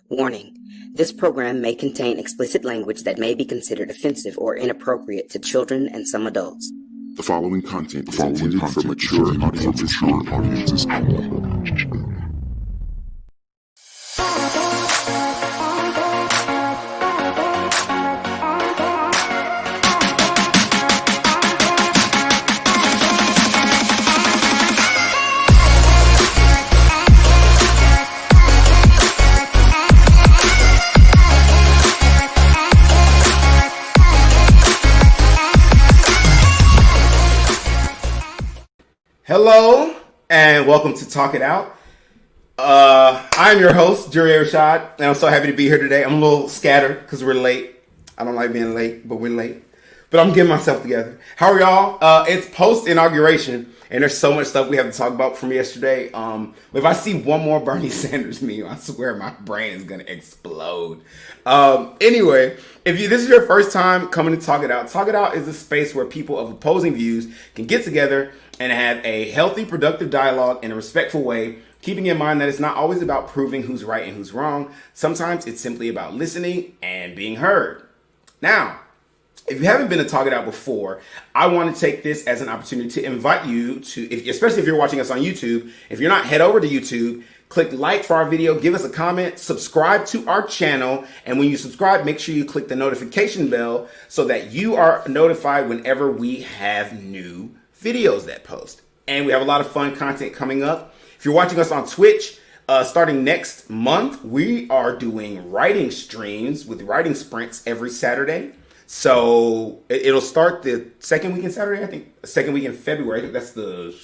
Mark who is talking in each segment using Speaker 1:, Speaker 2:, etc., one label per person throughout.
Speaker 1: Warning: this program may contain explicit language that may be considered offensive or inappropriate to children and some adults.
Speaker 2: The following content is intended for mature audiences only.
Speaker 3: Hello, and welcome to Talk It Out. I'm your host, Jerry Rashad, and I'm so happy to be here today. I'm a little scattered because we're late. I don't like being late, but we're late. But I'm getting myself together. How are y'all? It's post-inauguration, and there's so much stuff we have to talk about from yesterday. If I see one more Bernie Sanders meme, I swear my brain is going to explode. Anyway, if this is your first time coming to Talk It Out is a space where people of opposing views can get together and have a healthy, productive dialogue in a respectful way, keeping in mind that it's not always about proving who's right and who's wrong. Sometimes it's simply about listening and being heard. Now, if you haven't been to Talk It Out before, I want to take this as an opportunity to invite you to, especially if you're watching us on YouTube, if you're not, head over to YouTube, click like for our video, give us a comment, subscribe to our channel, and when you subscribe, make sure you click the notification bell so that you are notified whenever we have new videos that post. And we have a lot of fun content coming up. If you're watching us on Twitch, starting next month, we are doing writing streams with writing sprints every Saturday. So it'll start the second week in Saturday, I think, second week in February. I think that's the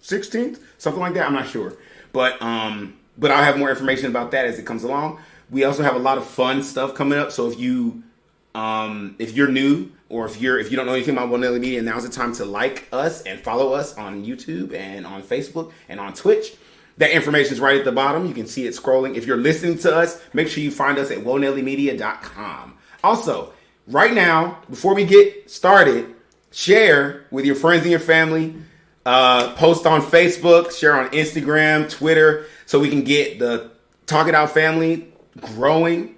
Speaker 3: 16th, something like that. I'm not sure. But I'll have more information about that as it comes along. We also have a lot of fun stuff coming up. So if you're new, or if you don't know anything about Nelly Media, now's the time to like us and follow us on YouTube and on Facebook and on Twitch. That information is right at the bottom. You can see it scrolling. If you're listening to us, make sure you find us at wonellymedia.com. Also, right now, before we get started, share with your friends and your family. Post on Facebook, share on Instagram, Twitter, so we can get the Talk It Out family growing,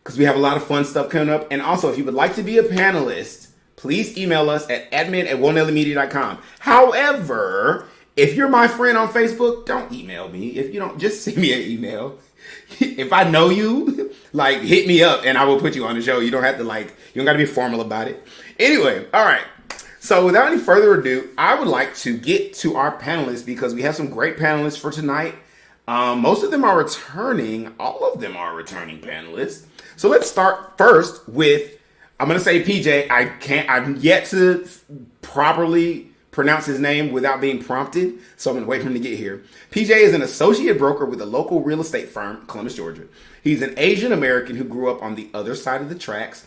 Speaker 3: because we have a lot of fun stuff coming up. And also, if you would like to be a panelist, please email us at admin@wonellymedia.com. However, if you're my friend on Facebook, don't email me. If you don't, just send me an email. If I know you, hit me up and I will put you on the show. You don't have to you don't got to be formal about it. Anyway, all right. So without any further ado, I would like to get to our panelists because we have some great panelists for tonight. Most of them are returning. All of them are returning panelists. So let's start first with, I'm going to say PJ. I'm yet to properly pronounce his name without being prompted, so I'm going to wait for him to get here. PJ is an associate broker with a local real estate firm, Columbus, Georgia. He's an Asian American who grew up on the other side of the tracks.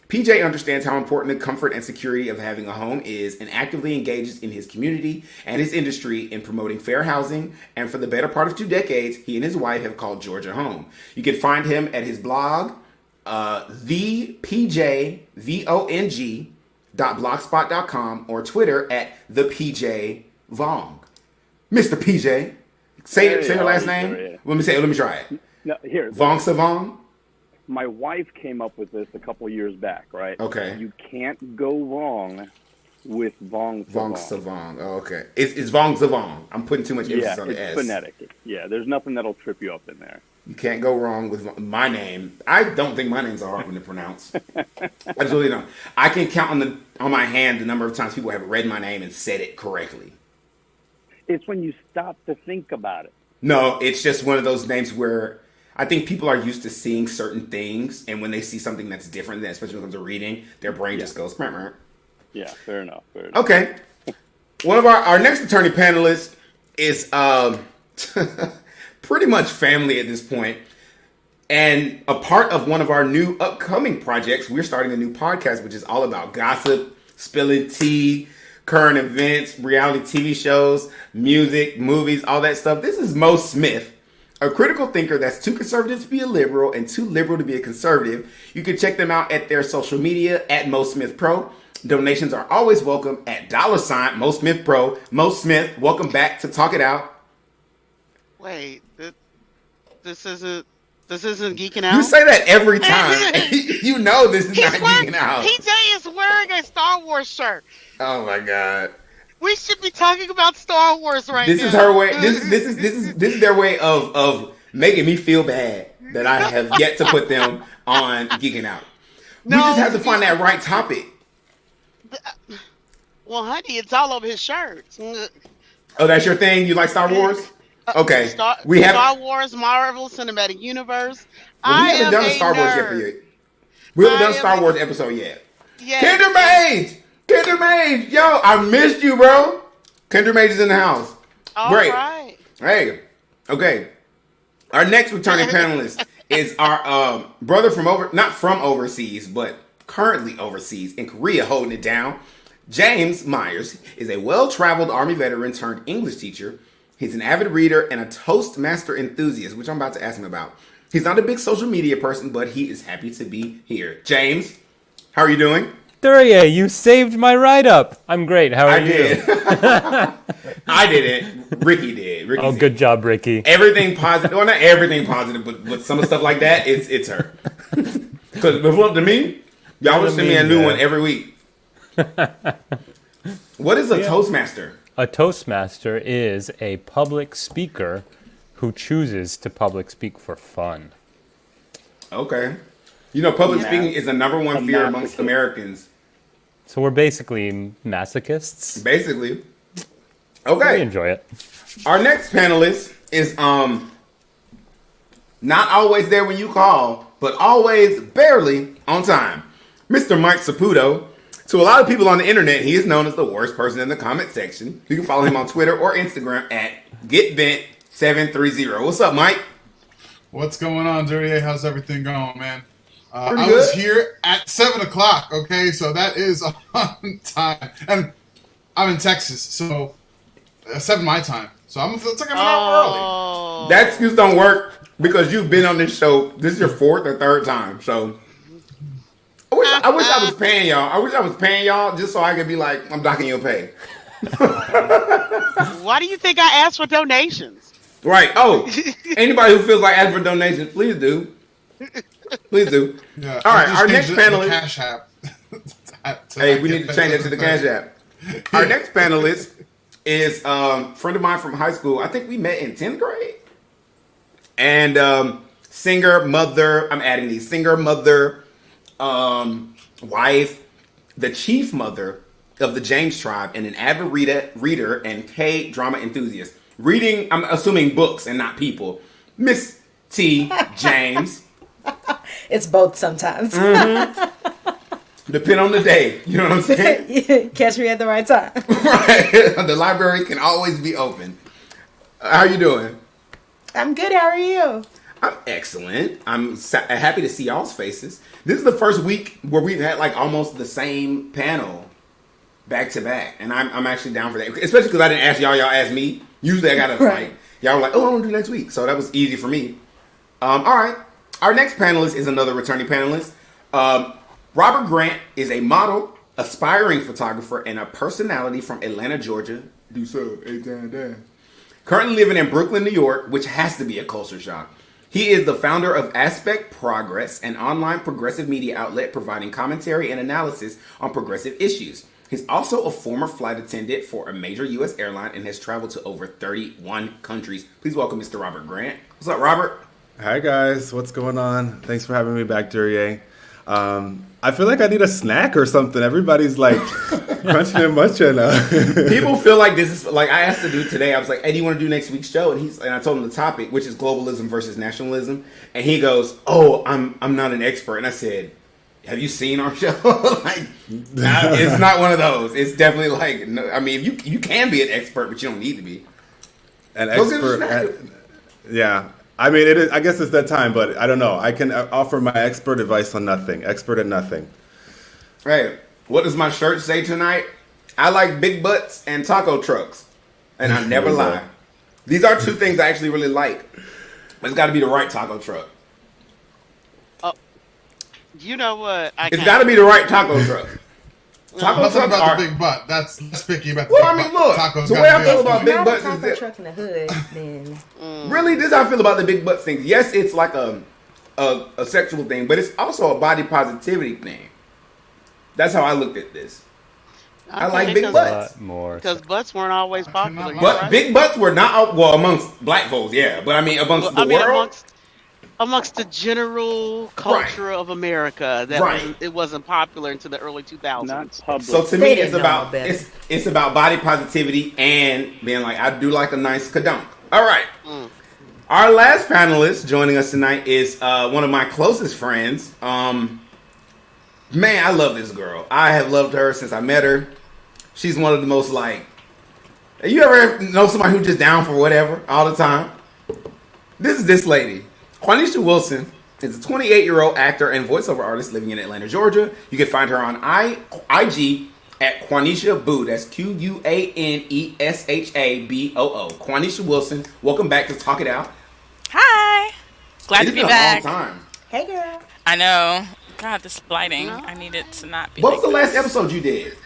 Speaker 3: PJ understands how important the comfort and security of having a home is and actively engages in his community and his industry in promoting fair housing. And for the better part of 2 decades, he and his wife have called Georgia home. You can find him at his blog, thepjvong.blogspot.com, or Twitter at thepjvong. Mr. PJ, say your last name. Yeah. Let me try it.
Speaker 4: No, here.
Speaker 3: Vong Savong.
Speaker 4: My wife came up with this a couple years back, right?
Speaker 3: Okay.
Speaker 4: You can't go wrong with Vong Savong.
Speaker 3: Vong Savong. Oh, okay. It's Vong Savong. I'm putting too much emphasis on the S.
Speaker 4: Yeah, it's phonetic. Yeah, there's nothing that'll trip you up in there.
Speaker 3: You can't go wrong with my name. I don't think my name's a hard one to pronounce. I just really don't. I can count on my hand the number of times people have read my name and said it correctly.
Speaker 4: It's when you stop to think about it.
Speaker 3: No, it's just one of those names where I think people are used to seeing certain things, and when they see something that's different, especially when it comes to reading, their brain just goes, "Meh."
Speaker 4: Yeah, fair enough.
Speaker 3: Okay. One of our next attorney panelists is pretty much family at this point, and a part of one of our new upcoming projects. We're starting a new podcast, which is all about gossip, spilling tea, current events, reality TV shows, music, movies, all that stuff. This is Mo Smith, a critical thinker that's too conservative to be a liberal and too liberal to be a conservative. You can check them out at their social media at Mo Smith Pro. Donations are always welcome at $ Mo Smith Pro. Mo Smith, welcome back to Talk It Out.
Speaker 5: Wait, This isn't geeking out.
Speaker 3: You say that every time. You know this is not geeking out.
Speaker 5: PJ is wearing a Star Wars shirt.
Speaker 3: Oh my god.
Speaker 5: We should be talking about Star Wars right
Speaker 3: This
Speaker 5: now.
Speaker 3: is her way. This is their way of making me feel bad that I have yet to put them on geeking out.
Speaker 5: No,
Speaker 3: we just have to find that right topic.
Speaker 5: Well, honey, it's all over his shirts.
Speaker 3: Oh, that's your thing? You like Star Wars? Okay.
Speaker 5: Star Wars, Marvel Cinematic Universe.
Speaker 3: Well, we haven't done a Star Wars yet. We haven't done a Star Wars episode yet.
Speaker 5: Yeah.
Speaker 3: Kendra Mage! Yo, I missed you, bro. Kendra Mage is in the house.
Speaker 5: All
Speaker 3: Great.
Speaker 5: right.
Speaker 3: Hey. Okay. Our next returning panelist is our brother not from overseas, but currently overseas in Korea holding it down. James Myers is a well-traveled Army veteran turned English teacher. He's an avid reader and a Toastmaster enthusiast, which I'm about to ask him about. He's not a big social media person, but he is happy to be here. James, how are you doing?
Speaker 6: Duryea, you saved my write-up. I'm great. How are you?
Speaker 3: Did. I didn't. Ricky did.
Speaker 6: Good job, Ricky.
Speaker 3: Everything positive. Well, not everything positive, but some of the stuff like that, it's her. Because if it up to me, y'all would send me a new one every week. What is a Toastmaster?
Speaker 6: A Toastmaster is a public speaker who chooses to public speak for fun.
Speaker 3: Okay. You know, public speaking is the number one fear amongst Americans.
Speaker 6: So we're basically masochists.
Speaker 3: Basically. Okay.
Speaker 6: We enjoy it.
Speaker 3: Our next panelist is not always there when you call, but always barely on time. Mr. Mike Saputo. To a lot of people on the internet, he is known as the worst person in the comment section. You can follow him on Twitter or Instagram at GetBent730. What's up, Mike?
Speaker 7: What's going on, Duryea? How's everything going, man?
Speaker 3: Pretty
Speaker 7: I
Speaker 3: good.
Speaker 7: was here at 7 o'clock, okay? So that is on time. And I'm in Texas, so 7 my time. So it's like I'm an hour early.
Speaker 3: That excuse don't work because you've been on this show. This is your fourth or third time, so... I wish I was paying y'all. I wish I was paying y'all just so I could be like, I'm docking your pay.
Speaker 5: Why do you think I asked for donations?
Speaker 3: Right. Oh, anybody who feels like asking for donations, please do. Please do.
Speaker 7: Yeah,
Speaker 3: All right, our next
Speaker 7: the
Speaker 3: panelist.
Speaker 7: Cash App.
Speaker 3: Hey, we need to change that to the Cash App. Our next panelist is a friend of mine from high school. I think we met in 10th grade. And singer, mother, wife, the chief mother of the James tribe, and an avid reader and K-drama enthusiast. Reading, I'm assuming books and not people. Miss T. James.
Speaker 8: It's both sometimes.
Speaker 3: Depend on the day. You know what I'm saying?
Speaker 8: Catch me at the right time.
Speaker 3: Right. The library can always be open. How are you doing?
Speaker 8: I'm good. How are you?
Speaker 3: I'm excellent. I'm happy to see y'all's faces. This is the first week where we've had like almost the same panel back to back, and I'm actually down for that. Especially because I didn't ask y'all, y'all asked me. Usually I gotta like y'all were like, oh, I want to do next week, so that was easy for me. All right, our next panelist is another returning panelist. Robert Grant is a model, aspiring photographer, and a personality from Atlanta, Georgia. Do so 8 times down. Currently living in Brooklyn, New York, which has to be a culture shock. He is the founder of Aspect Progress, an online progressive media outlet providing commentary and analysis on progressive issues. He's also a former flight attendant for a major U.S. airline and has traveled to over 31 countries. Please welcome Mr. Robert Grant. What's up, Robert?
Speaker 9: Hi, guys. What's going on? Thanks for having me back, Duryea. I feel like I need a snack or something. Everybody's like crunching and munching.
Speaker 3: People feel like this is like I asked the dude today. I was like, "Hey, do you want to do next week's show?" And I told him the topic, which is globalism versus nationalism. And he goes, "Oh, I'm not an expert." And I said, "Have you seen our show?" Like, nah, it's not one of those. It's definitely like, no, I mean, you can be an expert, but you don't need to be
Speaker 9: an expert. Yeah. I mean, it is. I guess it's that time, but I don't know. I can offer my expert advice on nothing. Expert at nothing.
Speaker 3: Hey, what does my shirt say tonight? I like big butts and taco trucks, and I never lie. These are two things I actually really like. But it's got to be the right taco truck.
Speaker 5: You know what?
Speaker 3: It's got to be the right taco truck. Taco
Speaker 7: Nothing
Speaker 3: trucks
Speaker 7: about
Speaker 3: are.
Speaker 7: the big butt. That's picky about the
Speaker 3: Well,
Speaker 7: big
Speaker 3: I mean,
Speaker 7: butt.
Speaker 3: look.
Speaker 7: Tacos
Speaker 3: The way
Speaker 7: gotta
Speaker 3: I
Speaker 7: be
Speaker 3: feel
Speaker 7: up
Speaker 3: about
Speaker 7: there.
Speaker 3: big butts is
Speaker 8: taco
Speaker 3: that
Speaker 8: truck in the hood, then
Speaker 3: really this is how I feel about the big butt thing. Yes, it's like a sexual thing, but it's also a body positivity thing. That's how I looked at this. I like big butts.
Speaker 6: More.
Speaker 5: Because butts weren't always popular.
Speaker 7: cannot
Speaker 3: But
Speaker 5: right?
Speaker 3: big butts were not amongst black folks, yeah. But I mean amongst the world.
Speaker 5: Amongst the general culture of America, it wasn't popular until the early 2000s.
Speaker 4: Not public.
Speaker 3: So to me,
Speaker 8: They
Speaker 3: it's
Speaker 8: didn't know
Speaker 3: about
Speaker 8: better.
Speaker 3: it's about body positivity and being like, I do like a nice kadunk. All right. Our last panelist joining us tonight is one of my closest friends. Man, I love this girl. I have loved her since I met her. She's one of the most like. You ever know somebody who's just down for whatever all the time? This is this lady. Quanisha Wilson is a 28-year-old actor and voiceover artist living in Atlanta, Georgia. You can find her on IG at Quanisha Boo. That's QUANESHABOO. Quanisha Wilson, welcome back to Talk It Out.
Speaker 10: Hi. Glad to be back.
Speaker 3: It's been a long time.
Speaker 8: hey girl.
Speaker 10: I know. God, this lighting. I need it to not be.
Speaker 3: What
Speaker 10: like
Speaker 3: was the last
Speaker 10: this.
Speaker 3: episode you did?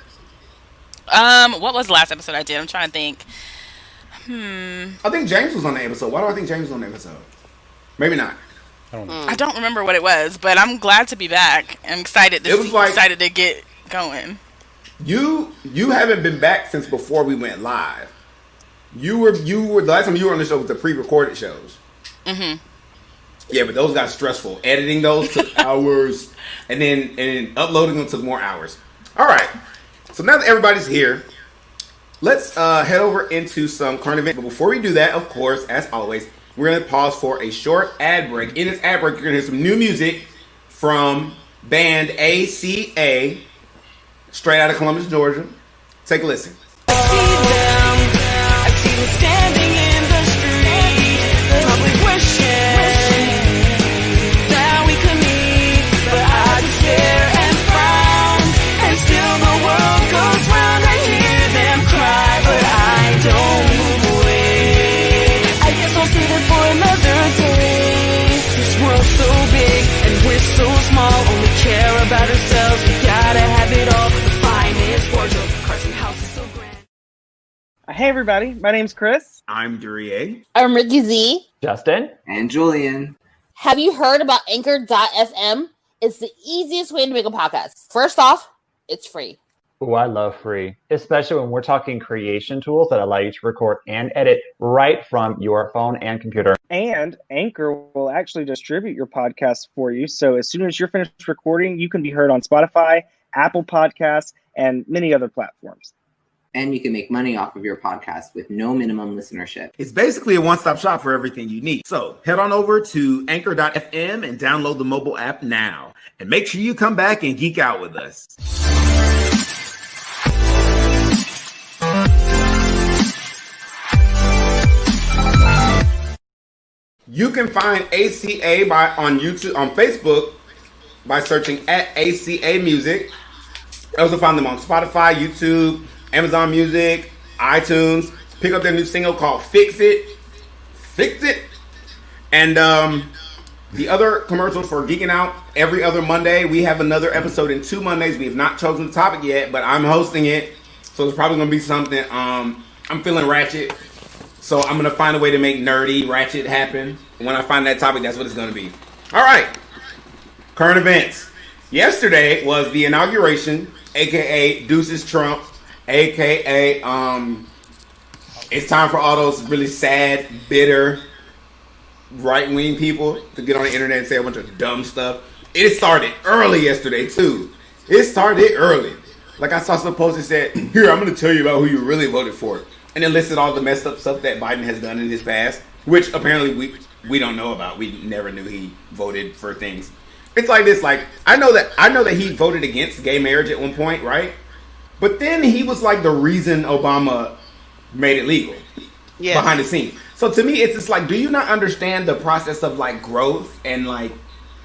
Speaker 10: What was the last episode I did? I'm trying to think.
Speaker 3: I think James was on the episode. Why do I think James was on the episode? Maybe not.
Speaker 10: I don't remember what it was, but I'm glad to be back. I'm excited excited to get going.
Speaker 3: You haven't been back since before we went live. You were the last time you were on the show was the pre-recorded shows.
Speaker 10: Mm-hmm.
Speaker 3: Yeah, but those got stressful. Editing those took hours, and then uploading them took more hours. All right. So now that everybody's here, let's head over into some current events. But before we do that, of course, as always, we're going to pause for a short ad break. In this ad break, you're going to hear some new music from band ACA, straight out of Columbus, Georgia. Take a listen.
Speaker 11: I see them standing in the street, probably wishing that we could meet, but I just stare and frown, and still the world goes round. I hear them cry, but I don't move away. I guess I'll save it for another day. This world's so big and we're so small, only care about ourselves. We gotta have it all. The finest wardrobe, cars and houses so grand.
Speaker 12: Hey everybody, my name's Chris.
Speaker 3: I'm Duryea.
Speaker 13: I'm Ricky Z.
Speaker 14: Justin.
Speaker 15: And Julian.
Speaker 13: Have you heard about Anchor.fm? It's the easiest way to make a podcast. First off, it's free.
Speaker 14: Oh, I love free, especially when we're talking creation tools that allow you to record and edit right from your phone and computer.
Speaker 12: And Anchor will actually distribute your podcast for you. So as soon as you're finished recording, you can be heard on Spotify, Apple Podcasts, and many other platforms.
Speaker 15: And you can make money off of your podcast with no minimum listenership.
Speaker 3: It's basically a one-stop shop for everything you need. So head on over to Anchor.fm and download the mobile app now. And make sure you come back and geek out with us. You can find ACA on YouTube, on Facebook, by searching at ACA Music. You also find them on Spotify, YouTube, Amazon Music, iTunes. Pick up their new single called Fix It. Fix It. And the other commercials for Geeking Out, every other Monday. We have another episode in 2 Mondays. We have not chosen the topic yet, but I'm hosting it. So it's probably going to be something. I'm feeling ratchet. So I'm going to find a way to make nerdy ratchet happen. And when I find that topic, that's what it's going to be. All right. Current events. Yesterday was the inauguration, a.k.a. Deuces Trump, a.k.a. It's time for all those really sad, bitter, right-wing people to get on the internet and say a bunch of dumb stuff. It started early yesterday, too. It started early. Like I saw some post that said, here, I'm going to tell you about who you really voted for. And it listed all the messed up stuff that Biden has done in his past, which apparently we don't know about. We never knew he voted for things. It's like this, like, I know that he voted against gay marriage at one point, right? But then he was like the reason Obama made it legal behind the scenes. So to me, it's just like, do you not understand the process of like growth and like,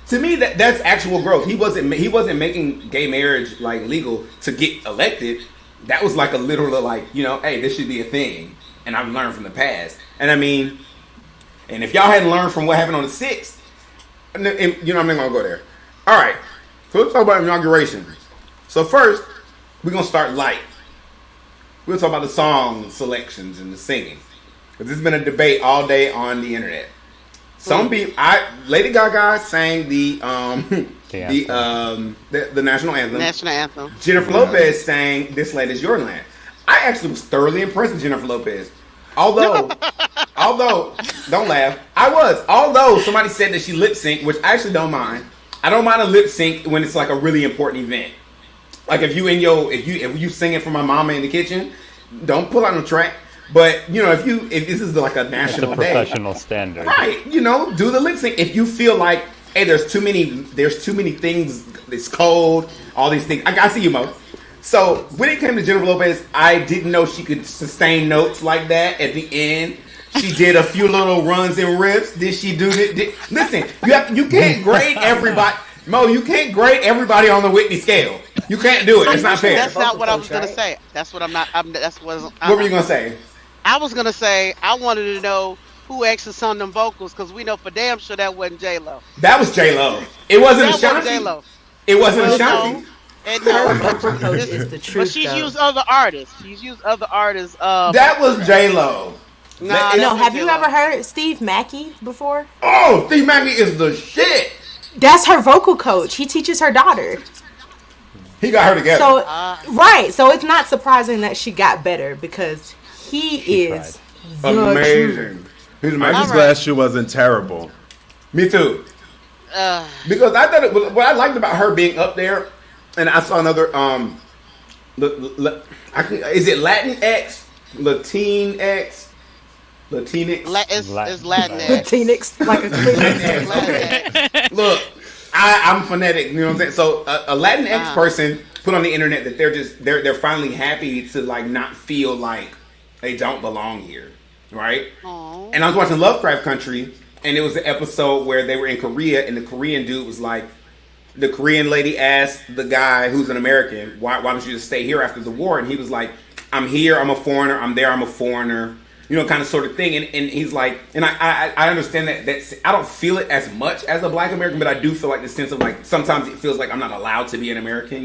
Speaker 3: to me that's actual growth. He wasn't making gay marriage like legal to get elected. That was like a literal like, you know, hey, this should be a thing. And I've learned from the past. And I mean, and if y'all hadn't learned from what happened on the 6th, and, you know, I'm not going to go there. All right. So let's talk about inauguration. So first, we're gonna start light. We'll talk about the song selections and the singing. Because there's been a debate all day on the internet. Some people, Lady Gaga sang the national anthem.
Speaker 5: National anthem.
Speaker 3: Jennifer Lopez sang "This Land Is Your Land." I actually was thoroughly impressed with Jennifer Lopez. Although, don't laugh. Although somebody said that she lip synced, which I actually don't mind. I don't mind a lip sync when it's like a really important event. Like if you singing for my mama in the kitchen, don't pull out no track. But if this is like a national
Speaker 6: It's a professional standard,
Speaker 3: right? Do the lip sync. If you feel like, hey, there's too many things. It's cold. All these things. I see you, Mo. So when it came to Jennifer Lopez, I didn't know she could sustain notes like that at the end. She did a few little runs and rips. Did she do it? Listen, you can't grade everybody. Mo, you can't grade everybody on the Whitney scale. You can't do it. It's not fair.
Speaker 5: That's not what I was gonna say. That's what I'm not.
Speaker 3: What were you gonna say?
Speaker 5: I was gonna say I wanted to know who actually sung them vocals because we know for damn sure that wasn't J-Lo.
Speaker 3: That was J-Lo. It wasn't Ashanti.
Speaker 5: J-Lo.
Speaker 3: It wasn't Ashanti.
Speaker 8: Her vocal coach is the truth.
Speaker 5: But she's used other artists.
Speaker 3: That was J-Lo.
Speaker 8: No, have you ever heard Steve Mackey before?
Speaker 3: Oh, Steve Mackey is the shit.
Speaker 8: That's her vocal coach. He teaches her daughter.
Speaker 3: He got her together.
Speaker 8: So, right. So it's not surprising that she got better because he is
Speaker 3: amazing.
Speaker 9: I'm just glad she wasn't terrible.
Speaker 3: Me too. Because I thought what I liked about her being up there, and I saw another is it Latinx, Latinx, Latinx?
Speaker 5: It's Latinx.
Speaker 8: Latinx, like a
Speaker 5: Latinx.
Speaker 3: Look, I'm phonetic. You know what I'm saying? So a Latinx person put on the internet that they're finally happy to like not feel like they don't belong here, right?
Speaker 5: Aww.
Speaker 3: And I was watching Lovecraft Country, and it was an episode where they were in Korea, and the Korean dude was like, the Korean lady asked the guy who's an American, why don't you just stay here after the war? And he was like, I'm here, I'm a foreigner. I'm there, I'm a foreigner. Kind of sort of thing. And he's like, and I understand that I don't feel it as much as a black American, but I do feel like the sense of like, sometimes it feels like I'm not allowed to be an American,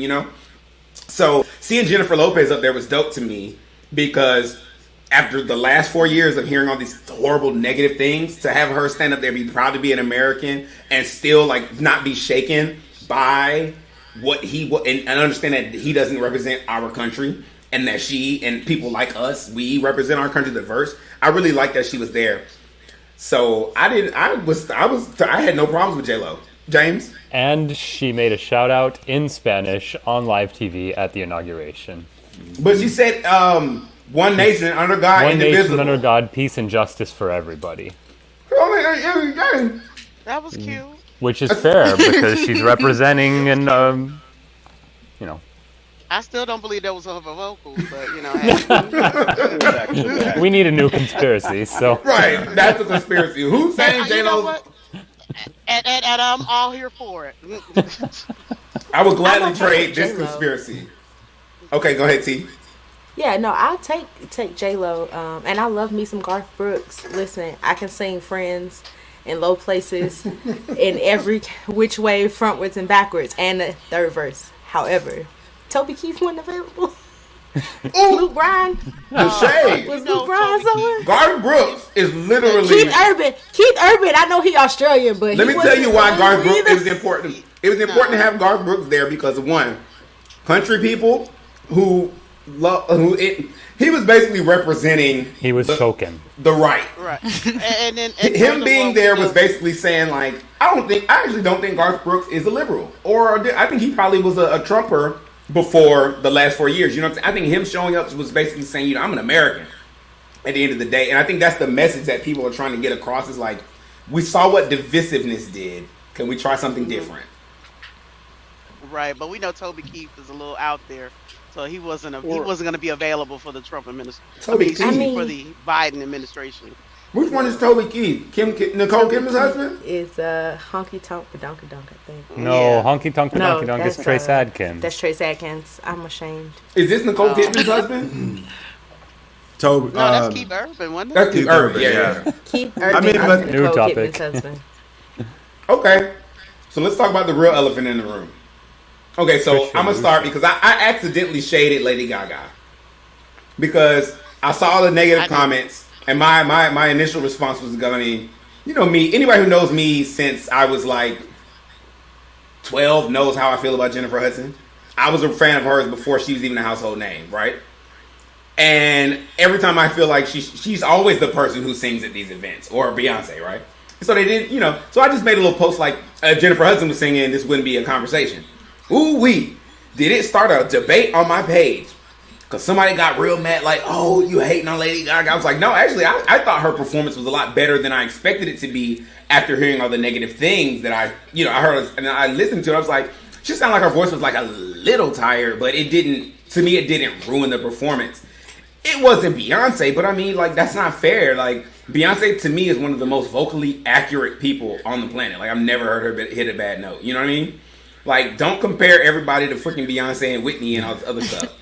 Speaker 3: So seeing Jennifer Lopez up there was dope to me because after the last 4 years of hearing all these horrible negative things, to have her stand up there, be proud to be an American and still like not be shaken by what and understand that he doesn't represent our country. And that she and people like us, we represent our country diverse. I really like that she was there. So I had no problems with J-Lo. James?
Speaker 6: And she made a shout out in Spanish on live TV at the inauguration.
Speaker 3: But she said, one nation under God,
Speaker 6: one
Speaker 3: indivisible.
Speaker 6: nation under God, peace and justice for everybody.
Speaker 5: That was cute.
Speaker 6: Which is fair because she's representing and
Speaker 5: I still don't believe that was her vocals, but hey.
Speaker 6: We need a new conspiracy, so.
Speaker 3: Right, that's a conspiracy. Who's saying J-Lo?
Speaker 5: And I'm all here for it.
Speaker 3: I would gladly trade this conspiracy. Okay, go ahead, T.
Speaker 8: Yeah, no, I'll take J-Lo, and I love me some Garth Brooks. Listen, I can sing Friends in low places in every which way, frontwards and backwards, and the third verse. However, Toby Keith wasn't available. Luke Bryan.
Speaker 3: The shade.
Speaker 8: Was Luke Bryan somewhere?
Speaker 3: Garth Brooks is literally
Speaker 8: Keith Urban. I know he Australian, but
Speaker 3: let me tell you why Garth Brooks. It was important. It was important to have Garth Brooks there because of one, country people who he was basically representing.
Speaker 6: He was choking
Speaker 3: the right.
Speaker 5: Right. And
Speaker 3: him being there was basically saying like, I actually don't think Garth Brooks is a liberal, or I think he probably was a Trumper before the last 4 years. You know what I'm saying? I think him showing up was basically saying, I'm an American at the end of the day. And I think that's the message that people are trying to get across is like, we saw what divisiveness did. Can we try something different?
Speaker 5: Right, but we know Toby Keith is a little out there. So he wasn't going to be available for the Trump administration. For the Biden administration.
Speaker 3: Which one is Toby Keith? Nicole Kidman's husband?
Speaker 8: It's Honky Tonk Badonka Donk, I think.
Speaker 6: No, Honky Tonk Badonka Donk is Trace Adkins.
Speaker 8: That's Trace Adkins. I'm ashamed.
Speaker 3: Is this Nicole Kidman's husband?
Speaker 9: Toby.
Speaker 5: No, that's Keith Urban, wasn't it?
Speaker 3: That's Keith Urban, yeah.
Speaker 8: Keith Urban is
Speaker 6: new
Speaker 8: Nicole
Speaker 6: topic.
Speaker 8: Kidman's husband.
Speaker 3: Okay. So let's talk about the real elephant in the room. Okay, so I'm gonna start because I accidentally shaded Lady Gaga because I saw the negative comments, and my initial response was going, you know me, anybody who knows me since I was like 12 knows how I feel about Jennifer Hudson. I was a fan of hers before she was even a household name, right? And every time I feel like she's always the person who sings at these events, or Beyonce, right? So they didn't, you know. So I just made a little post like, Jennifer Hudson was singing, this wouldn't be a conversation. Ooh-wee. Did it start a debate on my page? Because somebody got real mad, like, oh, you hating on Lady Gaga. I was like, no, actually, I thought her performance was a lot better than I expected it to be after hearing all the negative things that I heard, and I listened to it. I was like, she sounded like her voice was like a little tired, but it didn't ruin the performance. It wasn't Beyonce, but I mean, like, that's not fair. Like, Beyonce, to me, is one of the most vocally accurate people on the planet. Like, I've never heard her hit a bad note. You know what I mean? Like, don't compare everybody to freaking Beyonce and Whitney and all this other stuff.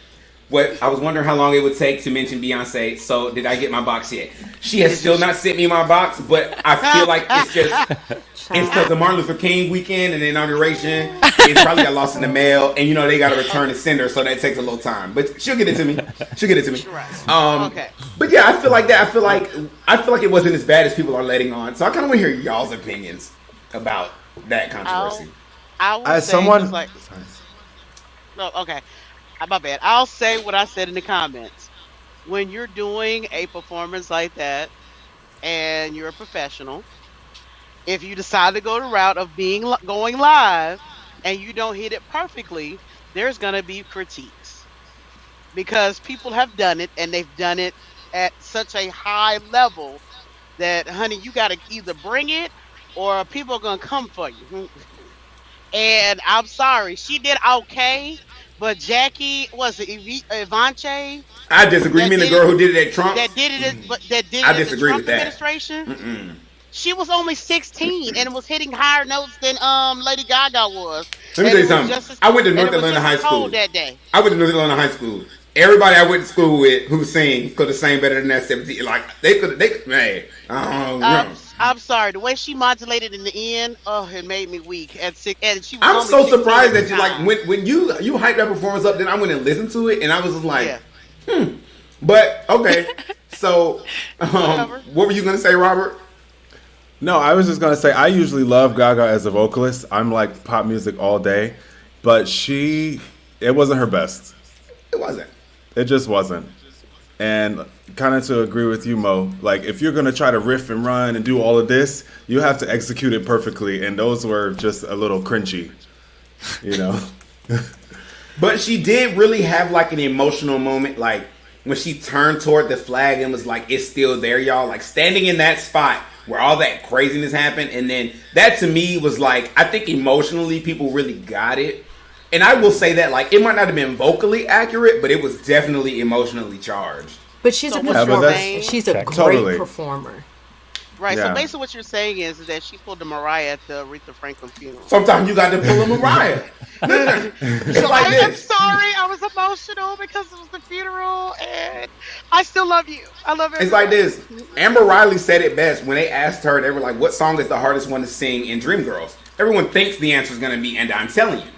Speaker 3: What I was wondering how long it would take to mention Beyonce. So did I get my box yet? She has still not sent me my box, but I feel like it's because the Martin Luther King weekend and the inauguration. It probably got lost in the mail, and you know they got to return the sender, so that takes a little time. But she'll get it to me. Okay. But yeah, I feel like that. I feel like it wasn't as bad as people are letting on. So I kind of want to hear y'all's opinions about that controversy.
Speaker 5: I would say someone like, no, okay. My bad. I'll say what I said in the comments. When you're doing a performance like that and you're a professional, if you decide to go the route of going live and you don't hit it perfectly, there's going to be critiques. Because people have done it, and they've done it at such a high level that, honey, you got to either bring it or people are going to come for you. And I'm sorry, she did okay. But Jackie, was it Ivance?
Speaker 3: I disagree. You mean the girl who did it at Trump?
Speaker 5: That did it
Speaker 3: I
Speaker 5: at
Speaker 3: disagree
Speaker 5: the Trump
Speaker 3: with that.
Speaker 5: administration?
Speaker 3: Mm-mm.
Speaker 5: She was only 16 and was hitting higher notes than Lady Gaga was.
Speaker 3: Let me tell you something. I went to North Atlanta High School.
Speaker 5: That day.
Speaker 3: I went to North Atlanta High School. Everybody I went to school with who sing could have sang better than that 17. Like they could, man.
Speaker 5: I'm sorry. The way she modulated in the end, it made me weak at 6. And she was
Speaker 3: I'm
Speaker 5: only
Speaker 3: so
Speaker 5: 16
Speaker 3: surprised
Speaker 5: at
Speaker 3: that
Speaker 5: the
Speaker 3: you
Speaker 5: time.
Speaker 3: like when you hyped that performance up. Then I went and listened to it, and I was just like, But okay, so what were you gonna say, Robert?
Speaker 9: No, I was just gonna say I usually love Gaga as a vocalist. I'm like pop music all day, but it wasn't her best.
Speaker 3: It wasn't.
Speaker 9: It just wasn't. And kind of to agree with you, Mo, like if you're going to try to riff and run and do all of this, you have to execute it perfectly. And those were just a little cringy, you know.
Speaker 3: But she did really have like an emotional moment, like when she turned toward the flag and was like, it's still there, y'all. Like standing in that spot where all that craziness happened. And then that to me was like, I think emotionally people really got it. And I will say that, like, it might not have been vocally accurate, but it was definitely emotionally charged.
Speaker 8: But she's a performer. She's a great performer.
Speaker 5: Right.
Speaker 3: Yeah.
Speaker 5: So basically, what you're saying is that she pulled the Mariah at the Aretha Franklin funeral.
Speaker 3: Sometimes you got to pull a Mariah.
Speaker 5: So
Speaker 3: like
Speaker 5: I'm
Speaker 3: this.
Speaker 5: sorry, I was emotional because it was the funeral, and I still love you. I love it.
Speaker 3: It's like this. Amber Riley said it best when they asked her. They were like, "What song is the hardest one to sing in Dreamgirls?" Everyone thinks the answer is going to be "And I'm Telling You."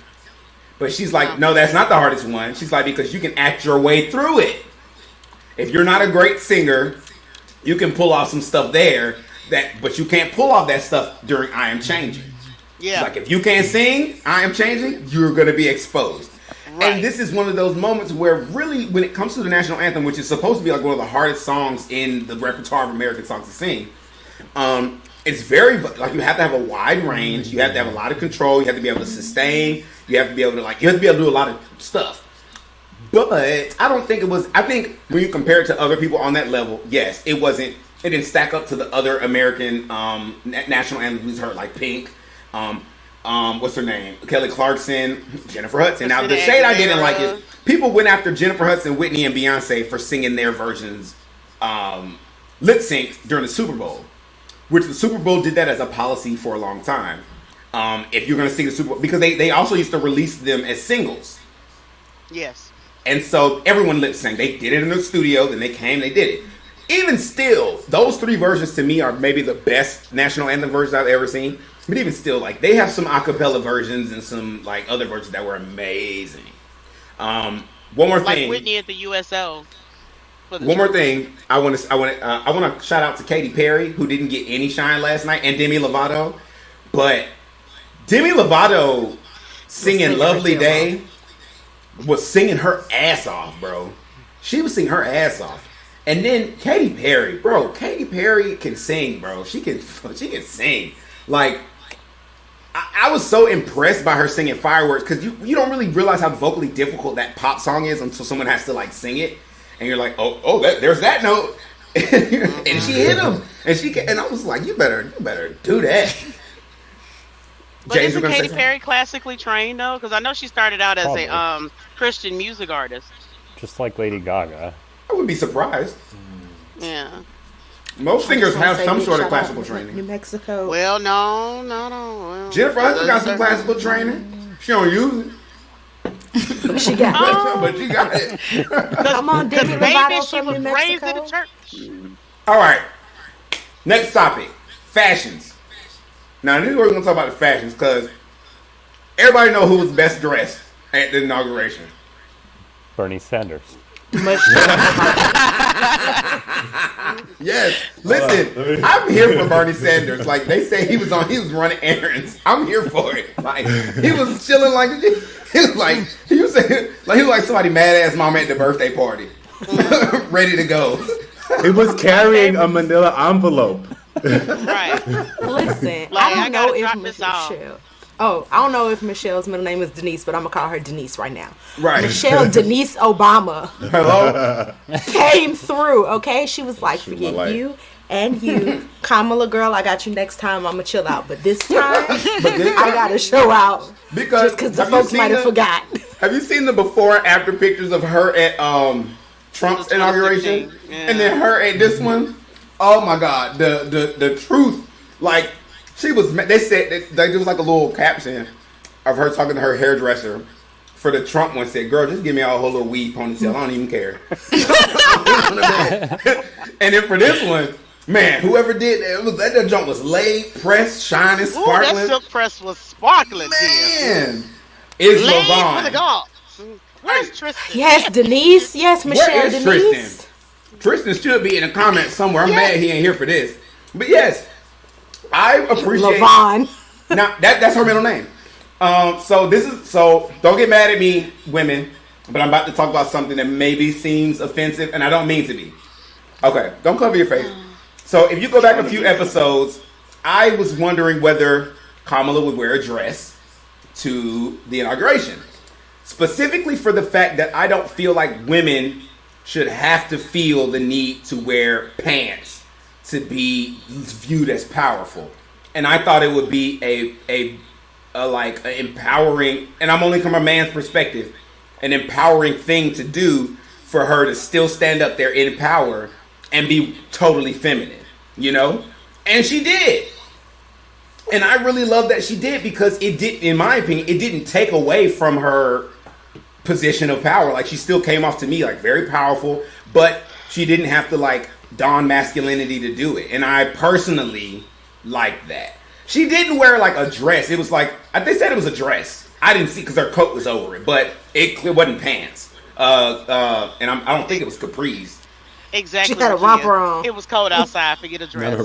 Speaker 3: But she's like, no, that's not the hardest one. She's like, because you can act your way through it. If you're not a great singer, you can pull off some stuff there, but you can't pull off that stuff during I Am Changing. Yeah. She's like, if you can't sing I Am Changing, you're going to be exposed. Right. And this is one of those moments where really, when it comes to the national anthem, which is supposed to be like one of the hardest songs in the repertoire of American songs to sing, it's very, like, you have to have a wide range. You have to have a lot of control. You have to be able to sustain. You have to be able to do a lot of stuff. But I don't think it was, I think when you compare it to other people on that level, yes, it didn't stack up to the other American national anthems we've heard, like Pink, what's her name? Kelly Clarkson, Jennifer Hudson. Now, the shade I didn't like is people went after Jennifer Hudson, Whitney, and Beyonce for singing their versions lip sync during the Super Bowl. Which the Super Bowl did that as a policy for a long time. If you're going to sing the Super Bowl, because they also used to release them as singles.
Speaker 5: Yes.
Speaker 3: And so everyone lip synced. They did it in the studio, then they came, they did it. Even still, those three versions to me are maybe the best national anthem versions I've ever seen. But even still, like, they have some acapella versions and some like other versions that were amazing. One more
Speaker 5: Like
Speaker 3: thing.
Speaker 5: Whitney at the USL.
Speaker 3: One more thing. I want to shout out to Katy Perry, who didn't get any shine last night, and Demi Lovato. But Demi Lovato singing "Lovely Day" was singing her ass off, bro. She was singing her ass off. And then Katy Perry, bro. Katy Perry can sing, bro. She can sing. Like, I was so impressed by her singing Fireworks, because you don't really realize how vocally difficult that pop song is until someone has to like sing it, and you're like, there's that note, and she hit him, and I was like, you better do that.
Speaker 5: But
Speaker 3: James,
Speaker 5: isn't Katy Perry classically trained though? Because I know she started out as a Christian music artist.
Speaker 6: Just like Lady Gaga.
Speaker 3: I wouldn't be surprised.
Speaker 5: Yeah.
Speaker 3: Most singers have some sort of classical training.
Speaker 8: New Mexico.
Speaker 5: Well, no. Well,
Speaker 3: Jennifer Hudson got some classical training. She don't use it.
Speaker 8: But she got it.
Speaker 3: But she got it.
Speaker 8: Come on, Demi Lovato from New
Speaker 5: raised in
Speaker 8: Mexico.
Speaker 5: the church.
Speaker 3: All right. Next topic. Fashions. Now, this is where we're going to talk about the fashions, because everybody know who was best dressed at the inauguration.
Speaker 6: Bernie Sanders.
Speaker 3: Yes. Listen, I'm here for Bernie Sanders. Like, they say he was running errands. I'm here for it. Like, he was chilling like he was like somebody mad ass mama at the birthday party. Ready to go.
Speaker 9: He was carrying a manila envelope.
Speaker 5: Right.
Speaker 8: Listen, I don't know if Michelle. I don't know if Michelle's middle name is Denise, but I'm gonna call her Denise right now.
Speaker 3: Right.
Speaker 8: Michelle Denise Obama.
Speaker 3: Hello.
Speaker 8: Came through. Okay, she was like, forget you and you, Kamala girl. I got you next time. I'ma chill out, but this time I gotta show out
Speaker 3: because
Speaker 8: the folks might have forgot.
Speaker 3: Have you seen the before and after pictures of her at Trump's inauguration, and then her at this one? Oh my God, the truth, like. She was. They said there was like a little caption of her talking to her hairdresser for the Trump one. Said, "Girl, just give me a whole little weave ponytail. I don't even care." And then for this one, man, whoever did that jump was laid, pressed, shining, sparkling.
Speaker 5: That silk press was sparkling.
Speaker 3: Man, it's
Speaker 5: laid
Speaker 3: LeVon.
Speaker 5: for the gods. Where's Tristan?
Speaker 8: Yes, Denise. Yes, Michelle.
Speaker 3: Where is
Speaker 8: Denise.
Speaker 3: Tristan should be in the comments somewhere. I'm mad he ain't here for this. But yes. I appreciate
Speaker 8: LeVon.
Speaker 3: Now that's her middle name. So don't get mad at me, women, but I'm about to talk about something that maybe seems offensive, and I don't mean to be. Okay, don't cover your face. So if you go back a few episodes, I was wondering whether Kamala would wear a dress to the inauguration, specifically for the fact that I don't feel like women should have to feel the need to wear pants to be viewed as powerful. And I thought it would be a empowering, and I'm only from a man's perspective, an empowering thing to do for her to still stand up there in power and be totally feminine, you know? And she did. And I really love that she did, because it did, in my opinion, it didn't take away from her position of power. Like, she still came off to me like very powerful, but she didn't have to like don masculinity to do it. And I personally like that. She didn't wear like a dress. It was like, they said it was a dress. I didn't see because her coat was over it, but it wasn't pants. And I don't think it was capris.
Speaker 5: Exactly.
Speaker 8: She had a romper on.
Speaker 5: It was cold outside. Forget a dress.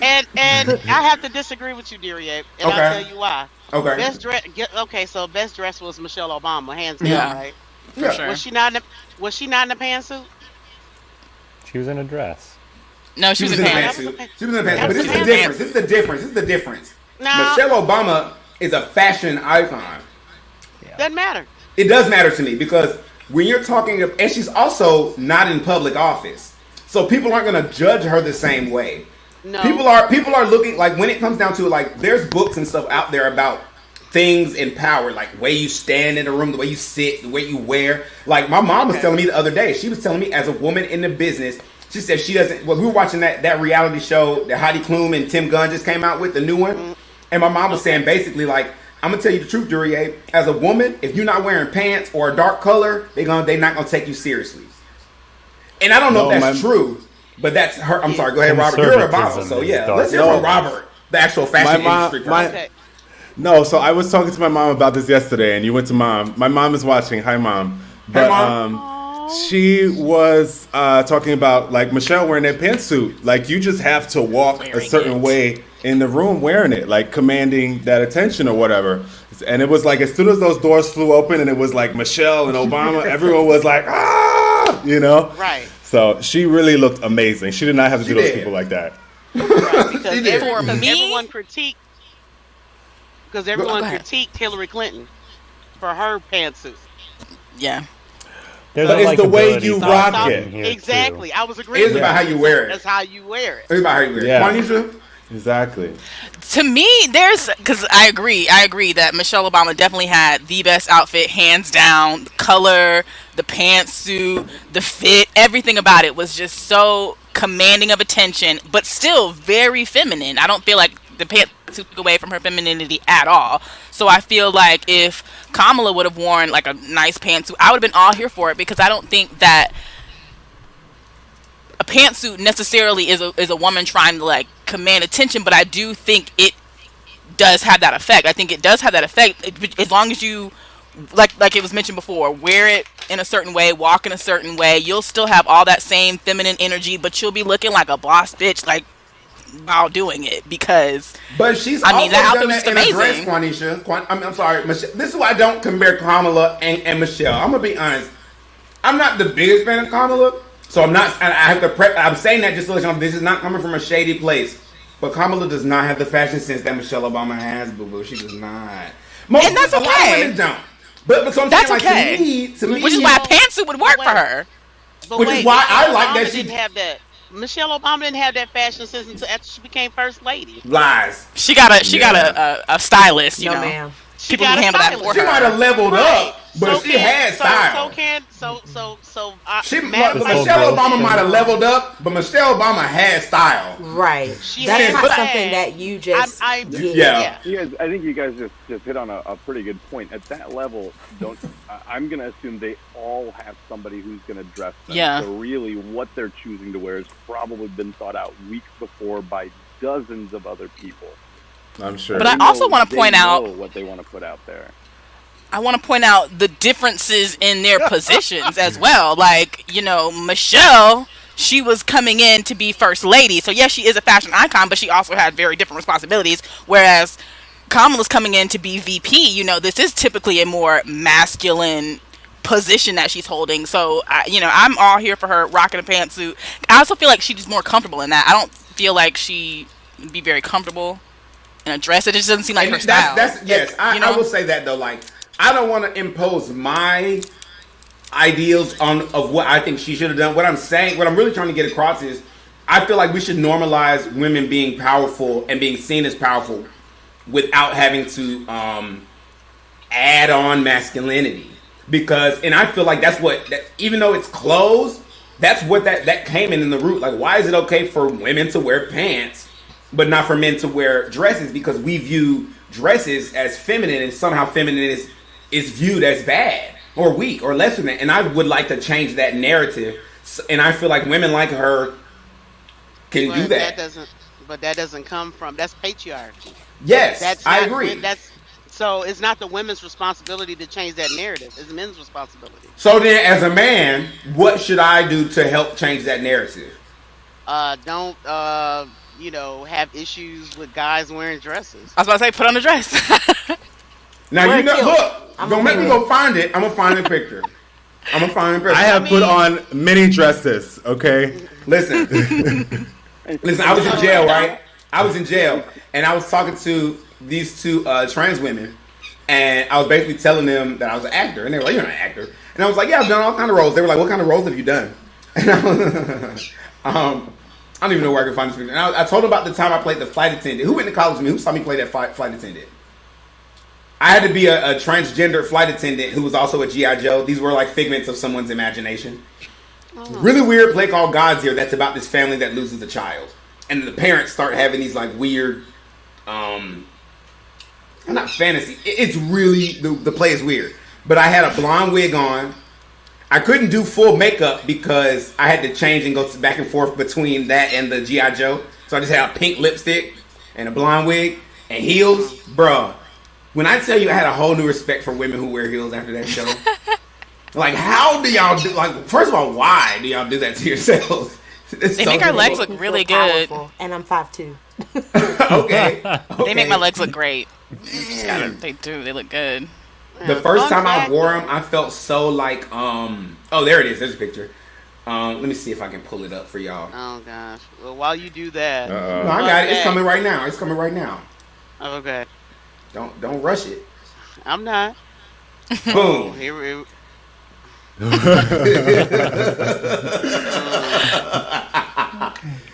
Speaker 5: And I have to disagree with you, Deary, and I'll tell you why.
Speaker 3: Okay.
Speaker 5: Best dress. Okay, so best dress was Michelle Obama, hands down, right?
Speaker 10: For sure.
Speaker 5: Was she not in the pantsuit?
Speaker 6: She was in a dress.
Speaker 10: No, she was in pants.
Speaker 3: She was in a pantsuit. But this is the difference.
Speaker 5: No.
Speaker 3: Michelle Obama is a fashion icon.
Speaker 5: Doesn't matter.
Speaker 3: It does matter to me, because when you're talking, and she's also not in public office, so people aren't going to judge her the same way.
Speaker 5: No.
Speaker 3: People are looking, like, when it comes down to it, like, there's books and stuff out there about things in power, like the way you stand in the room, the way you sit, the way you wear. Like, my mom was telling me the other day, she was telling me, as a woman in the business, she said she doesn't, well, we were watching that reality show that Heidi Klum and Tim Gunn just came out with, the new one, and my mom was saying basically, like, I'm gonna tell you the truth, Duryea, as a woman, if you're not wearing pants or a dark color, they're not gonna take you seriously. And I don't know if that's true, but that's her. I'm sorry, go ahead, Robert. You're Obama, so yeah, let's hear from Robert. The actual fashion industry.
Speaker 9: No, so I was talking to my mom about this yesterday, and you went to mom. My mom is watching. Hi, mom. But, she was talking about like Michelle wearing that pantsuit. Like you just have to walk a certain way in the room wearing it, like commanding that attention or whatever. And it was like as soon as those doors flew open and it was like Michelle and Obama, everyone was like, ah, you know?
Speaker 5: Right.
Speaker 9: So she really looked amazing. She did not have to do those people like that.
Speaker 5: Right, because everyone critiqued. Because everyone critiqued Hillary Clinton for her pantsuit.
Speaker 10: Yeah.
Speaker 9: But it's the way you rock it.
Speaker 5: Exactly. I was agreeing.
Speaker 3: It's about how you wear it.
Speaker 5: That's how you wear it.
Speaker 3: It's about how you wear it.
Speaker 9: Yeah.
Speaker 3: Juanita?
Speaker 9: Exactly.
Speaker 10: To me, because I agree that Michelle Obama definitely had the best outfit, hands down. The color, the pantsuit, the fit, everything about it was just so commanding of attention, but still very feminine. I don't feel like the pantsuit took away from her femininity at all. So I feel like if Kamala would have worn like a nice pantsuit, I would have been all here for it, because I don't think that a pantsuit necessarily is a woman trying to like command attention, but I do think it does have that effect. I think it does have that effect as long as you like it was mentioned before, wear it in a certain way, walk in a certain way, you'll still have all that same feminine energy, but you'll be looking like a boss bitch like while doing it, because
Speaker 3: but she's
Speaker 10: I mean that outfit was
Speaker 3: in
Speaker 10: amazing.
Speaker 3: a dress, Quanisha. I'm sorry, Michelle. This is why I don't compare Kamala and Michelle. I'm gonna be honest. I'm not the biggest fan of Kamala, so I'm not. I have to. I'm saying that just so you know, this is not coming from a shady place. But Kamala does not have the fashion sense that Michelle Obama has. Boo, she does not.
Speaker 10: And that's okay.
Speaker 3: A lot of women don't. But so I'm
Speaker 10: that's
Speaker 3: saying,
Speaker 10: okay.
Speaker 3: Like, to me,
Speaker 10: which is why a pantsuit would work for her.
Speaker 5: But
Speaker 3: which is why I like that she
Speaker 5: didn't have that. Michelle Obama didn't have that fashion sense until after she became first lady.
Speaker 3: Lies.
Speaker 10: She got a stylist, you know.
Speaker 8: Ma'am.
Speaker 10: People who handle that for her.
Speaker 3: She might have leveled up, but she had style. Michelle Obama might have leveled up, but Michelle Obama had style.
Speaker 8: Right. That's not something that you just get.
Speaker 3: Yeah.
Speaker 4: I think you guys just hit on a pretty good point. At that level, I'm going to assume they all have somebody who's going to dress them.
Speaker 10: Yeah.
Speaker 4: So really what they're choosing to wear has probably been thought out weeks before by dozens of other people.
Speaker 9: I'm sure.
Speaker 10: But I also want to point out
Speaker 4: what they want to put out there.
Speaker 10: I want to point out the differences in their positions as well. Like, you know, Michelle, she was coming in to be first lady. So yes, she is a fashion icon, but she also had very different responsibilities. Whereas Kamala's coming in to be VP. You know, this is typically a more masculine position that she's holding. So, I'm all here for her rocking a pantsuit. I also feel like she's more comfortable in that. I don't feel like she would be very comfortable in a dress. It just doesn't seem like her style.
Speaker 3: I will say that though. Like, I don't want to impose my ideals of what I think she should have done. What I'm really trying to get across is, I feel like we should normalize women being powerful and being seen as powerful without having to add on masculinity. And I feel like even though it's clothes, that's what that came in the root. Like, why is it okay for women to wear pants but not for men to wear dresses? Because we view dresses as feminine, and somehow feminine is viewed as bad or weak or lesser than. And I would like to change that narrative. And I feel like women like her can do that.
Speaker 5: That doesn't come from, that's patriarchy.
Speaker 3: Yes, I agree.
Speaker 5: So it's not the women's responsibility to change that narrative. It's the men's responsibility.
Speaker 3: So then, as a man, what should I do to help change that narrative?
Speaker 5: Don't have issues with guys wearing dresses.
Speaker 10: I was about to say, put on a dress.
Speaker 3: Now, look, don't make me go find it. I'm going to find a picture. I
Speaker 9: have put on many dresses, okay?
Speaker 3: Listen, I was in jail, right? I was in jail, and I was talking to these two trans women, and I was basically telling them that I was an actor, and they were like, "You're not an actor," and I was like, "Yeah, I've done all kind of roles." They were like, "What kind of roles have you done?" And I don't even know where I can find this picture. And I told them about the time I played the flight attendant. Who went to college with me? Who saw me play that flight attendant? I had to be a transgender flight attendant who was also a G.I. Joe. These were like figments of someone's imagination. Oh. Really weird play called God's Ear that's about this family that loses a child. And the parents start having these like weird, not fantasy. It's really, the play is weird. But I had a blonde wig on. I couldn't do full makeup because I had to change and go back and forth between that and the G.I. Joe. So I just had a pink lipstick. and a blonde wig and heels, bruh. When I tell you I had a whole new respect for women who wear heels after that show. Like, how do y'all do? Like, first of all, why do y'all do that to yourselves?
Speaker 10: They make our legs look really good.
Speaker 8: And I'm 5'2".
Speaker 3: Okay.
Speaker 10: They make my legs look great. They do. They look good.
Speaker 3: The first time I wore them, I felt so like, oh, there it is. There's a picture. Let me see if I can pull it up for y'all.
Speaker 5: Oh, gosh. Well, while you do that.
Speaker 3: No, I got it. It's coming right now. It's coming right now.
Speaker 5: Okay.
Speaker 3: Don't rush it.
Speaker 5: I'm not.
Speaker 3: Boom.
Speaker 5: Here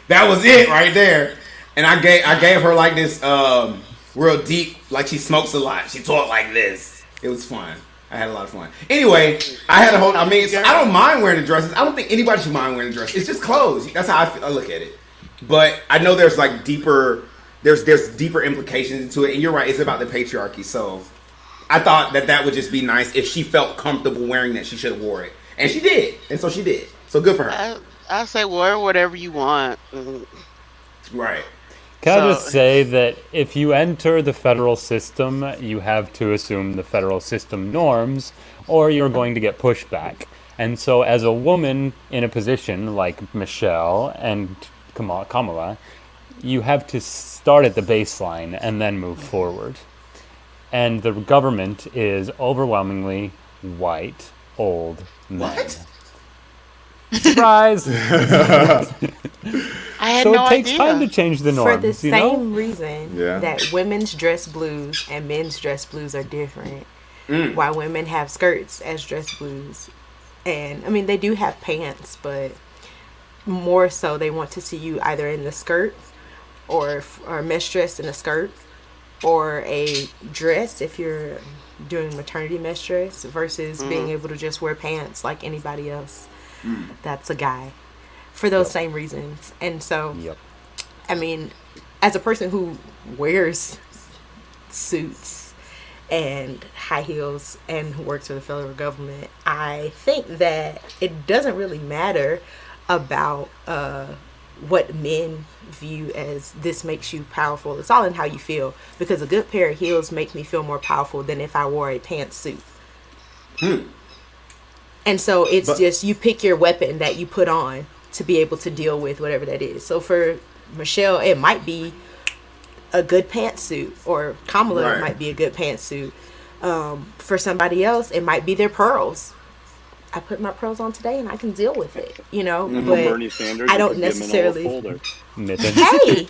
Speaker 3: That was it right there. And I gave her like this real deep, like she smokes a lot. She talked like this. It was fun. I had a lot of fun. Anyway, I don't mind wearing the dresses. I don't think anybody should mind wearing the dress. It's just clothes. That's how I look at it. But I know there's like deeper implications into it. And you're right. It's about the patriarchy. So I thought that would just be nice. If she felt comfortable wearing that, she should have wore it. And she did. And so she did. So good for her.
Speaker 5: I say wear whatever you want.
Speaker 3: Right.
Speaker 6: Can I just say that if you enter the federal system, you have to assume the federal system norms, or you're going to get pushback. And so as a woman in a position like Michelle and Kamala, you have to start at the baseline and then move forward. And the government is overwhelmingly white, old men. What? Surprise!
Speaker 5: I had
Speaker 6: so
Speaker 5: no
Speaker 6: it takes
Speaker 5: idea.
Speaker 6: time to change the norms.
Speaker 8: For the same reason
Speaker 9: Yeah.
Speaker 8: that women's dress blues and men's dress blues are different. Why women have skirts as dress blues. And, I mean, they do have pants, but more so they want to see you either in the skirt or mesh dress in a skirt, or a dress if you're doing maternity mesh dress, versus being able to just wear pants like anybody else. That's a guy. For those same reasons. And so, I mean, as a person who wears suits and high heels and who works for the federal government, I think that it doesn't really matter about what men view as this makes you powerful. It's all in how you feel, because a good pair of heels make me feel more powerful than if I wore a pantsuit. And so it's just, you pick your weapon that you put on to be able to deal with whatever that is. So for Michelle, it might be a good pantsuit, or Kamala, it might be a good pantsuit. For somebody else, it might be their pearls. I put my pearls on today and I can deal with it, you know. But
Speaker 4: Bernie Sanders,
Speaker 8: I don't necessarily.
Speaker 6: Mittens.
Speaker 8: Hey,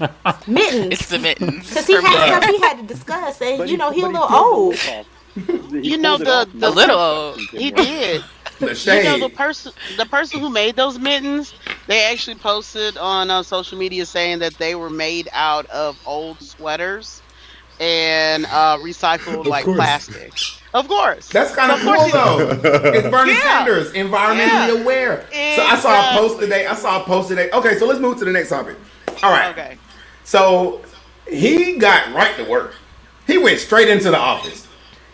Speaker 8: mittens.
Speaker 10: It's the mittens.
Speaker 8: Because he had stuff he had to discuss, and you know he's a little old.
Speaker 5: You know the
Speaker 10: little old.
Speaker 5: He did. You know the person who made those mittens, they actually posted on social media saying that they were made out of old sweaters and recycled plastic. Of course.
Speaker 3: That's kind of cool though. It's Bernie Sanders, environmentally aware. Exactly. So I saw a post today. Okay, so let's move to the next topic. All right.
Speaker 5: Okay.
Speaker 3: So he got right to work. He went straight into the office.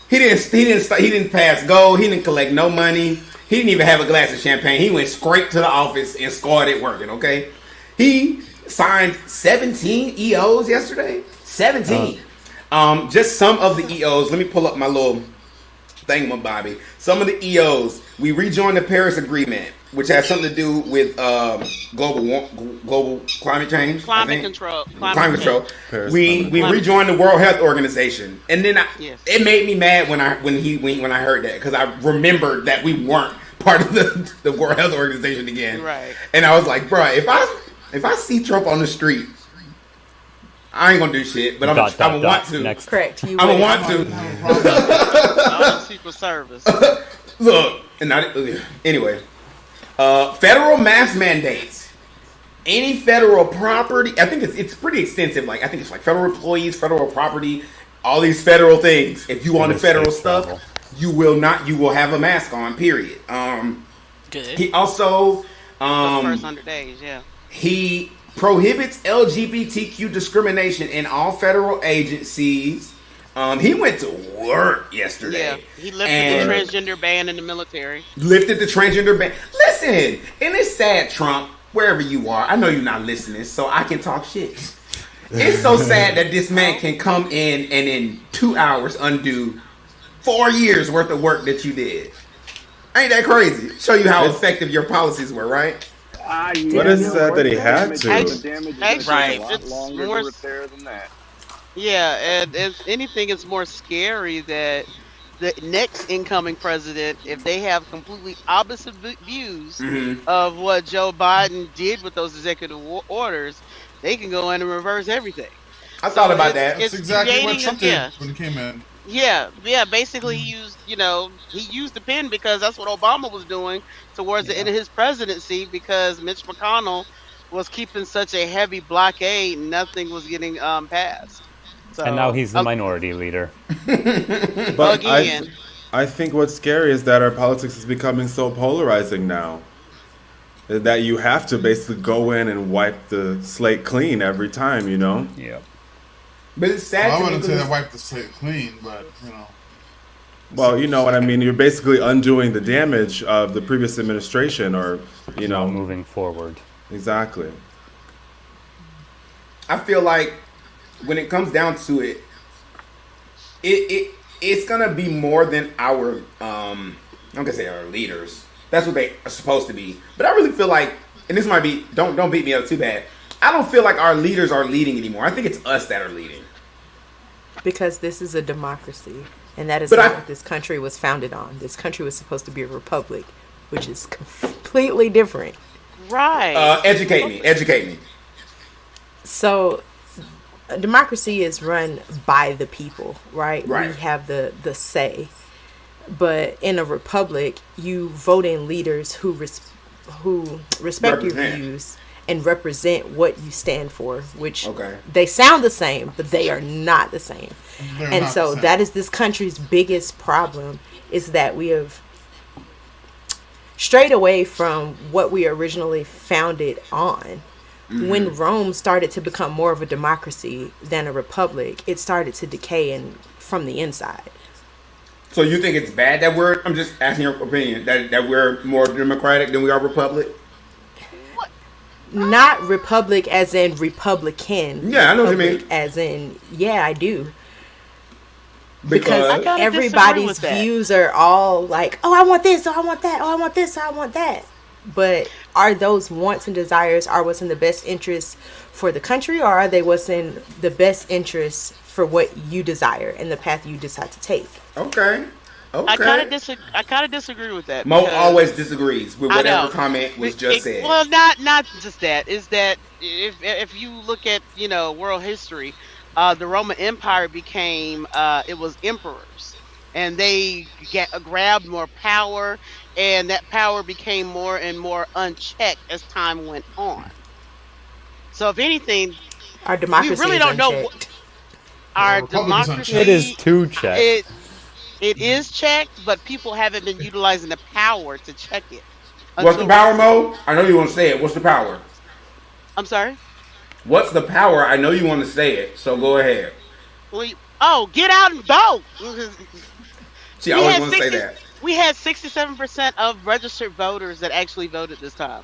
Speaker 3: He didn't pass go. He didn't collect no money. He didn't even have a glass of champagne. He went straight to the office and started working. Okay. He signed 17 EOs yesterday. 17. Just some of the EOs. Let me pull up my little thingamabobby. Some of the EOs. We rejoined the Paris Agreement, which has something to do with global climate change.
Speaker 5: Climate control.
Speaker 3: Climate control. We rejoined the World Health Organization, and then it made me mad when I heard that, because I remembered that we weren't part of the World Health Organization again.
Speaker 5: Right.
Speaker 3: And I was like, bro, if I see Trump on the street, I ain't gonna do shit, but I'm gonna want to.
Speaker 6: Next.
Speaker 8: Correct.
Speaker 3: I'm gonna want to.
Speaker 5: Secret Service.
Speaker 3: Look, anyway, federal mask mandates. Any federal property, I think it's pretty extensive. Like, I think it's like federal employees, federal property, all these federal things. If you on the federal stuff, you will have a mask on. Period.
Speaker 10: Good.
Speaker 3: He also
Speaker 5: the first 100 days,
Speaker 3: he prohibits LGBTQ discrimination in all federal agencies. He went to work yesterday.
Speaker 5: Yeah, he lifted the transgender ban in the military.
Speaker 3: Lifted the transgender ban. Listen, and it's sad, Trump, wherever you are. I know you're not listening, so I can talk shit. It's so sad that this man can come in and in 2 hours undo 4 years worth of work that you did. Ain't that crazy? Show you how effective your policies were, right?
Speaker 9: But it's sad that he had to.
Speaker 5: Right.
Speaker 4: It's longer to repair than that.
Speaker 5: Yeah, and if anything, it's more scary that the next incoming president, if they have completely opposite views of what Joe Biden did with those executive orders, they can go in and reverse everything.
Speaker 3: I thought about that.
Speaker 7: That's exactly what Trump did when he came in.
Speaker 5: Yeah. Basically, he used the pen because that's what Obama was doing towards the end of his presidency, because Mitch McConnell was keeping such a heavy blockade, and nothing was getting passed. So,
Speaker 6: and now he's the minority leader.
Speaker 9: But
Speaker 5: again.
Speaker 9: I think what's scary is that our politics is becoming so polarizing now that you have to basically go in and wipe the slate clean every time, you know?
Speaker 6: Yeah.
Speaker 3: But it's sad.
Speaker 7: Well, I wouldn't say that wipe the slate clean, but
Speaker 9: Well, you know what I mean. You're basically undoing the damage of the previous administration, or
Speaker 6: moving forward.
Speaker 9: Exactly.
Speaker 3: I feel like when it comes down to it, it's gonna be more than our I'm gonna say our leaders. That's what they are supposed to be. But I really feel like, and this might be, don't beat me up too bad, I don't feel like our leaders are leading anymore. I think it's us that are leading.
Speaker 8: Because this is a democracy, and that is what this country was founded on. This country was supposed to be a republic, which is completely different.
Speaker 5: Right.
Speaker 3: Educate me.
Speaker 8: So, a democracy is run by the people, right?
Speaker 3: Right.
Speaker 8: We have the say. But in a republic, you vote in leaders who respect your views and represent what you stand for, which they sound the same, but they are not the same. And so that is this country's biggest problem, is that we have strayed away from what we originally founded on. When Rome started to become more of a democracy than a republic, it started to decay from the inside.
Speaker 3: So you think it's bad that I'm just asking your opinion, that we're more democratic than we are republic?
Speaker 8: Not republic as in Republican.
Speaker 3: Yeah, I know what you mean.
Speaker 8: As in, yeah, I do.
Speaker 3: Because
Speaker 8: everybody's views are all like, oh, I want this, oh, I want that, oh, I want this, oh, I want that. But are those wants and desires what's in the best interest for the country, or are they what's in the best interest for what you desire and the path you decide to take?
Speaker 3: Okay.
Speaker 5: I kind of disagree with that.
Speaker 3: Mo always disagrees with whatever comment was just said.
Speaker 5: Well, not just that. Is that if you look at world history, the Roman Empire became it was emperors, and they grabbed more power, and that power became more and more unchecked as time went on. So if anything,
Speaker 8: our democracy
Speaker 5: we really don't know our democracy.
Speaker 6: It is too checked.
Speaker 5: It is checked, but people haven't been utilizing the power to check it.
Speaker 3: What's the power, Mo? I know you want to say it. What's the power?
Speaker 5: I'm sorry?
Speaker 3: What's the power? I know you want to say it, so go ahead.
Speaker 5: Get out and vote.
Speaker 3: She always wants to say that.
Speaker 5: We had 67% of registered voters that actually voted this time.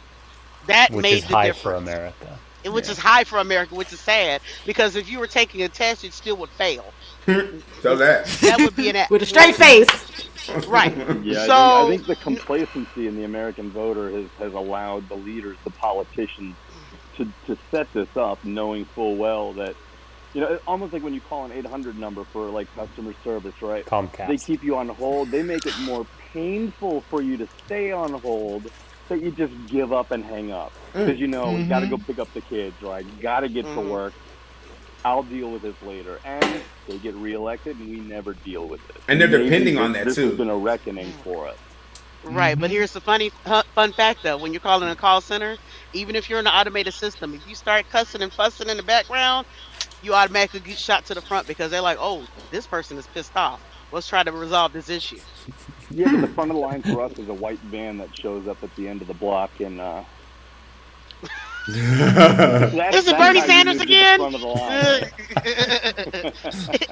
Speaker 6: Which is high for America.
Speaker 5: Which is high for America, which is sad, because if you were taking a test, you still would fail.
Speaker 3: So that
Speaker 5: would be
Speaker 8: with a straight face.
Speaker 5: Right.
Speaker 4: Yeah,
Speaker 5: so
Speaker 4: I think the complacency in the American voter has allowed the leaders, the politicians, to set this up, knowing full well that, almost like when you call an 800 number for like customer service, right?
Speaker 6: Comcast.
Speaker 4: They keep you on hold. They make it more painful for you to stay on hold, that you just give up and hang up because you got to go pick up the kids, right? Got to get to work. I'll deal with this later, and they get reelected, and we never deal with it.
Speaker 3: And they're depending on that
Speaker 4: this
Speaker 3: too.
Speaker 4: This has been a reckoning for us.
Speaker 5: Right, but here's the fun fact though: when you're calling a call center, even if you're in an automated system, if you start cussing and fussing in the background, you automatically get shot to the front because they're like, "Oh, this person is pissed off. Let's try to resolve this issue."
Speaker 4: Yeah, but the front of the line for us is a white van that shows up at the end of the block, and
Speaker 5: is it Bernie Sanders again? Is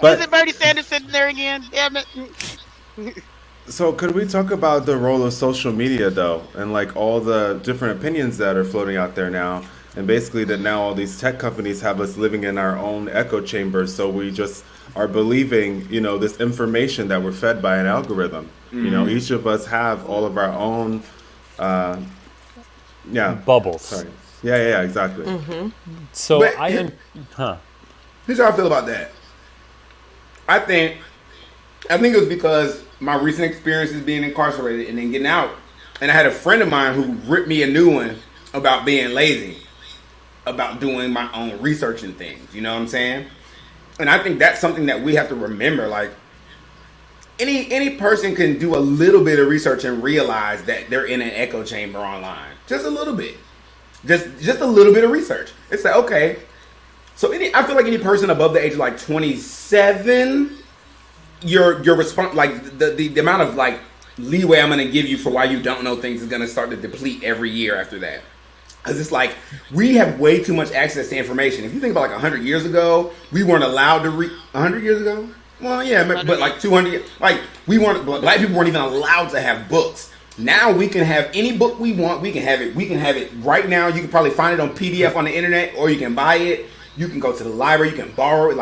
Speaker 5: it Bernie Sanders sitting there again? Damn it.
Speaker 9: So could we talk about the role of social media, though, and like all the different opinions that are floating out there now? And basically that now all these tech companies have us living in our own echo chambers. So we just are believing, this information that we're fed by an algorithm.
Speaker 3: Mm-hmm.
Speaker 9: Each of us have all of our own,
Speaker 6: bubbles.
Speaker 9: Sorry. Yeah, exactly.
Speaker 8: Mm-hmm.
Speaker 6: So
Speaker 3: But
Speaker 6: here's
Speaker 3: how I feel about that. I think it was because my recent experiences being incarcerated and then getting out. And I had a friend of mine who ripped me a new one about being lazy, about doing my own research and things. You know what I'm saying? And I think that's something that we have to remember. Like, any person can do a little bit of research and realize that they're in an echo chamber online. Just a little bit. Just a little bit of research. It's like, okay. So I feel like any person above the age of like 27, your response, like the amount of like leeway I'm going to give you for why you don't know things is going to start to deplete every year after that. Because it's like, we have way too much access to information. If you think about like 100 years ago, we weren't allowed to read. 100 years ago? Well, yeah, but like 200, like black people weren't even allowed to have books. Now we can have any book we want. We can have it right now. You can probably find it on PDF on the internet, or you can buy it. You can go to the library. You can borrow it.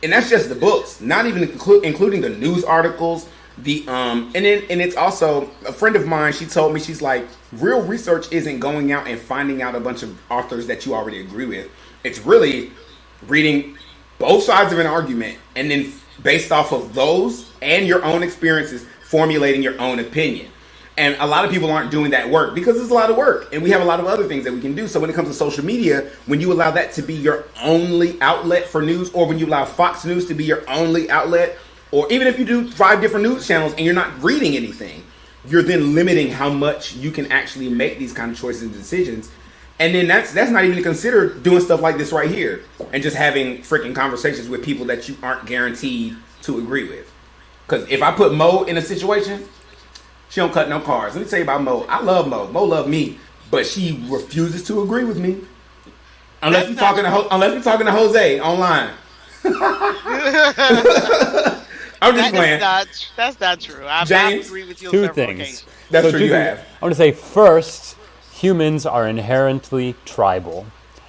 Speaker 3: And that's just the books, not even including the news articles. And it's also a friend of mine. She told me, she's like, real research isn't going out and finding out a bunch of authors that you already agree with. It's really reading both sides of an argument and then based off of those and your own experiences, formulating your own opinion. And a lot of people aren't doing that work because it's a lot of work. And we have a lot of other things that we can do. So when it comes to social media, when you allow that to be your only outlet for news, or when you allow Fox News to be your only outlet, or even if you do 5 different news channels and you're not reading anything, you're then limiting how much you can actually make these kind of choices and decisions. And then that's not even considered doing stuff like this right here and just having freaking conversations with people that you aren't guaranteed to agree with. Because if I put Mo in a situation, she don't cut no cards. Let me tell you about Mo. I love Mo. Mo love me, but she refuses to agree with me. Unless you're talking to Jose online. I'm just playing.
Speaker 5: That's not true. I agree with you on
Speaker 6: 2
Speaker 5: several
Speaker 6: things.
Speaker 5: occasions.
Speaker 3: That's true. You have.
Speaker 6: I want to say, first, humans are inherently tribal.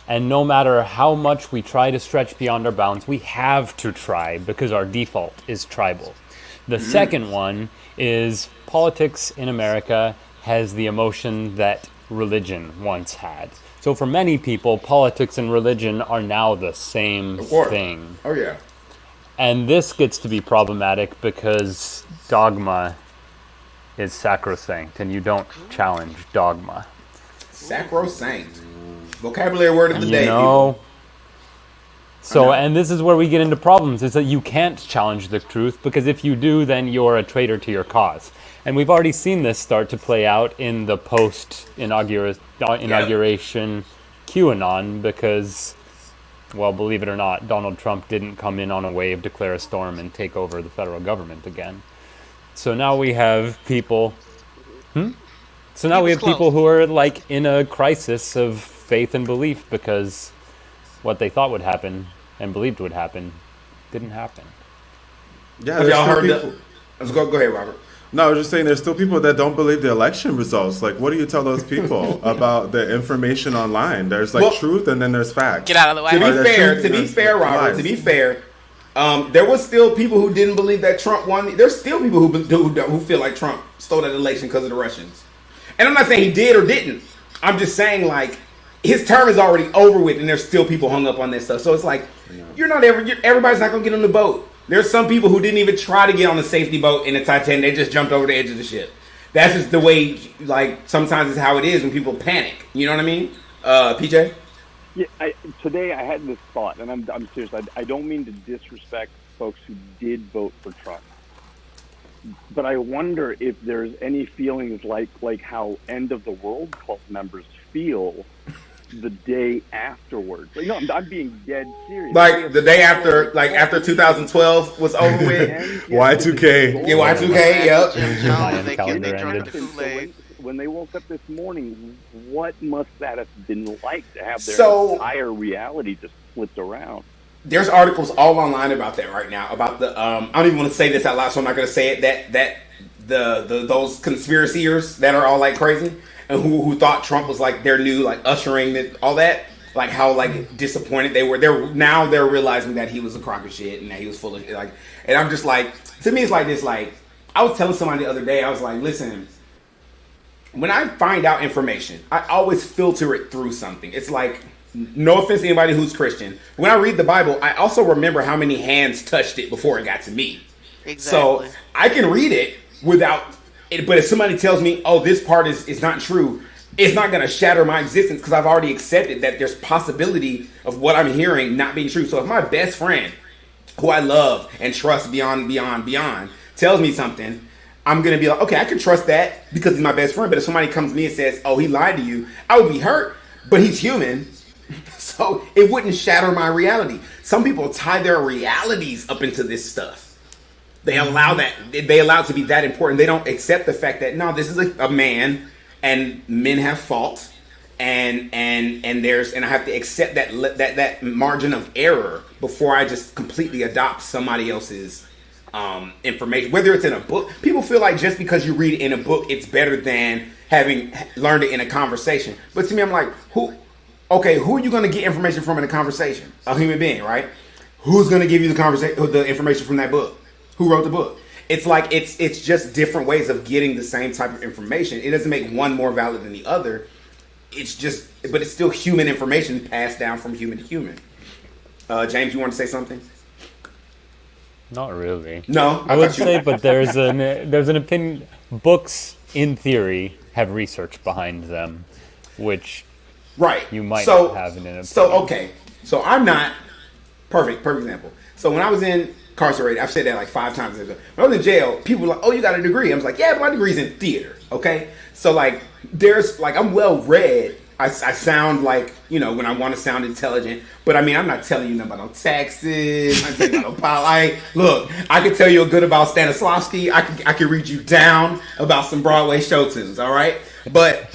Speaker 6: And no matter how much we try to stretch beyond our bounds, we have to try because our default is tribal. The second one is politics in America has the emotion that religion once had. So for many people, politics and religion are now the same thing.
Speaker 3: Oh, yeah.
Speaker 6: And this gets to be problematic because dogma is sacrosanct, and you don't challenge dogma.
Speaker 3: Sacrosanct. Vocabulary word of the day.
Speaker 6: So, and this is where we get into problems, is that you can't challenge the truth, because if you do, then you're a traitor to your cause. And we've already seen this start to play out in the post-inauguration QAnon, because, well, believe it or not, Donald Trump didn't come in on a wave, declare a storm, and take over the federal government again. So now we have people... So now we have people who are like in a crisis of faith and belief because what they thought would happen and believed would happen didn't happen.
Speaker 9: Yeah,
Speaker 3: have y'all heard that? Let's go ahead, Robert.
Speaker 9: No, I was just saying there's still people that don't believe the election results. Like, what do you tell those people about the information online? There's like truth and then there's facts.
Speaker 10: Get out of the way.
Speaker 3: To be fair, Robert, to be fair, there was still people who didn't believe that Trump won. There's still people who feel like Trump stole that election because of the Russians. And I'm not saying he did or didn't. I'm just saying, like, his term is already over with, and there's still people hung up on this stuff. So it's like, everybody's not going to get on the boat. There's some people who didn't even try to get on the safety boat in the Titanic. They just jumped over the edge of the ship. That's just the way, like, sometimes it's how it is when people panic. You know what I mean? PJ?
Speaker 4: Yeah, today I had this thought, and I'm serious. I don't mean to disrespect folks who did vote for Trump. But I wonder if there's any feelings like how End of the World Club members feel the day afterwards. Like, no, I'm being dead serious.
Speaker 3: Like the day after, like after 2012 was over with.
Speaker 9: Y2K.
Speaker 3: Yeah, Y2K.
Speaker 4: Yep. When they woke up this morning, what must that have been like to have their entire reality just flipped around?
Speaker 3: There's articles all online about that right now. About the I don't even want to say this out loud, so I'm not going to say it. That those conspiraciers that are all like crazy and who thought Trump was like their new like ushering it, all that. like how like disappointed they were. They're realizing that he was a crock of shit and that he was full of like. And I'm just like, to me, it's like this. Like I was telling somebody the other day, I was like, listen, when I find out information, I always filter it through something. It's like, no offense to anybody who's Christian. When I read the Bible, I also remember how many hands touched it before it got to me.
Speaker 5: Exactly.
Speaker 3: So I can read it without it, but if somebody tells me, oh, this part is not true, it's not going to shatter my existence because I've already accepted that there's possibility of what I'm hearing not being true. So if my best friend, who I love and trust beyond, tells me something, I'm going to be like, okay, I can trust that because he's my best friend. But if somebody comes to me and says, oh, he lied to you, I would be hurt, but he's human. So it wouldn't shatter my reality. Some people tie their realities up into this stuff. They allow it to be that important. They don't accept the fact that, no, this is a man and men have fault. And I have to accept that margin of error before I just completely adopt somebody else's information, whether it's in a book. People feel like just because you read it in a book, it's better than having learned it in a conversation. But to me, I'm like, who are you going to get information from in a conversation? A human being, right? Who's going to give you the information from that book? Who wrote the book? It's like it's just different ways of getting the same type of information. It doesn't make one more valid than the other. But it's still human information passed down from human to human. James, you want to say something?
Speaker 6: Not really.
Speaker 3: No,
Speaker 6: I would say, but there's an opinion. Books, in theory, have research behind them, which you might not have in an opinion.
Speaker 3: So I'm not perfect example. So when I was incarcerated, I've said that like 5 times. When I was in jail, people were like, "Oh, you got a degree?" I was like, "Yeah, but my degree's in theater." Okay, so like I'm well read. I sound like, when I want to sound intelligent, but I mean, I'm not telling you nothing about no taxes. I'm telling you about no policy. Look, I can tell you a good about Stanislavski. I can read you down about some Broadway show tunes. All right, but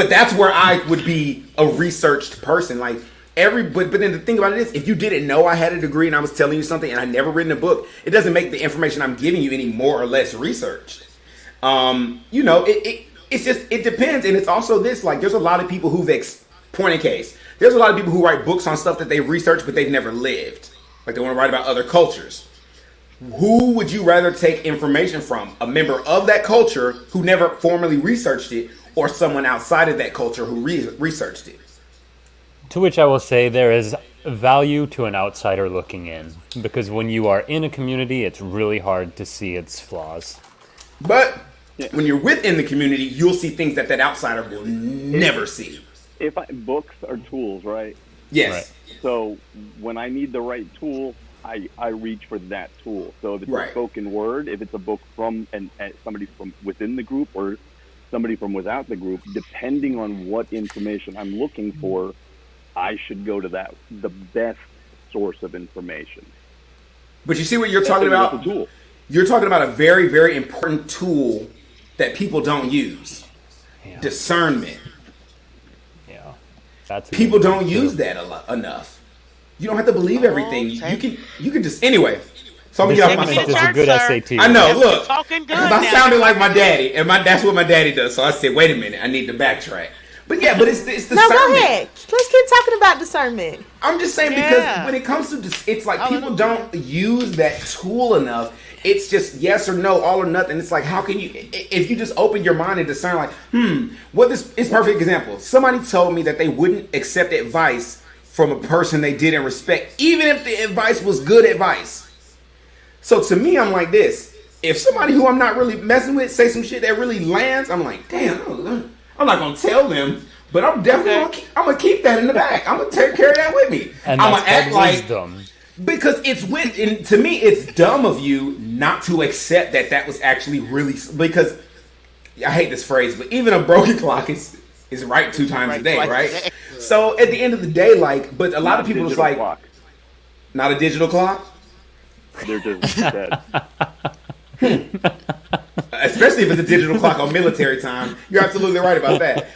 Speaker 3: that's where I would be a researched person. Like but then the thing about it is, if you didn't know I had a degree and I was telling you something and I never written a book, it doesn't make the information I'm giving you any more or less researched. It depends, and it's also this, like, there's a lot of people point in case, there's a lot of people who write books on stuff that they've researched but they've never lived. Like, they want to write about other cultures. Who would you rather take information from? A member of that culture who never formally researched it, or someone outside of that culture who researched it?
Speaker 6: To which I will say there is value to an outsider looking in, because when you are in a community, it's really hard to see its flaws.
Speaker 3: But when you're within the community, you'll see things that outsider will never see.
Speaker 4: Books are tools, right?
Speaker 3: Yes. Right.
Speaker 4: So when I need the right tool, I reach for that tool. So if it's a spoken word, if it's a book from somebody from within the group or somebody from without the group, depending on what information I'm looking for, I should go to the best source of information.
Speaker 3: But you see what you're talking about?
Speaker 4: A tool.
Speaker 3: You're talking about a very, very important tool that people don't use. Yeah. Discernment.
Speaker 6: Yeah. That's
Speaker 3: people don't use that enough. You don't have to believe everything. You can just anyway. So I'm gonna get off my
Speaker 6: soapbox. Is a good SAT.
Speaker 3: I know. Look,
Speaker 5: talking good.
Speaker 3: I sounded like my daddy, and that's what my daddy does. So I said, "Wait a minute, I need to backtrack." But it's discernment.
Speaker 8: No, go ahead. Let's keep talking about discernment.
Speaker 3: I'm just saying because when it comes to it's like people don't use that tool enough. It's just yes or no, all or nothing. It's like, how can you, if you just open your mind and discern, like, it's perfect example. Somebody told me that they wouldn't accept advice from a person they didn't respect, even if the advice was good advice. So to me, I'm like this. If somebody who I'm not really messing with say some shit that really lands, I'm like, damn, I'm not going to tell them, but I'm definitely I'm going to keep that in the back. I'm going to carry that with me.
Speaker 6: And
Speaker 3: I'm going to act like,
Speaker 6: wisdom.
Speaker 3: Because to me, it's dumb of you not to accept that was actually really, because I hate this phrase, but even a broken clock is right 2 times a day, right? So at the end of the day, but a lot of people is like,
Speaker 4: clock.
Speaker 3: Not a digital clock?
Speaker 4: They're just dead.
Speaker 3: Especially if it's a digital clock on military time. You're absolutely right about that.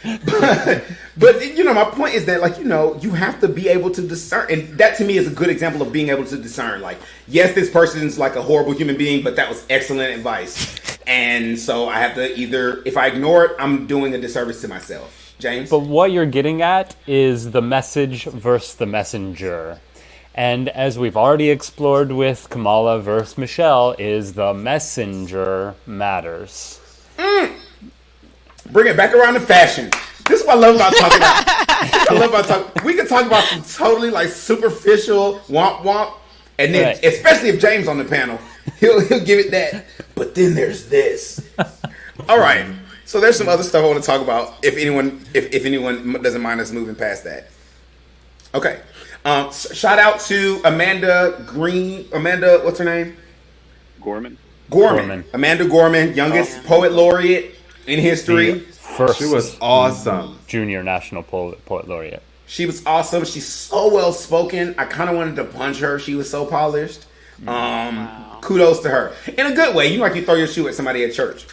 Speaker 3: But my point is that, you have to be able to discern. And that, to me, is a good example of being able to discern. Like, yes, this person's like a horrible human being, but that was excellent advice. And so I have to if I ignore it, I'm doing a disservice to myself. James.
Speaker 6: But what you're getting at is the message versus the messenger. And as we've already explored with Kamala versus Michelle, is the messenger matters.
Speaker 3: Bring it back around to fashion. This is what I love about talking about. We can talk about some totally like superficial womp, and then especially if James on the panel, he'll give it that. But then there's this. All right. So there's some other stuff I want to talk about. If anyone doesn't mind us moving past that. Okay. Shout out to Amanda Green. Amanda, what's her name?
Speaker 4: Gorman.
Speaker 3: Amanda Gorman, youngest poet laureate in history.
Speaker 6: First,
Speaker 9: she was awesome.
Speaker 6: Junior National Poet Laureate.
Speaker 3: She was awesome. She's so well spoken. I kind of wanted to punch her. She was so polished. Kudos to her in a good way. You know, like you throw your shoe at somebody at church.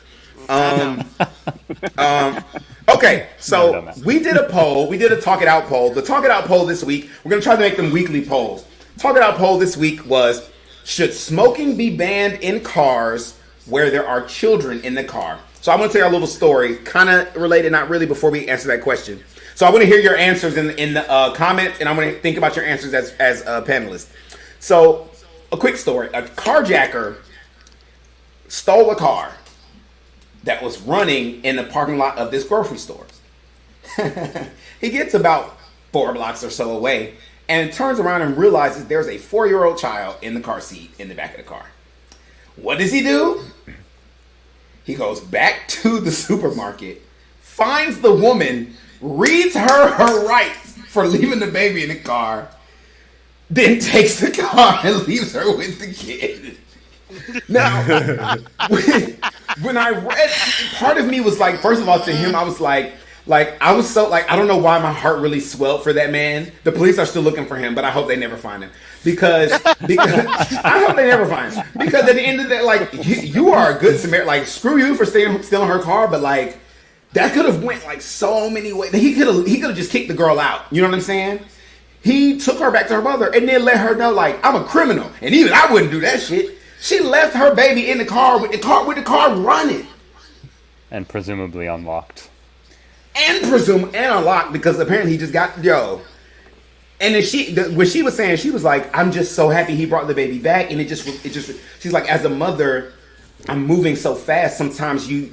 Speaker 3: Okay, so we did a poll. We did a Talk It Out poll. The Talk It Out poll this week, we're going to try to make them weekly polls. Talk It Out poll this week was, should smoking be banned in cars where there are children in the car? So I'm going to tell you a little story, kind of related, not really, before we answer that question. So I want to hear your answers in the comments, and I'm going to think about your answers as a panelist. So a quick story. A carjacker stole a car that was running in the parking lot of this grocery store. He gets about 4 blocks or so away and turns around and realizes there's a 4-year-old child in the car seat in the back of the car. What does he do? He goes back to the supermarket, finds the woman, reads her rights for leaving the baby in the car, then takes the car and leaves her with the kid. Now, when I read, part of me was like, first of all, to him, I was like, I was so like, I don't know why my heart really swelled for that man. The police are still looking for him, but I hope they never find him. Because I hope they never find him. Because at the end of the day, like, you are a good Samaritan. Like, screw you for stealing her car, but like, that could have went like so many ways. He could have just kicked the girl out. You know what I'm saying? He took her back to her mother and then let her know, like, I'm a criminal, and even I wouldn't do that shit. She left her baby in the car with the car running,
Speaker 6: and presumably unlocked.
Speaker 3: And unlocked, because apparently he just got And then when she was saying, she was like, I'm just so happy he brought the baby back, and it just she's like, as a mother, I'm moving so fast. Sometimes you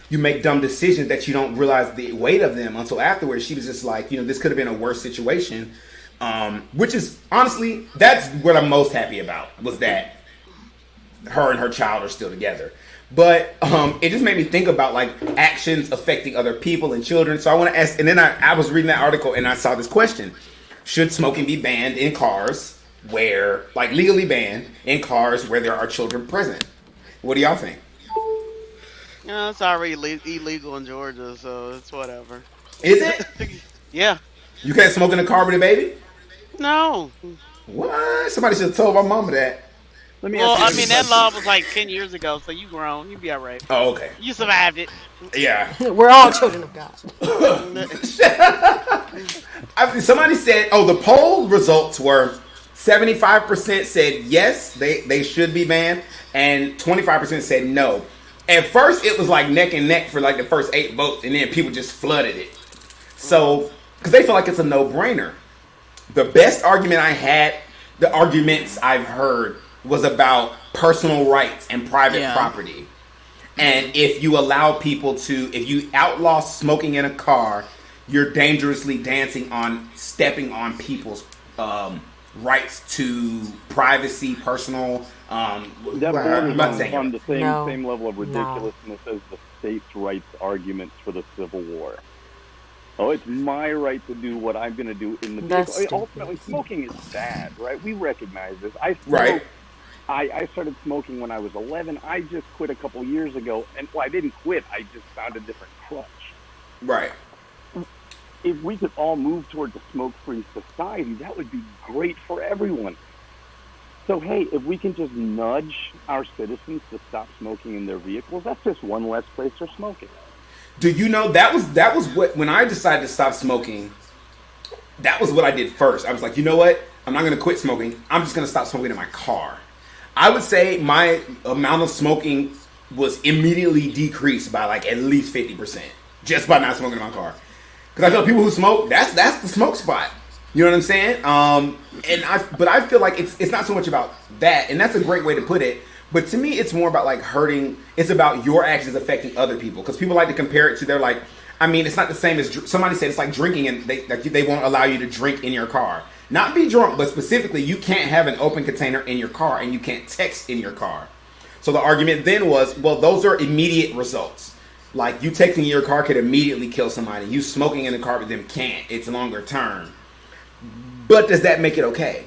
Speaker 3: make dumb decisions that you don't realize the weight of them until afterwards. She was just like, this could have been a worse situation, which is honestly, that's what I'm most happy about, was that her and her child are still together. But it just made me think about like actions affecting other people and children. So I want to ask, and then I was reading that article and I saw this question: should smoking be banned in cars where, like, legally banned in cars where there are children present? What do y'all think?
Speaker 5: No, it's already illegal in Georgia, so it's whatever.
Speaker 3: Is it?
Speaker 5: Yeah.
Speaker 3: You can't smoke in a car with a baby?
Speaker 5: No.
Speaker 3: What? Somebody should have told my mama that.
Speaker 5: That law was like 10 years ago, so you grown. You be all right.
Speaker 3: Oh, okay.
Speaker 5: You survived it.
Speaker 3: Yeah.
Speaker 8: We're all children of God.
Speaker 3: Somebody said, the poll results were 75% said yes, they should be banned, and 25% said no. At first, it was like neck and neck for like the first 8 votes, and then people just flooded it. So, because they feel like it's a no-brainer. The best argument the arguments I've heard, was about personal rights and private property. And if you allow people if you outlaw smoking in a car, you're dangerously stepping on people's rights to privacy, personal.
Speaker 4: That borders on the same level of ridiculousness as the states' rights arguments for the Civil War. Oh, it's my right to do what I'm going to do in the vehicle. Ultimately, smoking is bad, right? We recognize this. I started smoking when I was 11. I just quit a couple years ago. And I didn't quit. I just found a different crutch.
Speaker 3: Right.
Speaker 4: If we could all move towards a smoke-free society, that would be great for everyone. So, hey, if we can just nudge our citizens to stop smoking in their vehicles, that's just one less place for smoking.
Speaker 3: Do you know, that was what, when I decided to stop smoking, that was what I did first. I was like, you know what? I'm not going to quit smoking. I'm just going to stop smoking in my car. I would say my amount of smoking was immediately decreased by like at least 50% just by not smoking in my car. Because I feel people who smoke, that's the smoke spot. You know what I'm saying? But I feel like it's not so much about that, and that's a great way to put it. But to me, it's more about like hurting. It's about your actions affecting other people. Because people like to compare it to their like. I mean, it's not the same as somebody said. It's like drinking, and they won't allow you to drink in your car. Not be drunk, but specifically, you can't have an open container in your car, and you can't text in your car. So the argument then was, well, those are immediate results. Like you texting in your car could immediately kill somebody. You smoking in the car with them can't. It's longer term. But does that make it okay?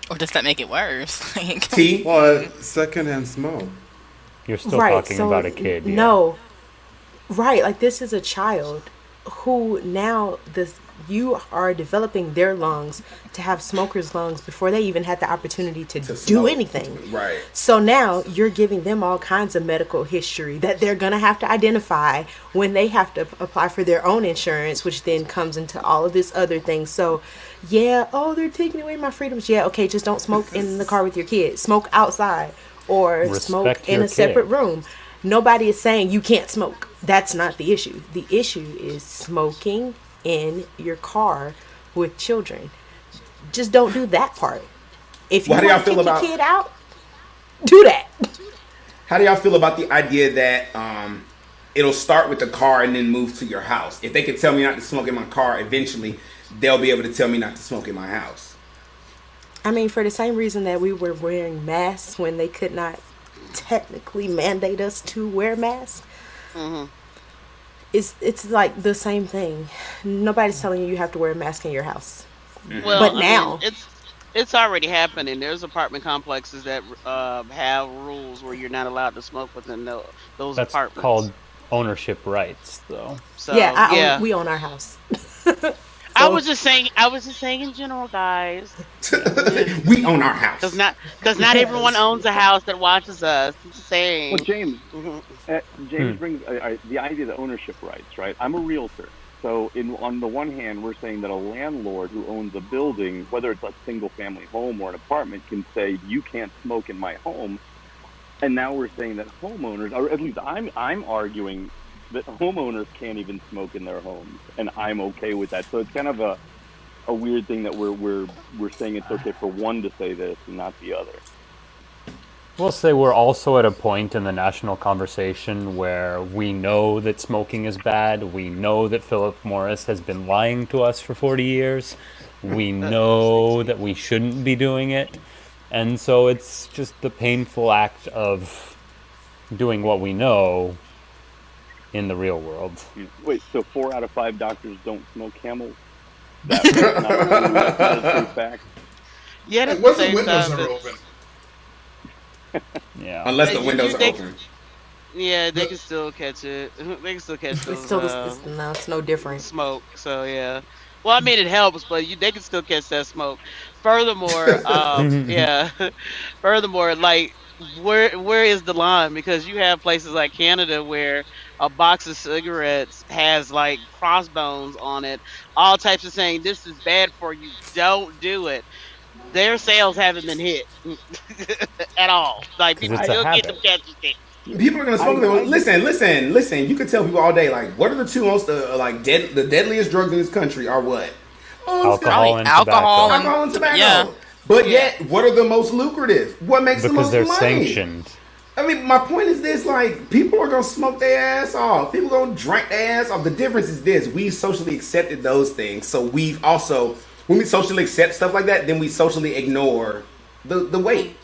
Speaker 10: Or does that make it worse? Like,
Speaker 3: T?
Speaker 9: Well, secondhand smoke.
Speaker 6: You're still talking about a kid. Yeah.
Speaker 8: No. Right, like this is a child who now you are developing their lungs to have smokers' lungs before they even had the opportunity to do anything.
Speaker 3: Right.
Speaker 8: So now you're giving them all kinds of medical history that they're going to have to identify when they have to apply for their own insurance, which then comes into all of this other thing. So, yeah, they're taking away my freedoms. Yeah, okay, just don't smoke in the car with your kids. Smoke outside or smoke in a separate room. Nobody is saying you can't smoke. That's not the issue. The issue is smoking in your car with children. Just don't do that part. If you want to kick your kid out, do that.
Speaker 3: How do y'all feel about the idea that it'll start with the car and then move to your house? If they could tell me not to smoke in my car, eventually they'll be able to tell me not to smoke in my house.
Speaker 8: I mean, for the same reason that we were wearing masks when they could not technically mandate us to wear masks. Mm-hmm. It's like the same thing. Nobody's telling you have to wear a mask in your house.
Speaker 5: Well,
Speaker 8: but now
Speaker 5: it's already happening. There's apartment complexes that have rules where you're not allowed to smoke within those
Speaker 6: That's
Speaker 5: apartments.
Speaker 6: That's called ownership rights, though.
Speaker 5: So,
Speaker 8: we own our house.
Speaker 5: I was just saying in general, guys.
Speaker 3: We own our house.
Speaker 5: Because not everyone owns a house that watches us. I'm just saying.
Speaker 4: Well, James brings the idea of the ownership rights, right? I'm a realtor. So on the one hand, we're saying that a landlord who owns a building, whether it's a single-family home or an apartment, can say, you can't smoke in my home. And now we're saying that homeowners, or at least I'm arguing that homeowners can't even smoke in their homes, and I'm okay with that. So it's kind of a weird thing that we're saying it's okay for one to say this and not the other.
Speaker 6: We'll say we're also at a point in the national conversation where we know that smoking is bad. We know that Philip Morris has been lying to us for 40 years. We know that we shouldn't be doing it. And so it's just the painful act of doing what we know in the real world.
Speaker 4: Wait, so 4 out of 5 doctors don't smoke Camels? That's not a true fact.
Speaker 5: Yeah, that's
Speaker 7: what if the windows are open?
Speaker 6: Yeah,
Speaker 3: unless the windows are open.
Speaker 5: Yeah, they can still catch it. They can still catch those.
Speaker 8: It's no different.
Speaker 5: Smoke. So yeah. Well, I mean, it helps, but they can still catch that smoke. Furthermore, Furthermore, like, where is the line? Because you have places like Canada where a box of cigarettes has like crossbones on it, all types of saying this is bad for you, don't do it. Their sales haven't been hit at all. Like people still get them catchy things.
Speaker 3: People are gonna smoke them. Listen. You can tell people all day, like, what are the two most the deadliest drugs in this country are what?
Speaker 6: Alcohol and
Speaker 3: tobacco.
Speaker 10: Yeah.
Speaker 3: But yet, what are the most lucrative? What makes the most money?
Speaker 6: Because they're sanctioned.
Speaker 3: I mean, my point is this: like, people are gonna smoke their ass off. People gonna drink their ass off. The difference is this: we socially accepted those things, so we've also, when we socially accept stuff like that, then we socially ignore the weight.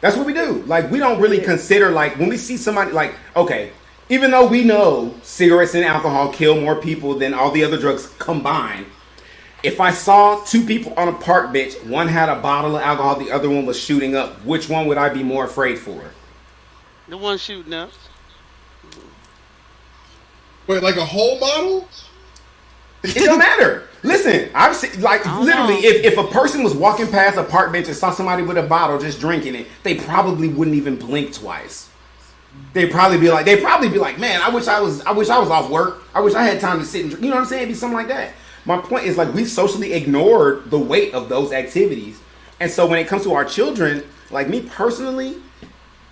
Speaker 3: That's what we do. Like, we don't really consider, like, when we see somebody, like, okay, even though we know cigarettes and alcohol kill more people than all the other drugs combined, if I saw 2 people on a park bench, one had a bottle of alcohol, the other one was shooting up, which one would I be more afraid for?
Speaker 5: The one shooting up.
Speaker 7: Wait, like a whole bottle?
Speaker 3: It don't matter. Listen, I've seen, like, literally, if a person was walking past a park bench and saw somebody with a bottle just drinking it, they probably wouldn't even blink twice. They'd probably be like, man, I wish I was off work. I wish I had time to sit and drink. You know what I'm saying? It'd be something like that. My point is, like, we've socially ignored the weight of those activities. And so when it comes to our children, like me personally,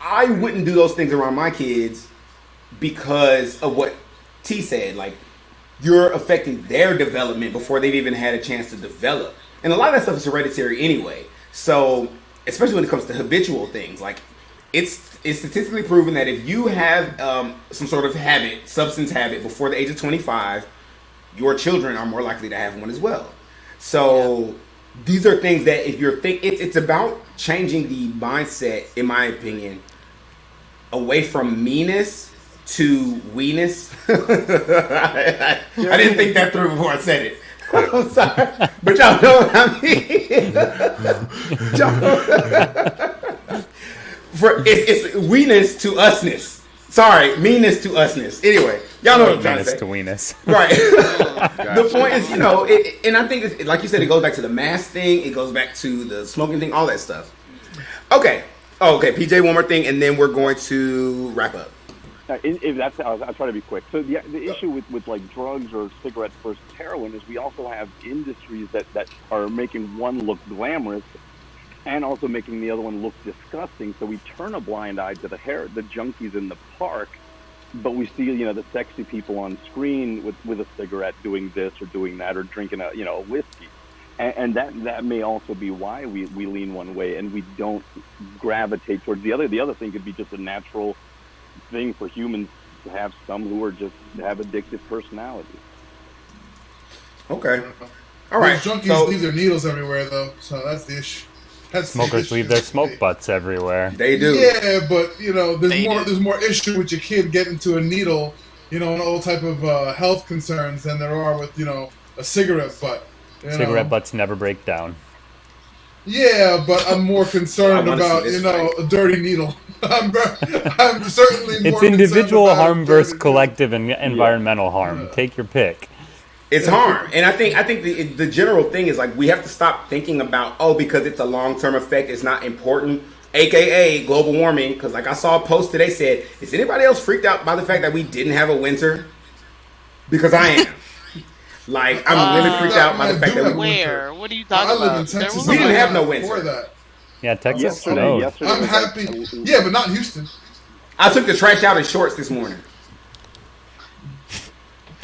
Speaker 3: I wouldn't do those things around my kids because of what T said. Like, you're affecting their development before they've even had a chance to develop. And a lot of that stuff is hereditary anyway. So, especially when it comes to habitual things, like it's statistically proven that if you have some sort of substance habit before the age of 25, your children are more likely to have one as well. So these are things that if you're it's about changing the mindset, in my opinion, away from meanness to weeness. I didn't think that through before I said it. I'm sorry, but y'all know what I mean. It's weeness to usness. Sorry, meanness to usness. Anyway, y'all know what I'm trying to say.
Speaker 6: To weeness.
Speaker 3: Right. The point is, and I think, like you said, it goes back to the mask thing. It goes back to the smoking thing, all that stuff. Okay. PJ, one more thing, and then we're going to wrap up.
Speaker 4: If that's, I'll try to be quick. So the issue with like drugs or cigarettes versus heroin is we also have industries that are making one look glamorous and also making the other one look disgusting. So we turn a blind eye to the junkies in the park, but we see the sexy people on screen with a cigarette doing this or doing that or drinking a whiskey. And that may also be why we lean one way and we don't gravitate towards the other. The other thing could be just a natural thing for humans to have some who are just have addictive personalities.
Speaker 3: Okay. All right.
Speaker 7: Those junkies leave their needles everywhere, though, so that's the issue.
Speaker 6: Smokers leave their smoke butts everywhere.
Speaker 3: They do.
Speaker 7: Yeah, but there's more issue with your kid getting to a needle, and all type of health concerns than there are with a cigarette butt.
Speaker 6: Cigarette butts never break down.
Speaker 7: Yeah, but I'm more concerned about a dirty needle. I'm certainly more.
Speaker 6: It's individual harm versus collective and environmental harm. Take your pick.
Speaker 3: It's harm, and I think the general thing is like we have to stop thinking about because it's a long-term effect, it's not important, aka global warming. Because like I saw a post today said, is anybody else freaked out by the fact that we didn't have a winter? Because I am. Like I'm really freaked out by the fact that
Speaker 5: where? What are you talking about?
Speaker 7: I live in Texas.
Speaker 3: We didn't have no winter.
Speaker 7: That.
Speaker 6: Yeah, Texas snowed.
Speaker 7: I'm happy. Yeah, but not in Houston.
Speaker 3: I took the trash out in shorts this morning.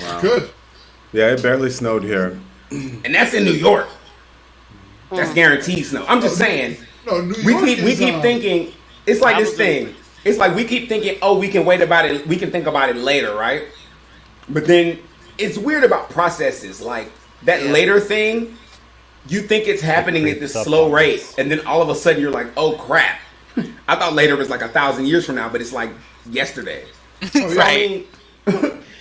Speaker 9: Wow.
Speaker 7: Good.
Speaker 9: Yeah, it barely snowed here.
Speaker 3: And that's in New York. That's guaranteed snow. I'm just saying.
Speaker 7: No, New York
Speaker 3: we keep thinking it's like this thing. It's like we keep thinking, we can wait about it. We can think about it later, right? But then it's weird about processes. Like that later thing, you think it's happening at this slow rate, and then all of a sudden you're like, oh crap. I thought later was like 1,000 years from now, but it's like yesterday.
Speaker 5: Right.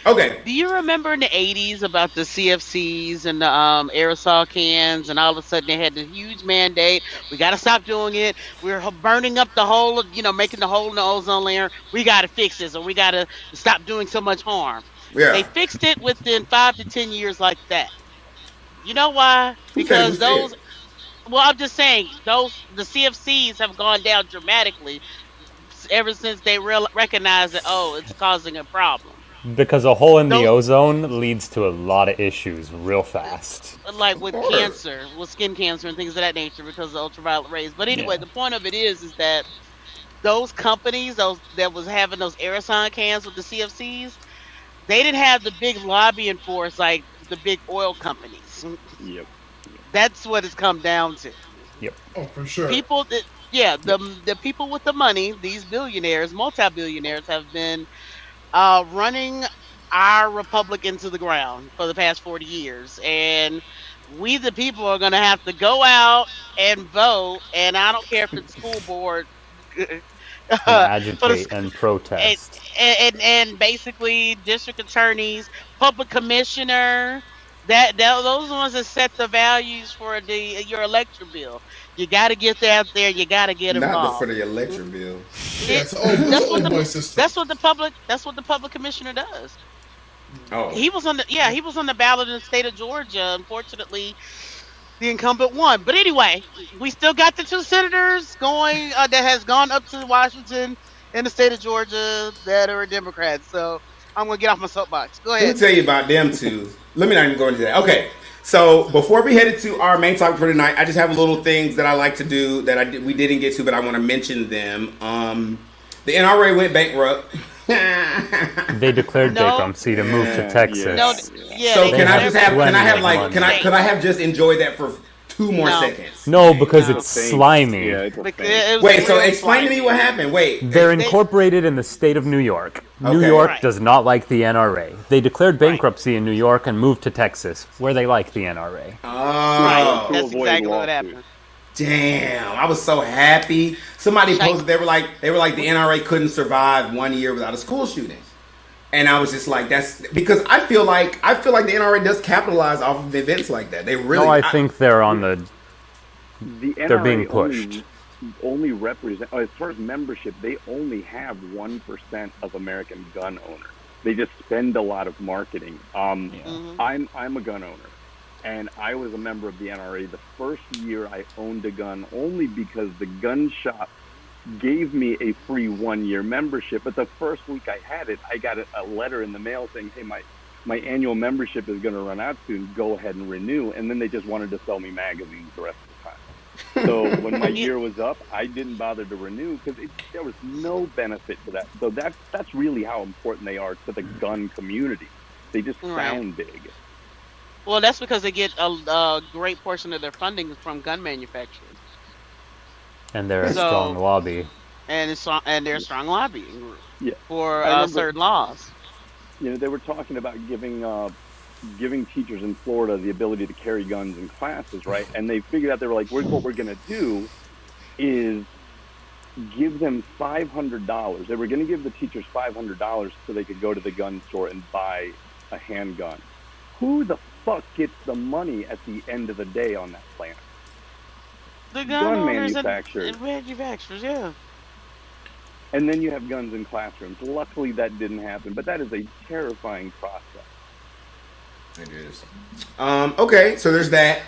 Speaker 3: Okay.
Speaker 5: Do you remember in the 80s about the CFCs and the aerosol cans, and all of a sudden they had this huge mandate? We got to stop doing it. We're burning up the whole, making the hole in the ozone layer. We got to fix this, or we got to stop doing so much harm.
Speaker 3: Yeah.
Speaker 5: They fixed it within 5 to 10 years like that. You know why? Because those. Well, I'm just saying the CFCs have gone down dramatically ever since they recognized that it's causing a problem.
Speaker 6: Because a hole in the ozone leads to a lot of issues real fast.
Speaker 5: Like with cancer, with skin cancer and things of that nature because of ultraviolet rays. But anyway, the point of it is that those companies, that was having those aerosol cans with the CFCs, they didn't have the big lobbying force like the big oil companies.
Speaker 4: Yep.
Speaker 5: That's what it's come down to.
Speaker 6: Yep.
Speaker 7: Oh, for sure.
Speaker 5: People, the people with the money, these billionaires, multi-billionaires, have been running our republic into the ground for the past 40 years. And we, the people, are going to have to go out and vote. And I don't care if it's school board.
Speaker 6: Agitate and protest.
Speaker 5: And basically district attorneys, public commissioner, those ones that set the values for your electric bill. You got to get that out there. You got to get involved.
Speaker 3: Not for the electric bill.
Speaker 5: That's what the public commissioner does.
Speaker 3: Oh,
Speaker 5: he was on the ballot in the state of Georgia. Unfortunately, the incumbent won. But anyway, we still got the 2 senators going that has gone up to Washington in the state of Georgia that are Democrats. So I'm gonna get off my soapbox. Go ahead.
Speaker 3: Let me tell you about them two. Let me not even go into that. Okay. So before we headed to our main topic for tonight, I just have little things that I like to do that we didn't get to, but I want to mention them. The NRA went bankrupt.
Speaker 6: They declared bankruptcy to move to Texas.
Speaker 5: No, yeah.
Speaker 3: So
Speaker 5: they
Speaker 3: can I
Speaker 5: declared
Speaker 3: just have? Can I have
Speaker 6: plenty
Speaker 3: like?
Speaker 6: of
Speaker 3: Can I? Could I have just enjoyed that for 2 more seconds?
Speaker 6: No, because
Speaker 5: No.
Speaker 6: it's slimy.
Speaker 4: Yeah, it's a thing.
Speaker 5: It was
Speaker 3: Wait. So
Speaker 5: real
Speaker 3: explain to me
Speaker 5: slimy.
Speaker 3: what happened. Wait.
Speaker 6: They're incorporated in the state of New York. New
Speaker 3: Okay.
Speaker 6: York
Speaker 5: Right.
Speaker 6: does not like the NRA. They declared bankruptcy in New York and moved to Texas, where they like the NRA.
Speaker 3: Oh.
Speaker 5: Right. That's
Speaker 4: avoid
Speaker 5: exactly what
Speaker 4: lawsuits.
Speaker 5: happened.
Speaker 3: Damn, I was so happy. Somebody
Speaker 5: Like-
Speaker 3: posted they were like the NRA couldn't survive 1 year without a school shooting. And I was just like, that's because I feel like the NRA does capitalize off of events like that. They really
Speaker 6: No, I think they're on the.
Speaker 4: The NRA
Speaker 6: They're being pushed.
Speaker 4: Only represent, as far as membership, they only have 1% of American gun owners. They just spend a lot of marketing. I'm a gun owner, and I was a member of the NRA the first year I owned a gun, only because the gun shop gave me a free 1-year membership. But the first week I had it, I got a letter in the mail saying, "Hey, my annual membership is going to run out soon. Go ahead and renew." And then they just wanted to sell me magazines the rest of the time. So when my year was up, I didn't bother to renew because there was no benefit to that. So that's really how important they are to the gun community. They just sound big.
Speaker 5: Well, that's because they get a great portion of their funding from gun manufacturers.
Speaker 6: And they're a strong lobby.
Speaker 5: And they're a strong lobbying group for
Speaker 4: I remember-
Speaker 5: certain laws.
Speaker 4: You know, they were talking about giving teachers in Florida the ability to carry guns in classes, right? And they figured out, they were like, what we're going to do is give them $500. They were going to give the teachers $500 so they could go to the gun store and buy a handgun. Who the fuck gets the money at the end of the day on that plan?
Speaker 5: The gun owners
Speaker 4: manufacturers.
Speaker 5: and manufacturers, yeah.
Speaker 4: And then you have guns in classrooms. Luckily, that didn't happen, but that is a terrifying process.
Speaker 3: It is. Okay, so there's that.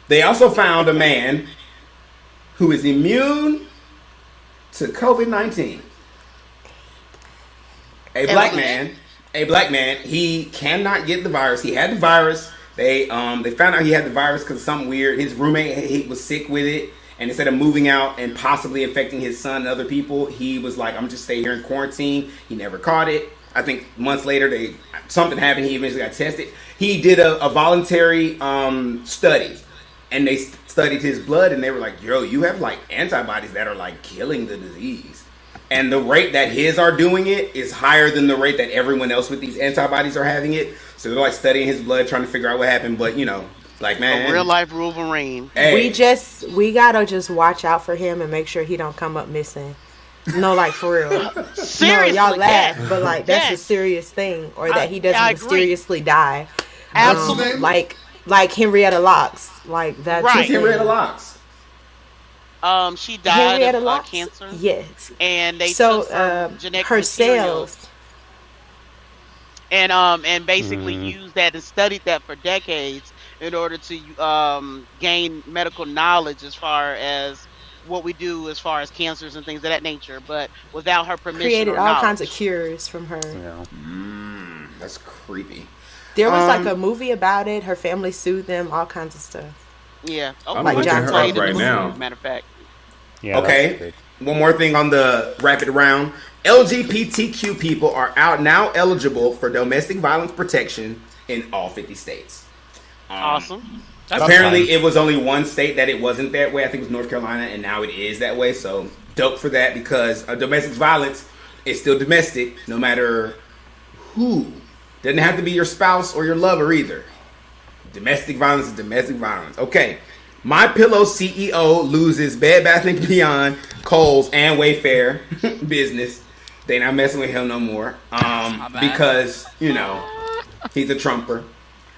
Speaker 3: They also found a man who is immune to COVID-19. A black man. He cannot get the virus. He had the virus. They found out he had the virus because of something weird. His roommate he was sick with it, and instead of moving out and possibly infecting his son and other people, he was like, "I'm just stay here in quarantine." He never caught it. I think months later, something happened. He eventually got tested. He did a voluntary study, and they studied his blood, and they were like, "Yo, you have like antibodies that are like killing the disease." And the rate that his are doing it is higher than the rate that everyone else with these antibodies are having it. So they're like studying his blood, trying to figure out what happened. But you know, like man,
Speaker 5: A real life Wolverine.
Speaker 3: Hey.
Speaker 8: We gotta just watch out for him and make sure he don't come up missing. No, like for real.
Speaker 5: Seriously,
Speaker 8: no, y'all laugh,
Speaker 5: yes.
Speaker 8: but like that's a
Speaker 5: Yes.
Speaker 8: serious thing, or that he doesn't
Speaker 5: I agree.
Speaker 8: mysteriously die.
Speaker 5: Absolutely.
Speaker 8: Like Henrietta Locks. Like that's
Speaker 5: Right.
Speaker 8: the thing.
Speaker 3: Henrietta Locks.
Speaker 5: She died
Speaker 8: Henrietta
Speaker 5: of
Speaker 8: Locks?
Speaker 5: cancer.
Speaker 8: Yes.
Speaker 5: And they
Speaker 8: So
Speaker 5: took her genetic
Speaker 8: her
Speaker 5: material
Speaker 8: cells.
Speaker 5: and basically used that and studied that for decades in order to gain medical knowledge as far as what we do as far as cancers and things of that nature, but without her permission
Speaker 8: Created
Speaker 5: or
Speaker 8: all
Speaker 5: knowledge.
Speaker 8: kinds of cures from her.
Speaker 3: That's creepy.
Speaker 8: There was like a movie about it. Her family sued them. All kinds of stuff.
Speaker 5: Yeah.
Speaker 9: I'm
Speaker 8: Like
Speaker 9: looking
Speaker 8: John
Speaker 9: her
Speaker 8: Clayton
Speaker 9: up right
Speaker 8: movie.
Speaker 9: now.
Speaker 5: Matter of fact.
Speaker 6: Yeah,
Speaker 3: Okay. One more thing on the rapid round. LGBTQ people are now eligible for domestic violence protection in all 50 states.
Speaker 5: Awesome.
Speaker 3: Apparently, it was only one state that it wasn't that way. I think it was North Carolina, and now it is that way. So, dope for that because domestic violence is still domestic, no matter who. Doesn't have to be your spouse or your lover either. Domestic violence is domestic violence. Okay. My Pillow CEO loses Bed Bath & Beyond, Kohl's, and Wayfair business. They not messing with him no more. Because, you know, he's a Trumper.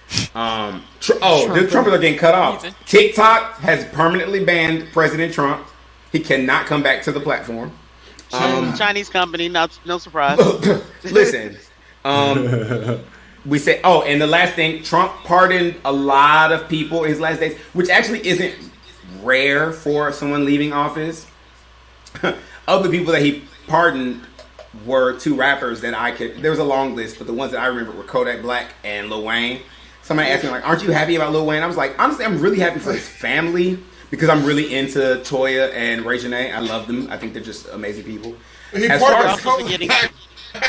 Speaker 3: The Trumpers are getting cut off. TikTok has permanently banned President Trump. He cannot come back to the platform.
Speaker 5: Chinese company, no surprise.
Speaker 3: Listen, we said, and the last thing, Trump pardoned a lot of people in his last days, which actually isn't rare for someone leaving office. Of the people that he pardoned were two rappers that there was a long list, but the ones that I remember were Kodak Black and Lil Wayne. Somebody asked me, like, aren't you happy about Lil Wayne? I was like, honestly, I'm really happy for his family, because I'm really into Toya and Reginae. I love them. I think they're just amazing people.
Speaker 7: He
Speaker 3: As
Speaker 7: part
Speaker 3: far
Speaker 7: of
Speaker 3: as-
Speaker 7: the COVID pack.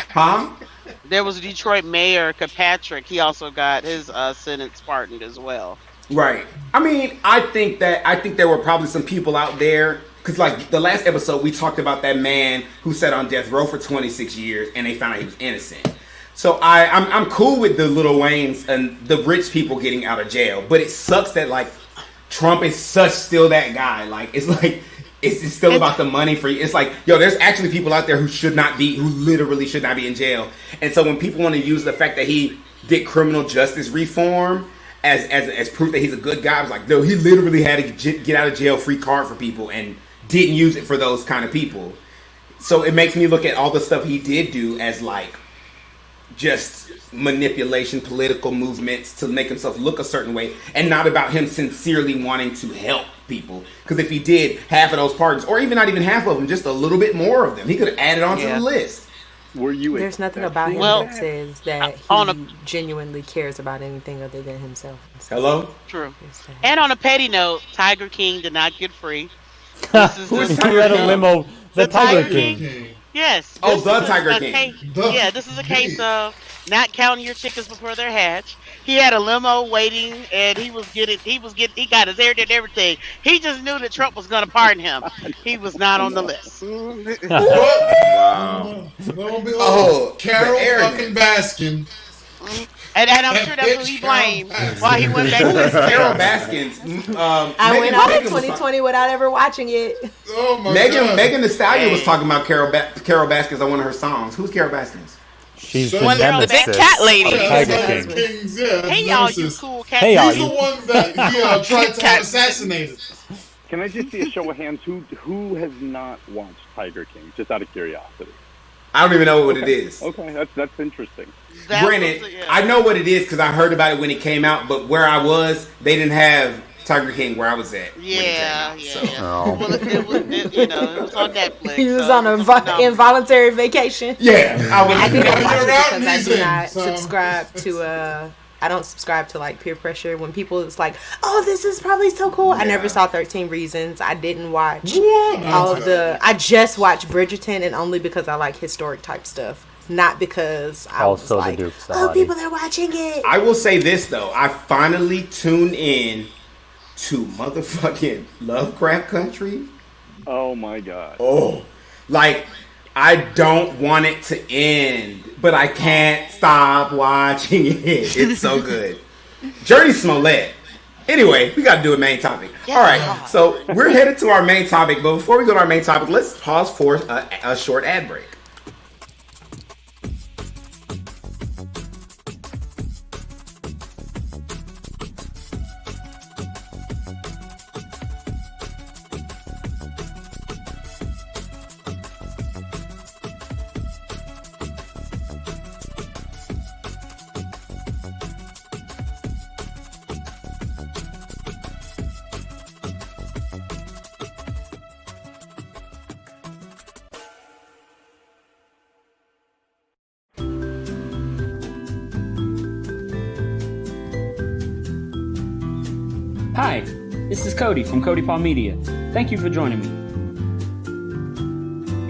Speaker 3: Huh?
Speaker 5: There was Detroit Mayor Kirkpatrick. He also got his sentence pardoned as well.
Speaker 3: Right. I mean, I think there were probably some people out there, because like the last episode we talked about that man who sat on death row for 26 years and they found out he was innocent. So I'm cool with the Lil Waynes and the rich people getting out of jail, but it sucks that like Trump is still that guy. Like it's still about the money for you. It's like, yo, there's actually people out there who literally should not be in jail. And so when people want to use the fact that he did criminal justice reform as proof that he's a good guy, I was like, no, he literally had a get out of jail free card for people and didn't use it for those kind of people. So it makes me look at all the stuff he did do as like just manipulation, political movements to make himself look a certain way, and not about him sincerely wanting to help people. Because if he did half of those pardons, or even not even half of them, just a little bit more of them, he could have added on to the list.
Speaker 8: There's nothing about him that says that he genuinely cares about anything other than himself.
Speaker 3: Hello?
Speaker 5: True. And on a petty note, Tiger King did not get free.
Speaker 6: Who had a limo? The Tiger King.
Speaker 5: Yes.
Speaker 3: Oh, the Tiger King.
Speaker 5: Yeah, this is a case of not counting your chickens before they're hatched. He had a limo waiting, and he got his hair did and everything. He just knew that Trump was going to pardon him. He was not on the list.
Speaker 3: Wow.
Speaker 7: Oh, Carol fucking Baskin.
Speaker 5: And I'm sure that's who he blamed while he went back to his
Speaker 3: Carol Baskins.
Speaker 8: I went out in 2020 without ever watching it.
Speaker 7: Oh my
Speaker 3: God. Megan Thee Stallion was talking about Carol Baskins on one of her songs. Who's Carol Baskins?
Speaker 6: She's
Speaker 10: One
Speaker 6: the
Speaker 10: of the
Speaker 6: nemesis
Speaker 10: big cat ladies.
Speaker 6: of Tiger King.
Speaker 7: Kings, yeah,
Speaker 5: Hey y'all, you cool cat.
Speaker 6: Hey, y'all,
Speaker 7: He's the one that tried to have assassinated.
Speaker 4: Can I just see a show of hands who has not watched Tiger King, just out of curiosity?
Speaker 3: I don't even know what it is.
Speaker 4: Okay, that's interesting.
Speaker 3: Granted, I know what it is because I heard about it when it came out, but where I was, they didn't have Tiger King where I was at.
Speaker 5: Yeah.
Speaker 6: Oh.
Speaker 5: Well, it was on Netflix.
Speaker 8: He was on an involuntary vacation.
Speaker 3: Yeah,
Speaker 8: I did not watch it
Speaker 7: around
Speaker 8: because I do
Speaker 7: reason,
Speaker 8: not
Speaker 7: so-
Speaker 8: subscribe to. I don't subscribe to like peer pressure when people it's like, oh, this is probably so cool. I never saw 13 Reasons. I didn't watch all of the. I just watched Bridgerton, and only because I like historic type stuff, not because I was
Speaker 6: Also,
Speaker 8: like,
Speaker 6: the Duke's
Speaker 8: oh,
Speaker 6: body.
Speaker 8: people are watching it.
Speaker 3: I will say this though, I finally tuned in to motherfucking Lovecraft Country.
Speaker 4: Oh my god.
Speaker 3: Oh, like I don't want it to end, but I can't stop watching it. It's so good. Journey Smollett. Anyway, we got to do a main topic. All right, so we're headed to our main topic, but before we go to our main topic, let's pause for a short ad break.
Speaker 16: Hi, this is Cody from Cody Paul Media. Thank you for joining me.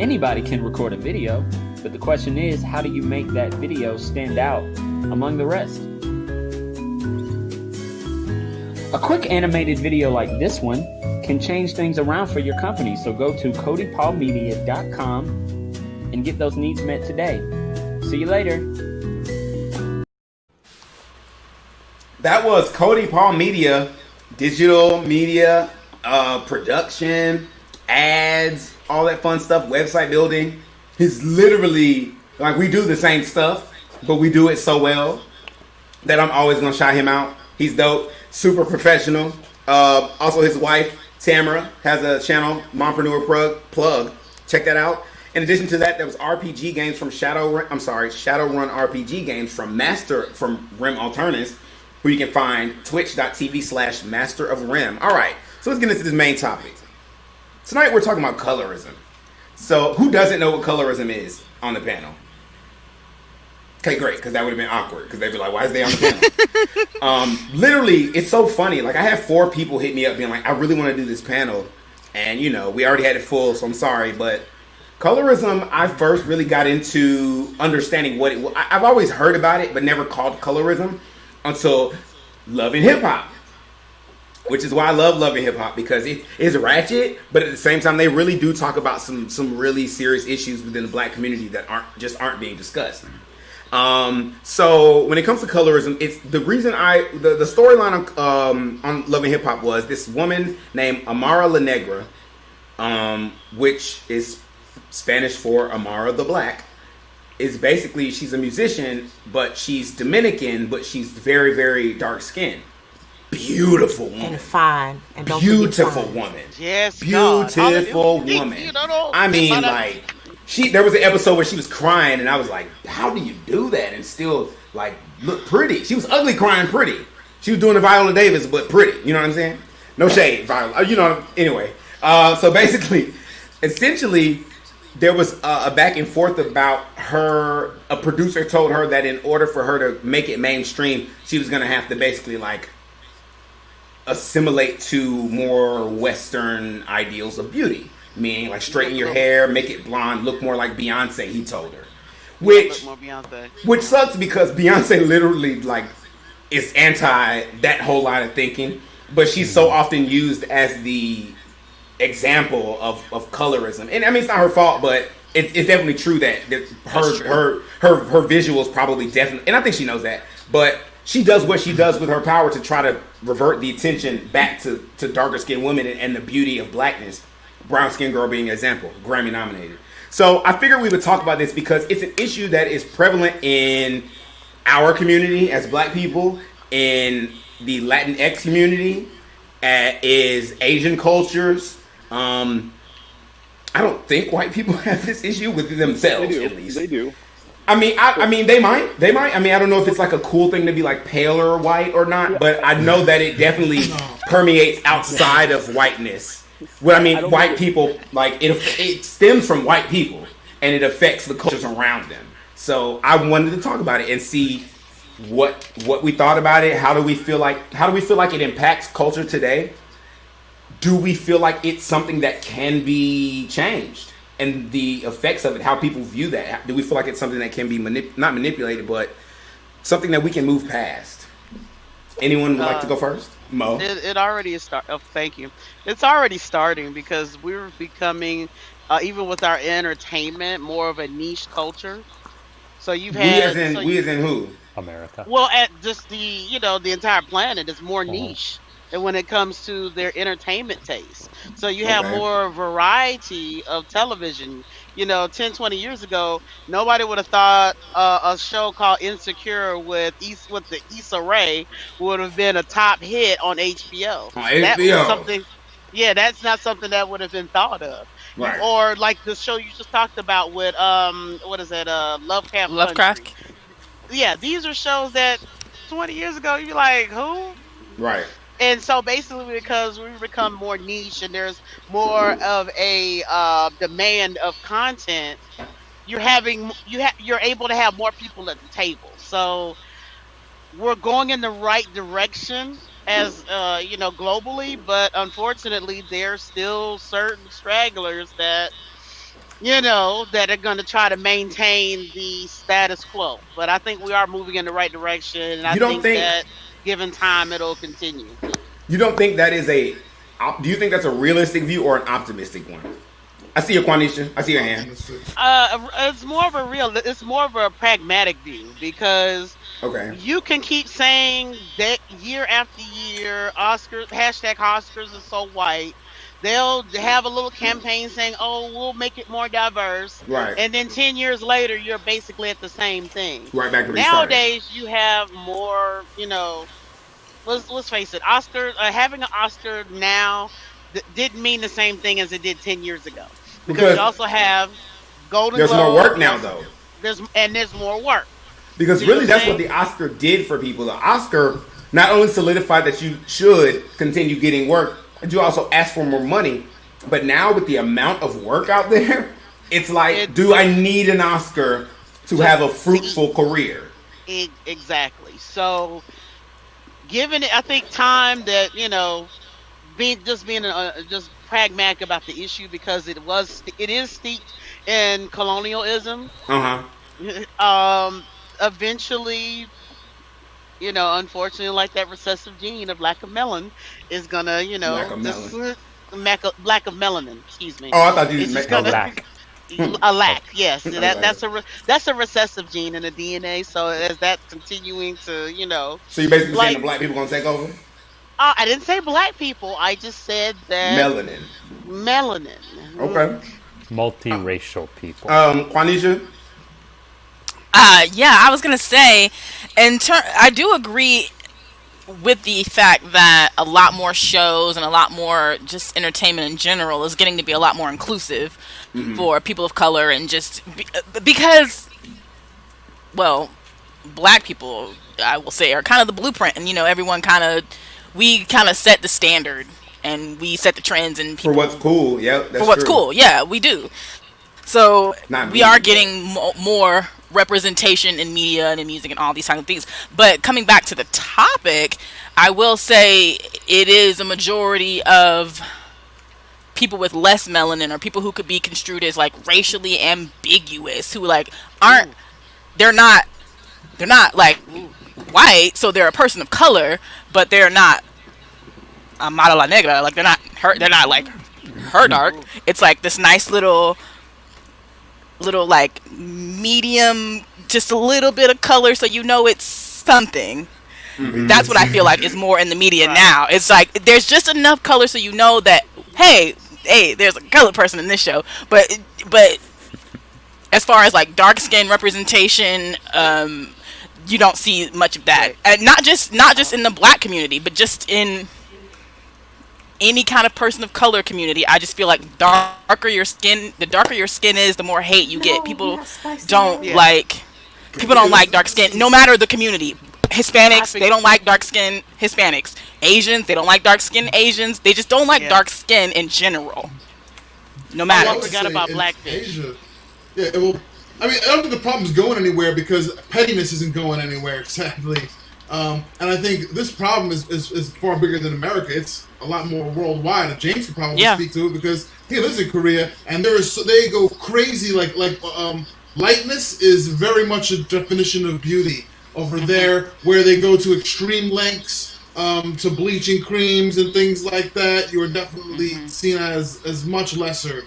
Speaker 16: Anybody can record a video, but the question is, how do you make that video stand out among the rest? A quick animated video like this one can change things around for your company, so go to codypaulmedia.com and get those needs met today. See you later.
Speaker 3: That was Cody Paul Media, digital media, production, ads, all that fun stuff, website building. He's literally, like, we do the same stuff, but we do it so well that I'm always going to shout him out. He's dope, super professional. Also, his wife, Tamara, has a channel, Mompreneur Plug. Check that out. In addition to that, there was RPG games from Shadowrun RPG games from Rem Alternis, who you can find twitch.tv/Master of Rem. All right, so let's get into this main topic. Tonight we're talking about colorism. So who doesn't know what colorism is on the panel? Okay, great, because that would have been awkward. Because they'd be like, "Why is they on the panel?" Literally, it's so funny. Like, I had 4 people hit me up being like, "I really want to do this panel," and we already had it full, so I'm sorry. But colorism, I first really got into understanding what it. I've always heard about it, but never called colorism until Love and Hip Hop. Which is why I love Love and Hip Hop, because it is ratchet, but at the same time, they really do talk about some really serious issues within the black community that aren't being discussed. So when it comes to colorism, it's the reason the storyline on Love and Hip Hop was this woman named Amara La Negra, which is Spanish for Amara the Black, is basically, she's a musician, but she's Dominican, but she's very, very dark skinned. Beautiful woman.
Speaker 8: And fine. And don't
Speaker 3: beautiful
Speaker 8: fine.
Speaker 3: woman.
Speaker 5: Yes,
Speaker 3: beautiful woman. I mean, like, there was an episode where she was crying, and I was like, how do you do that and still, like, look pretty? She was ugly crying pretty. She was doing the Viola Davis, but pretty. You know what I'm saying? No shade, Viola. Anyway. So basically, essentially, there was a back and forth about her. A producer told her that in order for her to make it mainstream, she was going to have to basically, like, assimilate to more Western ideals of beauty, meaning like straighten your hair, make it blonde, look more like Beyonce. He told her, which sucks because Beyonce literally like is anti that whole line of thinking, but she's so often used as the example of colorism. And I mean, it's not her fault, but it's definitely true that her visuals probably definitely, and I think she knows that, but she does what she does with her power to try to revert the attention back to darker skinned women and the beauty of blackness. Brown skinned girl being an example, Grammy nominated. So I figured we would talk about this because it's an issue that is prevalent in our community as black people, in the Latinx community, is Asian cultures. I don't think white people have this issue with themselves, at least.
Speaker 4: They do.
Speaker 3: I mean, they might. I mean, I don't know if it's like a cool thing to be like paler white or not, but I know that it definitely permeates outside of whiteness. Well, I mean, white people, like, it stems from white people, and it affects the cultures around them. So I wanted to talk about it and see what we thought about it. How do we feel like it impacts culture today? Do we feel like it's something that can be changed? And the effects of it, how people view that. Do we feel like it's something that can be not manipulated, but something that we can move past? Anyone would like to go first? Mo?
Speaker 5: It already is thank you. It's already starting because we're becoming, even with our entertainment, more of a niche culture. So you've had
Speaker 3: we as in who?
Speaker 6: America.
Speaker 5: Well, at just the entire planet is more niche. And when it comes to their entertainment taste. So you have more variety of television. 10, 20 years ago, nobody would have thought a show called Insecure with the Issa Rae would have been a top hit on HBO. That was something, that's not something that would have been thought of. Right. Or like the show you just talked about with, Lovecraft Country. Yeah, these are shows that 20 years ago, you'd be like, who?
Speaker 3: Right.
Speaker 5: And so basically, because we become more niche and there's more of a demand of content, you're able to have more people at the table. So we're going in the right direction as globally, but unfortunately, there's still certain stragglers that that are going to try to maintain the status quo. But I think we are moving in the right direction, and I think that given time, it'll continue.
Speaker 3: You don't think that is do you think that's a realistic view or an optimistic one? I see your Quanisha. I see your hand.
Speaker 5: It's more of a pragmatic view because you can keep saying that year after year, Oscars, #Oscars is so white. They'll have a little campaign saying, "Oh, we'll make it more diverse,"
Speaker 3: right?
Speaker 5: And then 10 years later, you're basically at the same thing.
Speaker 3: Right back to
Speaker 5: nowadays, you have more. Let's face it, having an Oscar now didn't mean the same thing as it did 10 years ago. Because you also have Golden Globes.
Speaker 3: There's more work now, though.
Speaker 5: There's more work.
Speaker 3: Because really, that's what the Oscar did for people. The Oscar not only solidified that you should continue getting work, but you also ask for more money. But now with the amount of work out there, it's like, do I need an Oscar to have a fruitful career.
Speaker 5: Exactly. So, given it, I think time that being just pragmatic about the issue because it is steeped in colonialism.
Speaker 3: Uh
Speaker 5: Eventually, unfortunately, like that recessive gene of lack of melanin is gonna,
Speaker 3: Lack of
Speaker 5: just
Speaker 3: melon.
Speaker 5: lack of melanin. Excuse me.
Speaker 3: Oh, I thought you
Speaker 5: It's
Speaker 3: meant
Speaker 5: just
Speaker 6: A
Speaker 5: gonna
Speaker 6: lack.
Speaker 5: a lack. Yes,
Speaker 3: Okay.
Speaker 5: that's a recessive gene in the DNA. So as that's continuing to,
Speaker 3: So you basically saying the
Speaker 5: like
Speaker 3: black people gonna take over?
Speaker 5: I didn't say black people. I just said that
Speaker 3: Melanin.
Speaker 5: melanin.
Speaker 3: Okay.
Speaker 6: Multiracial people.
Speaker 3: Quanisha?
Speaker 10: Yeah, I was gonna say, I do agree with the fact that a lot more shows and a lot more just entertainment in general is getting to be a lot more inclusive for people of color and just because, well, black people, I will say, are kind of the blueprint, and we kind of set the standard and we set the trends and
Speaker 3: For what's cool. Yep, that's
Speaker 10: for what's
Speaker 3: true.
Speaker 10: cool. Yeah, we do. So
Speaker 3: Not
Speaker 10: we
Speaker 3: me,
Speaker 10: are
Speaker 3: but-
Speaker 10: getting more representation in media and in music and all these kinds of things. But coming back to the topic, I will say it is a majority of people with less melanin or people who could be construed as like racially ambiguous, who like aren't they're not like white, so they're a person of color, but they're not a mala la negra, like they're not like her dark. It's like this nice little like medium, just a little bit of color, so it's something. That's what I feel like is more in the media now. It's like there's just enough color so that hey, there's a colored person in this show. But as far as like dark skin representation, you don't see much of that. And not just in the black community, but just in any kind of person of color community. I just feel like the darker your skin is, the more hate you get. People don't like dark skin, no matter the community. Hispanics, they don't like dark skin Hispanics. Asians, they don't like dark skin Asians. They just don't like dark skin in general. No matter.
Speaker 5: I forgot about blackfish.
Speaker 7: Asia, yeah, well, I mean, I don't think the problem's going anywhere because pettiness isn't going anywhere, sadly. And I think this problem is far bigger than America. It's a lot more worldwide. And James could probably speak to it because he lives in Korea, and they go crazy. Like lightness is very much a definition of beauty over there, where they go to extreme lengths to bleaching creams and things like that. You are definitely seen as much lesser.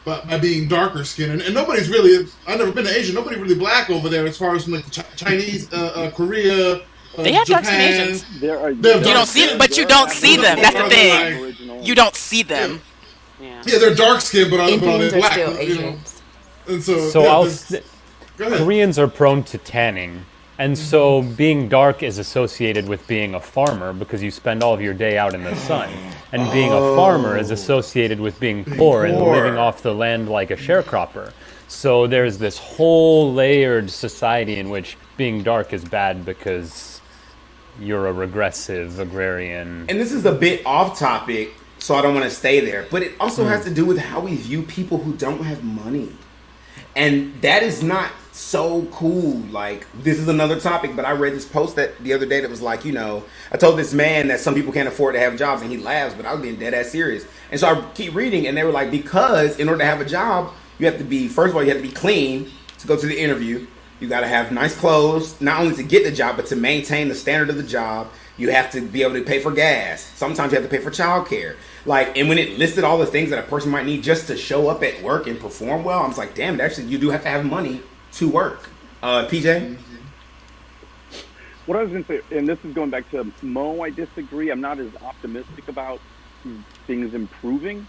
Speaker 7: But by being darker skinned, and nobody's really, I've never been to Asia, nobody really black over there as far as from like Chinese, Korea,
Speaker 10: they have dark skin
Speaker 7: Japan.
Speaker 10: Asians.
Speaker 7: You
Speaker 10: don't see them, but you don't see them. That's the thing. You don't see them.
Speaker 7: Yeah, they're dark skinned, but they're
Speaker 8: Indians are
Speaker 7: black.
Speaker 8: still
Speaker 7: You know?
Speaker 8: Asians.
Speaker 7: And so go ahead.
Speaker 6: Koreans are prone to tanning. And so being dark is associated with being a farmer because you spend all of your day out in the sun. And being a farmer is associated with being poor and living off the land like a sharecropper. So there's this whole layered society in which being dark is bad because you're a regressive agrarian.
Speaker 3: And this is a bit off topic, so I don't want to stay there. But it also has to do with how we view people who don't have money. And that is not so cool. Like, this is another topic, but I read this post the other day that was like, I told this man that some people can't afford to have jobs, and he laughs, but I was being dead ass serious. And so I keep reading, and they were like, because in order to have a job, you have to be, first of all, you have to be clean to go to the interview. You got to have nice clothes, not only to get the job, but to maintain the standard of the job. You have to be able to pay for gas. Sometimes you have to pay for childcare. Like, and when it listed all the things that a person might need just to show up at work and perform well, I was like, damn, actually, you do have to have money to work. PJ?
Speaker 4: What I was going to say, and this is going back to Mo, I disagree. I'm not as optimistic about things improving.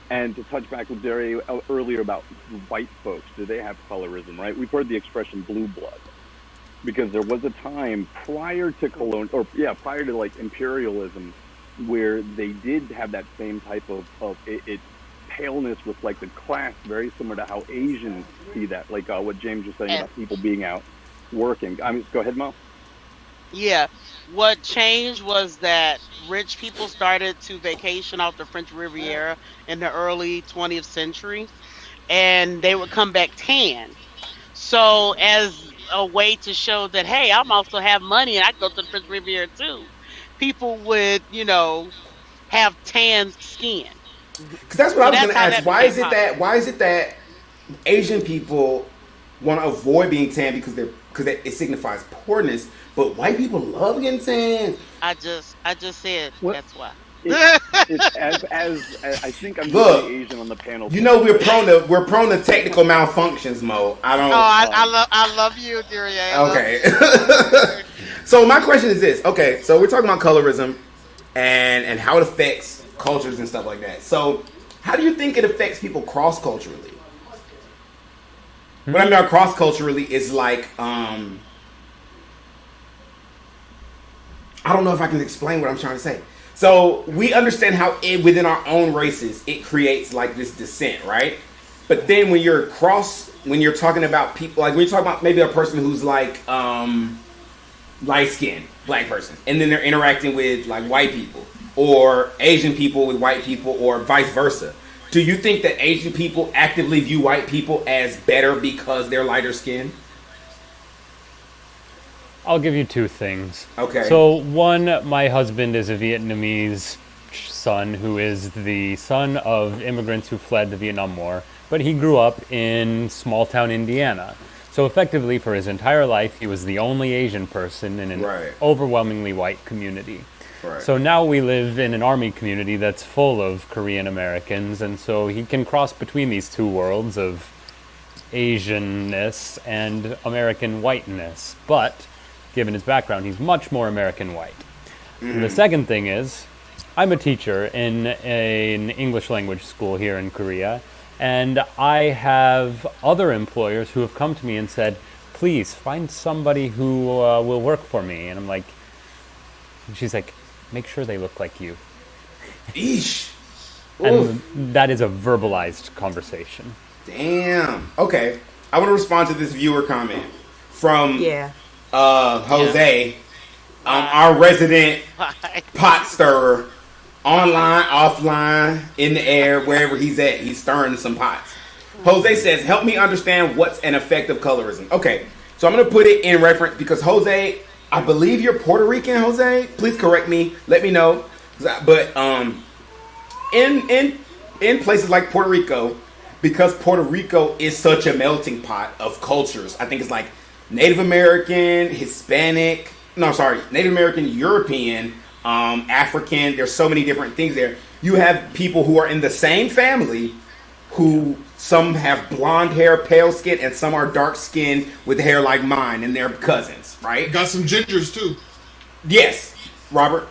Speaker 4: And to touch back with Derry earlier about white folks, do they have colorism, right? We've heard the expression blue blood. Because there was a time prior to prior to like imperialism, where they did have that same type of paleness reflected class, very similar to how Asians see that, like what James was saying about people being out working. I mean, go ahead, Mo.
Speaker 5: Yeah, what changed was that rich people started to vacation off the French Riviera in the early 20th century, and they would come back tan. So as a way to show that, hey, I'm also have money and I go to the French Riviera too, people would, have tan skin.
Speaker 3: Because that's what I was
Speaker 5: that's
Speaker 3: going to
Speaker 5: how
Speaker 3: ask.
Speaker 5: that became popular.
Speaker 3: Why is it that Asian people want to avoid being tan because it signifies poorness, but white people love getting tan?
Speaker 5: I just said that's why.
Speaker 4: As I think I'm the only Asian on the panel.
Speaker 3: We're prone to technical malfunctions, Mo. I don't.
Speaker 5: Oh, I love you, Duryea.
Speaker 3: Okay. So my question is this. Okay, so we're talking about colorism and how it affects cultures and stuff like that. So how do you think it affects people cross culturally? What I mean by cross culturally is like I don't know if I can explain what I'm trying to say. So we understand how within our own races it creates like this dissent, right? But then when you're talking about people, like when you're talking about maybe a person who's like light skinned black person, and then they're interacting with like white people or Asian people with white people or vice versa. Do you think that Asian people actively view white people as better because they're lighter skinned?
Speaker 6: I'll give you two things.
Speaker 3: Okay.
Speaker 6: So one, my husband is a Vietnamese son who is the son of immigrants who fled the Vietnam War, but he grew up in small town Indiana. So effectively for his entire life, he was the only Asian person in an overwhelmingly white community.
Speaker 3: Right.
Speaker 6: So now we live in an army community that's full of Korean Americans, and so he can cross between these two worlds of Asianness and American whiteness. But given his background, he's much more American white. Mm-hmm. The second thing is, I'm a teacher in an English language school here in Korea, and I have other employers who have come to me and said, please find somebody who will work for me. And I'm like, she's like, make sure they look like you.
Speaker 3: Eesh.
Speaker 6: And that is a verbalized conversation.
Speaker 3: Damn. Okay. I want to respond to this viewer comment from Jose, our resident pot stirrer, online, offline, in the air, wherever he's at. He's stirring some pots. Jose says, help me understand what's an effect of colorism. Okay, so I'm going to put it in reference because Jose, I believe you're Puerto Rican, Jose. Please correct me. Let me know. But in places like Puerto Rico, because Puerto Rico is such a melting pot of cultures, I think it's like Native American, Hispanic, Native American, European, African. There's so many different things there. You have people who are in the same family who some have blonde hair, pale skin, and some are dark skinned with hair like mine, and they're cousins, right?
Speaker 7: Got some gingers too.
Speaker 3: Yes, Robert.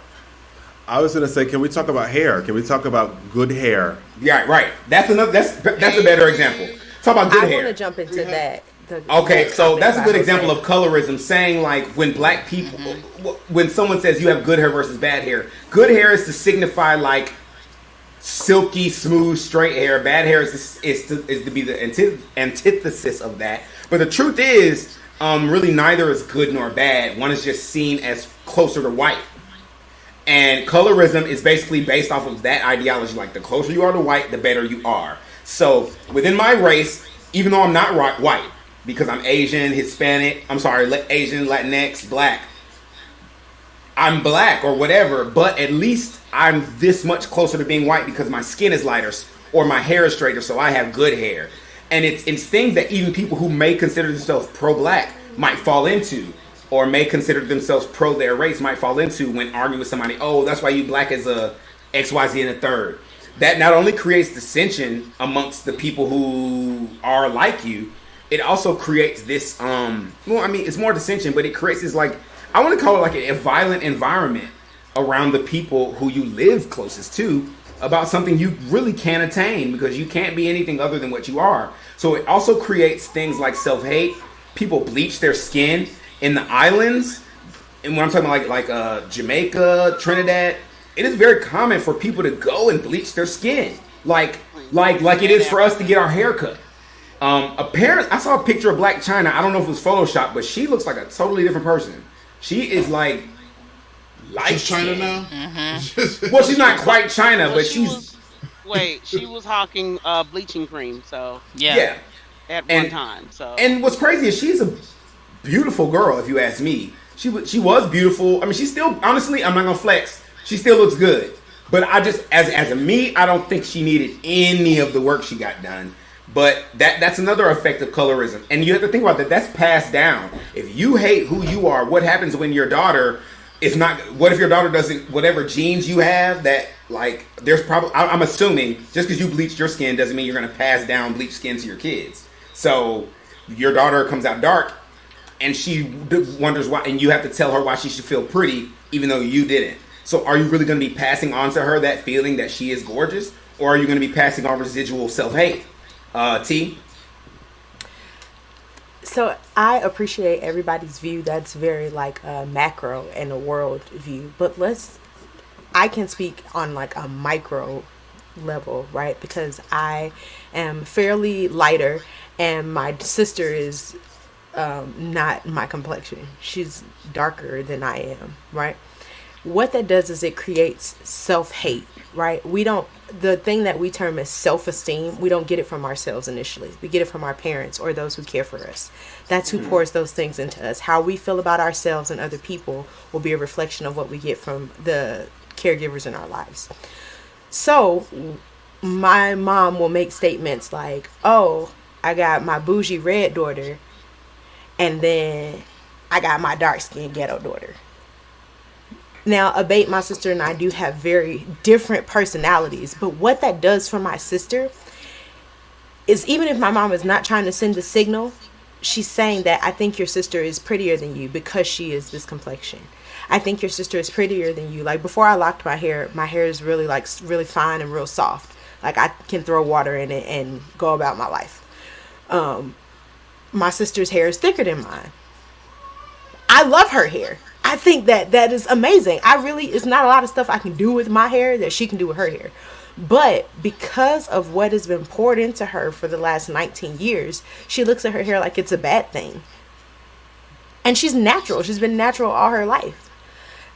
Speaker 9: I was gonna say, can we talk about hair? Can we talk about good hair?
Speaker 3: Yeah, right. That's a better example. Talk about good hair.
Speaker 8: I want to jump into that.
Speaker 3: Okay, so that's a good example of colorism, saying like when black people, when someone says you have good hair versus bad hair is to signify like silky, smooth, straight hair. Bad hair is to be the antithesis of that. But the truth is, really neither is good nor bad. One is just seen as closer to white. And colorism is basically based off of that ideology. Like the closer you are to white, the better you are. So within my race, even though I'm not white, because I'm Asian, Hispanic, Asian, Latinx, black, I'm black or whatever, but at least I'm this much closer to being white because my skin is lighter or my hair is straighter, so I have good hair. And it's things that even people who may consider themselves pro-black might fall into, or may consider themselves pro their race might fall into when arguing with somebody. Oh, that's why you black as a XYZ and a third. That not only creates dissension amongst the people who are like you, it also creates this, it's more dissension, but it creates this, like, I want to call it like a violent environment around the people who you live closest to about something you really can't attain because you can't be anything other than what you are. So it also creates things like self-hate. People bleach their skin in the islands. And when I'm talking about like Jamaica, Trinidad, it is very common for people to go and bleach their skin. Like it is for us to get our hair cut. Apparently, I saw a picture of Black China. I don't know if it was Photoshopped, but she looks like a totally different person. She is like light
Speaker 7: China now.
Speaker 3: Mm-hmm. Well, she's not quite China, but
Speaker 5: she was hawking bleaching cream. So
Speaker 3: yeah.
Speaker 5: at one time. So,
Speaker 3: and what's crazy is she's a beautiful girl. If you ask me, she was beautiful. I mean, she's still, honestly, I'm not gonna flex. She still looks good. But I just, as a me, I don't think she needed any of the work she got done. But that's another effect of colorism. And you have to think about that. That's passed down. If you hate who you are, what happens when your daughter is not, what if your daughter doesn't, whatever genes you have that, like, there's probably, I'm assuming, just because you bleached your skin doesn't mean you're going to pass down bleached skin to your kids. So your daughter comes out dark and she wonders why, and you have to tell her why she should feel pretty even though you didn't. So are you really going to be passing on to her that feeling that she is gorgeous? Or are you going to be passing on residual self-hate? T?
Speaker 8: So I appreciate everybody's view. That's very like macro and a world view. But I can speak on like a micro level, right? Because I am fairly lighter and my sister is not my complexion. She's darker than I am, right? What that does is it creates self-hate, right? The thing that we term as self-esteem, we don't get it from ourselves initially. We get it from our parents or those who care for us. That's who pours those things into us. How we feel about ourselves and other people will be a reflection of what we get from the caregivers in our lives. So my mom will make statements like, oh, I got my bougie red daughter and then I got my dark-skinned ghetto daughter. Now, Abate, my sister, and I do have very different personalities. But what that does for my sister is, even if my mom is not trying to send a signal, she's saying that I think your sister is prettier than you because she is this complexion. I think your sister is prettier than you. Like, before I locked my hair is really, like, really fine and real soft. Like, I can throw water in it and go about my life. My sister's hair is thicker than mine. I love her hair. I think that is amazing. It's not a lot of stuff I can do with my hair that she can do with her hair. But because of what has been poured into her for the last 19 years, she looks at her hair like it's a bad thing. And she's natural. She's been natural all her life.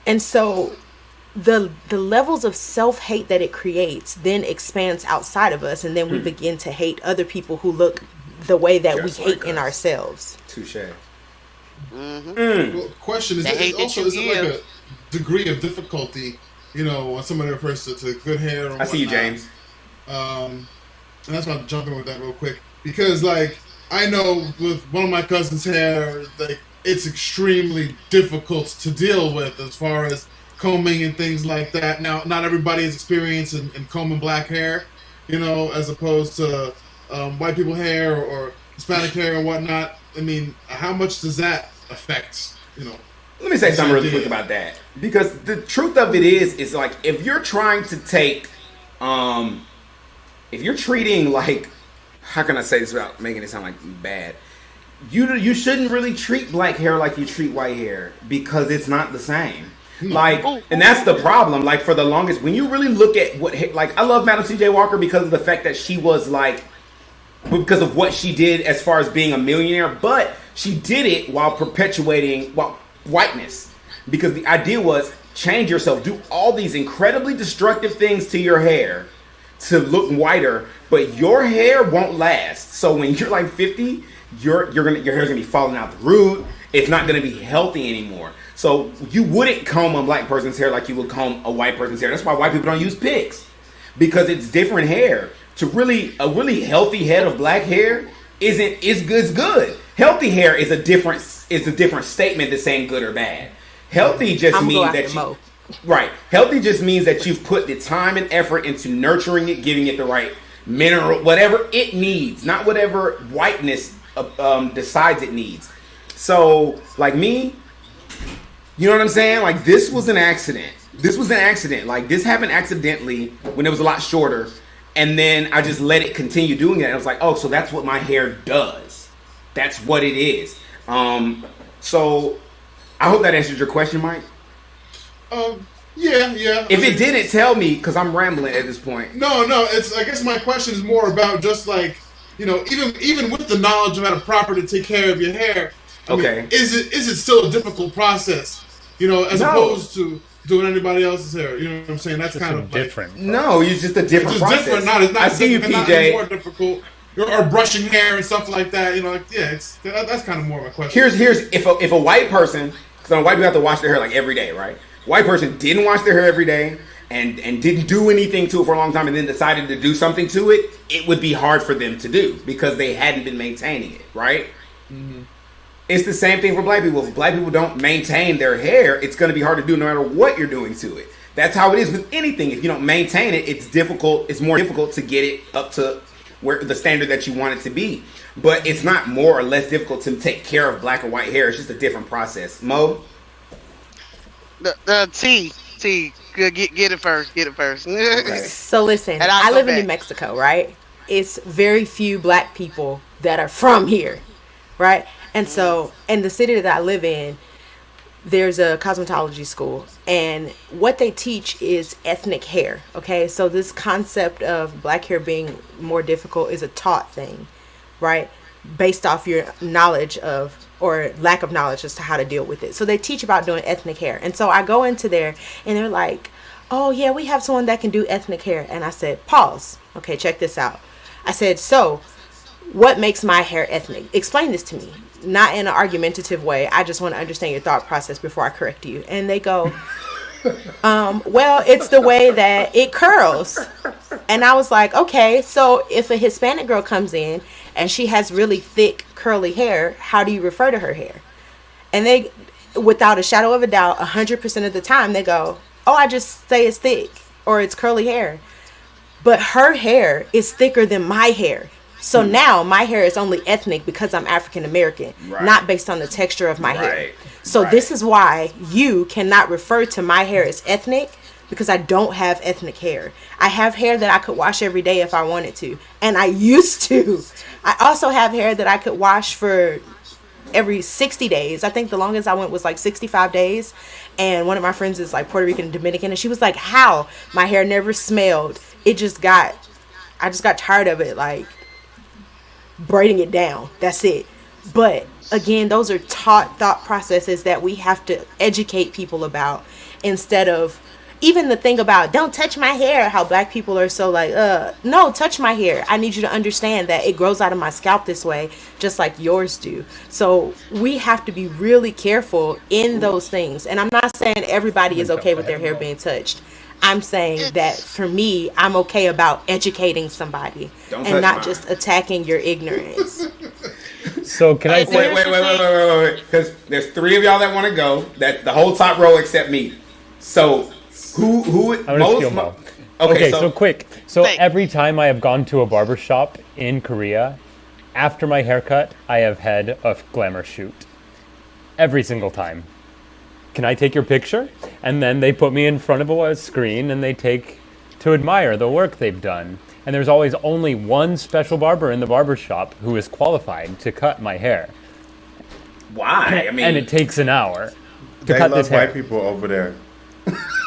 Speaker 8: And so the levels of self-hate that it creates then expands outside of us. And then we begin to hate other people who look the way that we hate in ourselves.
Speaker 3: Touche.
Speaker 7: Well, question is it like a degree of difficulty, when somebody refers to good hair or
Speaker 3: I see you, James.
Speaker 7: And that's why I'm jumping with that real quick. Because, like, I know with one of my cousin's hair, like, it's extremely difficult to deal with as far as combing and things like that. Now, not everybody is experienced in combing black hair, as opposed to white people hair or Hispanic hair or whatnot. I mean, how much does that affect,
Speaker 3: Let me say something really quick about that. Because the truth of it is like, if you're trying to take, if you're treating, like, how can I say this without making it sound like bad? You shouldn't really treat black hair like you treat white hair, because it's not the same. Like, and that's the problem. Like, for the longest, when you really look at I love Madam C.J. Walker because of the fact that she was, like, because of what she did as far as being a millionaire, but she did it while perpetuating whiteness, because the idea was change yourself, do all these incredibly destructive things to your hair to look whiter, but your hair won't last. So when you're like 50, your hair's gonna be falling out the root. It's not gonna be healthy anymore. So you wouldn't comb a black person's hair like you would comb a white person's hair. That's why white people don't use picks, because it's different hair. A really healthy head of black hair is good. Healthy hair is a different statement than saying good or bad. Healthy just means that Healthy just means that you've put the time and effort into nurturing it, giving it the right mineral, whatever it needs, not whatever whiteness decides it needs. So, like me, you know what I'm saying? Like, this was an accident. Like, this happened accidentally when it was a lot shorter. And then I just let it continue doing it. And I was like, oh, so that's what my hair does. That's what it is. So I hope that answers your question, Mike.
Speaker 7: Yeah.
Speaker 3: If it didn't, tell me, because I'm rambling at this point.
Speaker 7: No. I guess my question is more about just like, even with the knowledge of how to properly take care of your hair. I mean, is it still a difficult process? As opposed to doing anybody else's hair, you know what I'm saying? That's kind of
Speaker 6: different.
Speaker 3: No, it's just a different process.
Speaker 7: Different. Not
Speaker 3: I see you, PJ.
Speaker 7: More difficult. or brushing hair and stuff like that. You know, like, yeah, that's kind of more of a question.
Speaker 3: Here's if a white person, because white people have to wash their hair like every day, right? White person didn't wash their hair every day and didn't do anything to it for a long time, and then decided to do something to it. It would be hard for them to do because they hadn't been maintaining it, right? Mm-hmm. It's the same thing for black people. If black people don't maintain their hair, it's going to be hard to do no matter what you're doing to it. That's how it is with anything. If you don't maintain it, it's difficult. It's more difficult to get it up to where the standard that you want it to be. But it's not more or less difficult to take care of black and white hair. It's just a different process. Mo?
Speaker 5: The T. Get it first.
Speaker 3: Okay.
Speaker 8: So listen, I live in New Mexico, right? It's very few black people that are from here, right? And so in the city that I live in, there's a cosmetology school, and what they teach is ethnic hair. Okay, so this concept of black hair being more difficult is a taught thing, right? Based off your knowledge of, or lack of knowledge as to how to deal with it. So they teach about doing ethnic hair. And so I go into there and they're like, oh yeah, we have someone that can do ethnic hair. And I said, pause. Okay, check this out. I said, so what makes my hair ethnic? Explain this to me. Not in an argumentative way. I just want to understand your thought process before I correct you. And they go, well, it's the way that it curls. And I was like, okay, so if a Hispanic girl comes in and she has really thick curly hair, how do you refer to her hair? And they, without a shadow of a doubt, 100% of the time they go, oh, I just say it's thick or it's curly hair. But her hair is thicker than my hair. So now my hair is only ethnic because I'm African American, not based on the texture of my hair. So this is why you cannot refer to my hair as ethnic, because I don't have ethnic hair. I have hair that I could wash every day if I wanted to. And I used to. I also have hair that I could wash for every 60 days. I think the longest I went was like 65 days. And one of my friends is like Puerto Rican and Dominican. And she was like, how? My hair never smelled. I just got tired of it. Like, braiding it down. That's it. But again, those are taught thought processes that we have to educate people about, instead of even the thing about don't touch my hair, how black people are so like, no, touch my hair. I need you to understand that it grows out of my scalp this way, just like yours do. So we have to be really careful in those things. And I'm not saying everybody is okay with their hair being touched. I'm saying that for me, I'm okay about educating somebody and not just attacking your ignorance.
Speaker 6: So can I say...
Speaker 3: Wait. Because there's 3 of y'all that want to go. That the whole top row except me. So who
Speaker 6: I'm gonna steal Mo. Okay, so quick. So every time I have gone to a barber shop in Korea, after my haircut, I have had a glamour shoot. Every single time. Can I take your picture? And then they put me in front of a screen and they take to admire the work they've done. And there's always only one special barber in the barber shop who is qualified to cut my hair.
Speaker 3: Why? I mean,
Speaker 6: and it takes an hour to
Speaker 9: they
Speaker 6: cut
Speaker 9: love
Speaker 6: this hair.
Speaker 9: white people over there.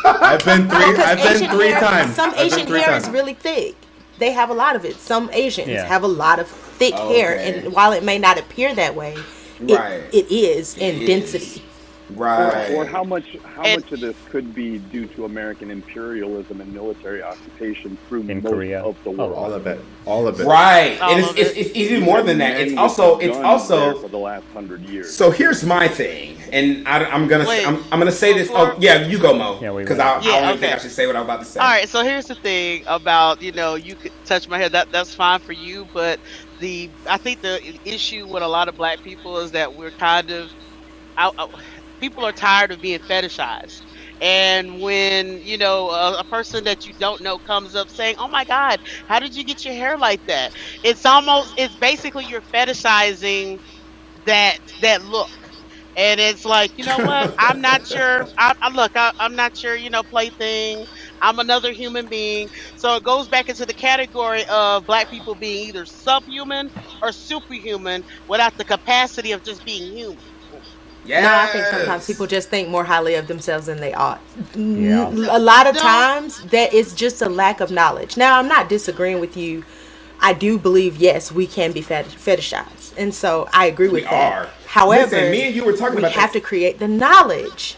Speaker 9: I've been three times.
Speaker 8: Some Asian hair is really thick. They have a lot of it. Some Asians have a lot of thick hair, and while it may not appear that way, it is in density.
Speaker 3: Right.
Speaker 4: Or how much of this could be due to American imperialism and military occupation through most
Speaker 6: Korea.
Speaker 4: of the world.
Speaker 9: All of it. All of it.
Speaker 3: Right. And it's even more than that. It's also
Speaker 4: for the last 100 years.
Speaker 3: So here's my thing, and I'm gonna say this. Oh yeah, you go, Mo. Because I don't think I should say what I'm about to say.
Speaker 5: All right. So here's the thing about you could touch my hair. That's fine for you, but I think the issue with a lot of black people is that we're kind of people are tired of being fetishized. And when, a person that you don't know comes up saying, oh my God, how did you get your hair like that? It's basically you're fetishizing that look. And it's like, you know what? I'm not your, I'm not your, plaything. I'm another human being. So it goes back into the category of black people being either subhuman or superhuman without the capacity of just being human.
Speaker 3: Yes.
Speaker 8: No, I think sometimes people just think more highly of themselves than they ought. Yeah. A lot of times that is just a lack of knowledge. Now, I'm not disagreeing with you. I do believe, yes, we can be fetishized. And so I agree with that. However,
Speaker 3: listen, me and you were talking about
Speaker 8: we have to create the knowledge.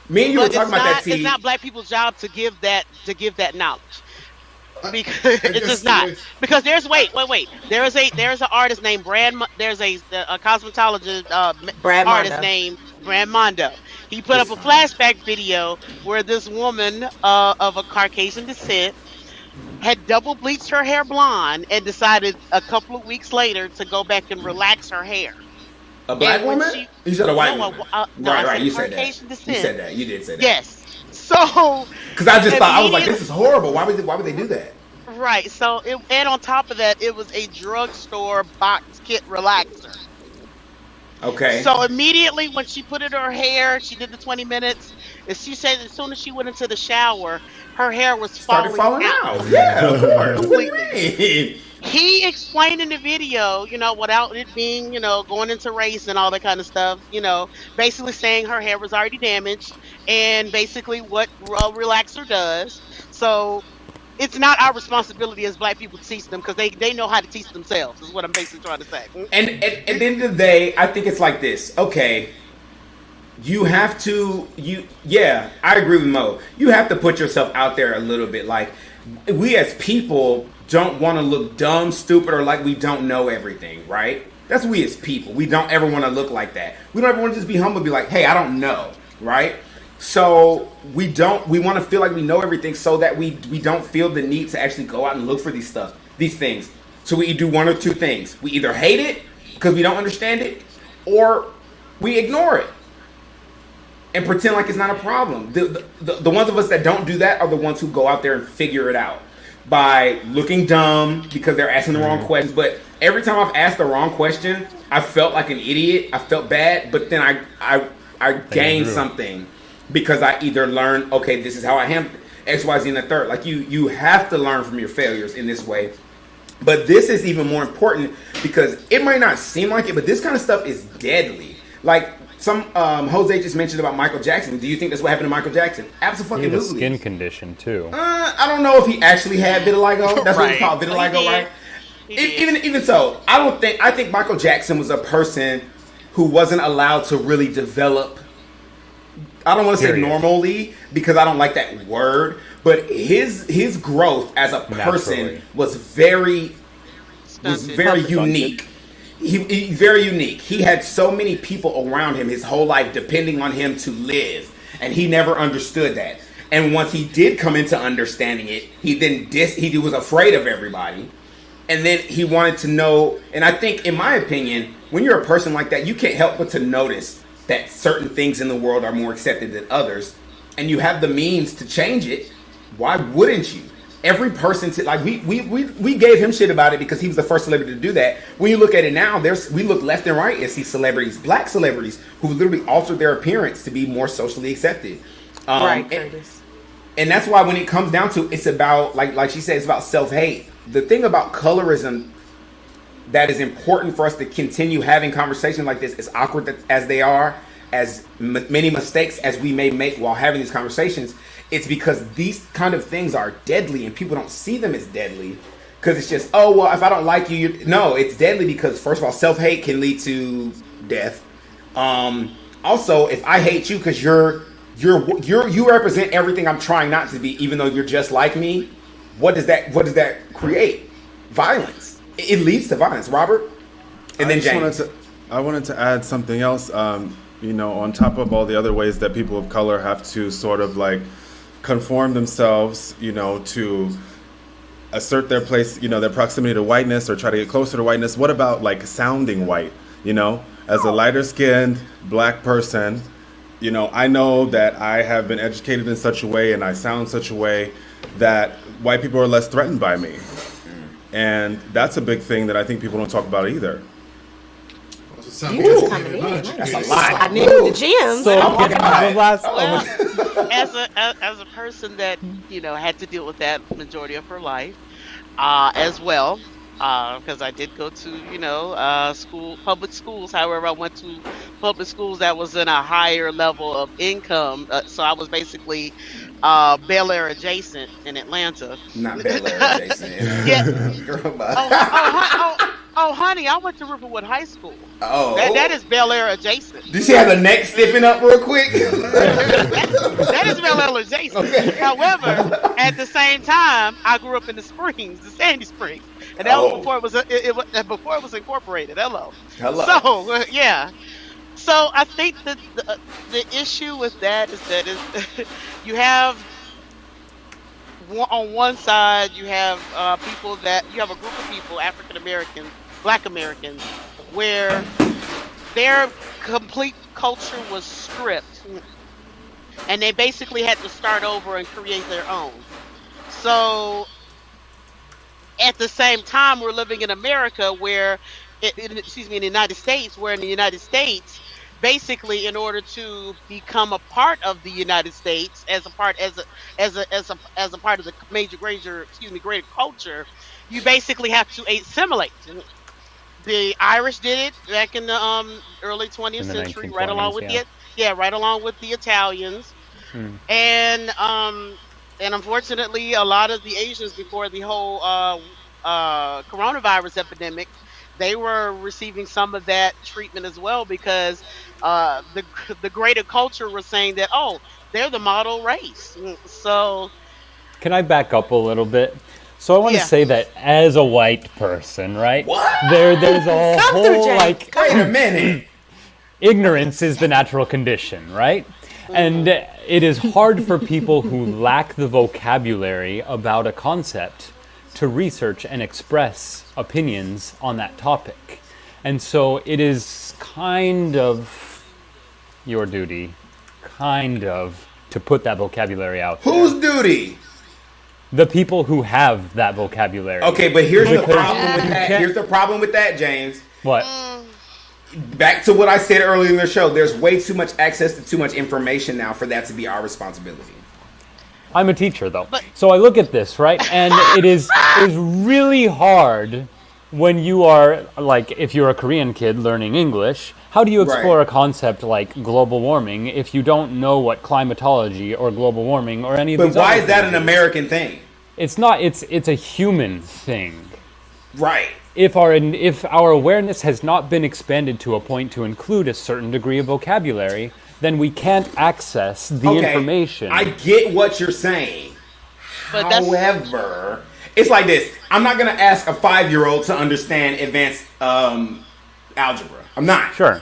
Speaker 3: Me and you were talking about that,
Speaker 5: It's not black people's job to give that knowledge. because it's
Speaker 7: guess
Speaker 5: just
Speaker 7: the
Speaker 5: not.
Speaker 7: way-
Speaker 5: Because there's wait. There's an artist named there's a cosmetologist
Speaker 8: Brad
Speaker 5: artist
Speaker 8: Mondo.
Speaker 5: named Brad Mondo. He put up a flashback video where this woman of a Caucasian descent had double bleached her hair blonde and decided a couple of weeks later to go back and relax her hair.
Speaker 3: A black
Speaker 5: And when
Speaker 3: woman? You said a white
Speaker 5: no,
Speaker 3: woman.
Speaker 5: no, I
Speaker 3: right.
Speaker 5: said
Speaker 3: You said that.
Speaker 5: Caucasian
Speaker 3: You
Speaker 5: descent.
Speaker 3: said that. You did say that.
Speaker 5: Yes. So
Speaker 3: Because I just thought I was like,
Speaker 5: immediately-
Speaker 3: this is horrible. Why would they do that?
Speaker 5: Right. So, and on top of that, it was a drugstore box kit relaxer.
Speaker 3: Okay.
Speaker 5: So immediately when she put it in her hair, she did the 20 minutes. And she said as soon as she went into the shower, her hair was
Speaker 3: Started falling out. Yeah, of course. What do you mean?
Speaker 5: He explained in the video, without it being, going into race and all that kind of stuff, basically saying her hair was already damaged and basically what a relaxer does. So it's not our responsibility as black people to teach them because they know how to teach themselves is what I'm basically trying to say.
Speaker 3: And at the end of the day, I think it's like this. Okay, you have to, I agree with Mo. You have to put yourself out there a little bit. Like, we as people don't want to look dumb, stupid, or like we don't know everything, right? That's we as people. We don't ever want to look like that. We don't ever want to just be humble and be like, hey, I don't know, right? So we want to feel like we know everything so that we don't feel the need to actually go out and look for these things. So we do one or two things. We either hate it because we don't understand it, or we ignore it and pretend like it's not a problem. The ones of us that don't do that are the ones who go out there and figure it out by looking dumb because they're asking the wrong questions. But every time I've asked the wrong question, I felt like an idiot. I felt bad, but then I gained something because I either learned, okay, this is how I handle X, Y, Z, and the third. Like you have to learn from your failures in this way. But this is even more important because it might not seem like it, but this kind of stuff is deadly. Like some Jose just mentioned about Michael Jackson. Do you think that's what happened to Michael Jackson? Absolutely.
Speaker 6: He had a skin condition too.
Speaker 3: I don't know if he actually had vitiligo. That's what it's called, vitiligo, right? Even so, I think Michael Jackson was a person who wasn't allowed to really develop. I don't want to say normally because I don't like that word, but his growth as a person was very unique. He's very unique. He had so many people around him his whole life depending on him to live, and he never understood that. And once he did come into understanding it, he was afraid of everybody, and then he wanted to know. And I think, in my opinion, when you're a person like that, you can't help but to notice that certain things in the world are more accepted than others, and you have the means to change it. Why wouldn't you? Every person, we gave him shit about it because he was the first celebrity to do that. When you look at it now, we look left and right and see celebrities, black celebrities, who literally altered their appearance to be more socially accepted.
Speaker 8: Right, Curtis.
Speaker 3: And that's why when it comes down to, it's about, like she said, it's about self-hate. The thing about colorism that is important for us to continue having conversations like this, as awkward as they are, as many mistakes as we may make while having these conversations, it's because these kind of things are deadly and people don't see them as deadly because it's just, oh, well, if I don't like you, no, it's deadly because, first of all, self-hate can lead to death. Also, if I hate you because you represent everything I'm trying not to be, even though you're just like me, what does that create? Violence. It leads to violence. Robert? And then James.
Speaker 9: I wanted to add something else, on top of all the other ways that people of color have to sort of like conform themselves, to assert their place, their proximity to whiteness or try to get closer to whiteness. What about like sounding white? As a lighter skinned black person, I know that I have been educated in such a way and I sound such a way that white people are less threatened by me. And that's a big thing that I think people don't talk about either.
Speaker 8: That's a lot. I need the gyms.
Speaker 5: As a person that had to deal with that majority of her life, as well, because I did go to public schools. However, I went to public schools that was in a higher level of income, so I was basically Bel Air adjacent in Atlanta.
Speaker 3: Not Bel Air adjacent.
Speaker 5: Yeah.
Speaker 3: Girl,
Speaker 5: Oh, honey, I went to Riverwood High School.
Speaker 3: Oh.
Speaker 5: That is Bel Air adjacent.
Speaker 3: Did she have the neck stiffen up real quick?
Speaker 5: That is Bel Air adjacent. Okay. However, at the same time, I grew up in the Springs, the Sandy Springs, and that was before before it was incorporated. Hello. So yeah. So I think that the issue with that is that you have on one side you have people that you have a group of people, African Americans, Black Americans, where their complete culture was stripped, and they basically had to start over and create their own. So at the same time, we're living in America where, in the United States, where in the United States, basically, in order to become a part of the United States as a part of the greater culture, you basically have to assimilate. The Irish did it back in the early 20th century, right along with right along with the Italians, and unfortunately, a lot of the Asians before the whole coronavirus epidemic, they were receiving some of that treatment as well because the greater culture was saying that they're the model race. So,
Speaker 6: can I back up a little bit? So I want to say that as a white person, right?
Speaker 3: What?
Speaker 6: There's a whole
Speaker 3: wait a minute.
Speaker 6: Ignorance is the natural condition, right? And it is hard for people who lack the vocabulary about a concept to research and express opinions on that topic. And so it is kind of your duty, to put that vocabulary out there.
Speaker 3: Whose duty?
Speaker 6: The people who have that vocabulary.
Speaker 3: Okay, but here's the problem with that. Here's the problem with that, James.
Speaker 6: What?
Speaker 3: Back to what I said earlier in the show. There's way too much access to too much information now for that to be our responsibility.
Speaker 6: I'm a teacher, though. So I look at this, right? And it is really hard when you are, like, if you're a Korean kid learning English, how do you explore a concept like global warming if you don't know what climatology or global warming or any of these
Speaker 3: But why
Speaker 6: other
Speaker 3: is that
Speaker 6: things
Speaker 3: an American thing?
Speaker 6: It's not. It's a human thing.
Speaker 3: Right.
Speaker 6: If our awareness has not been expanded to a point to include a certain degree of vocabulary, then we can't access the information.
Speaker 3: I get what you're saying. However, it's like this. I'm not going to ask a 5-year-old to understand advanced algebra. I'm not.
Speaker 6: Sure.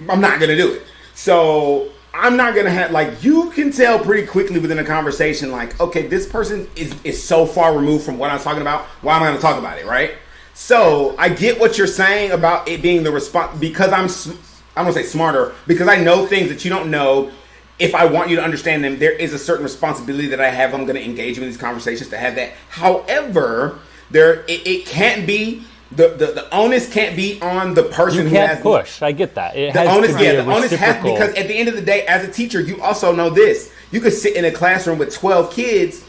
Speaker 3: I'm not going to do it. So I'm not going to have, like, you can tell pretty quickly within a conversation, like, okay, this person is so far removed from what I'm talking about. Why am I going to talk about it, right? So I get what you're saying about it being the response, because I don't want to say smarter, because I know things that you don't know. If I want you to understand them, there is a certain responsibility that I have. I'm going to engage in these conversations to have that. However, it can't be the onus can't be on the person
Speaker 6: you
Speaker 3: who
Speaker 6: can't
Speaker 3: has
Speaker 6: push. I get that.
Speaker 3: The onus has, because at the end of the day, as a teacher, you also know this. You could sit in a classroom with 12 kids,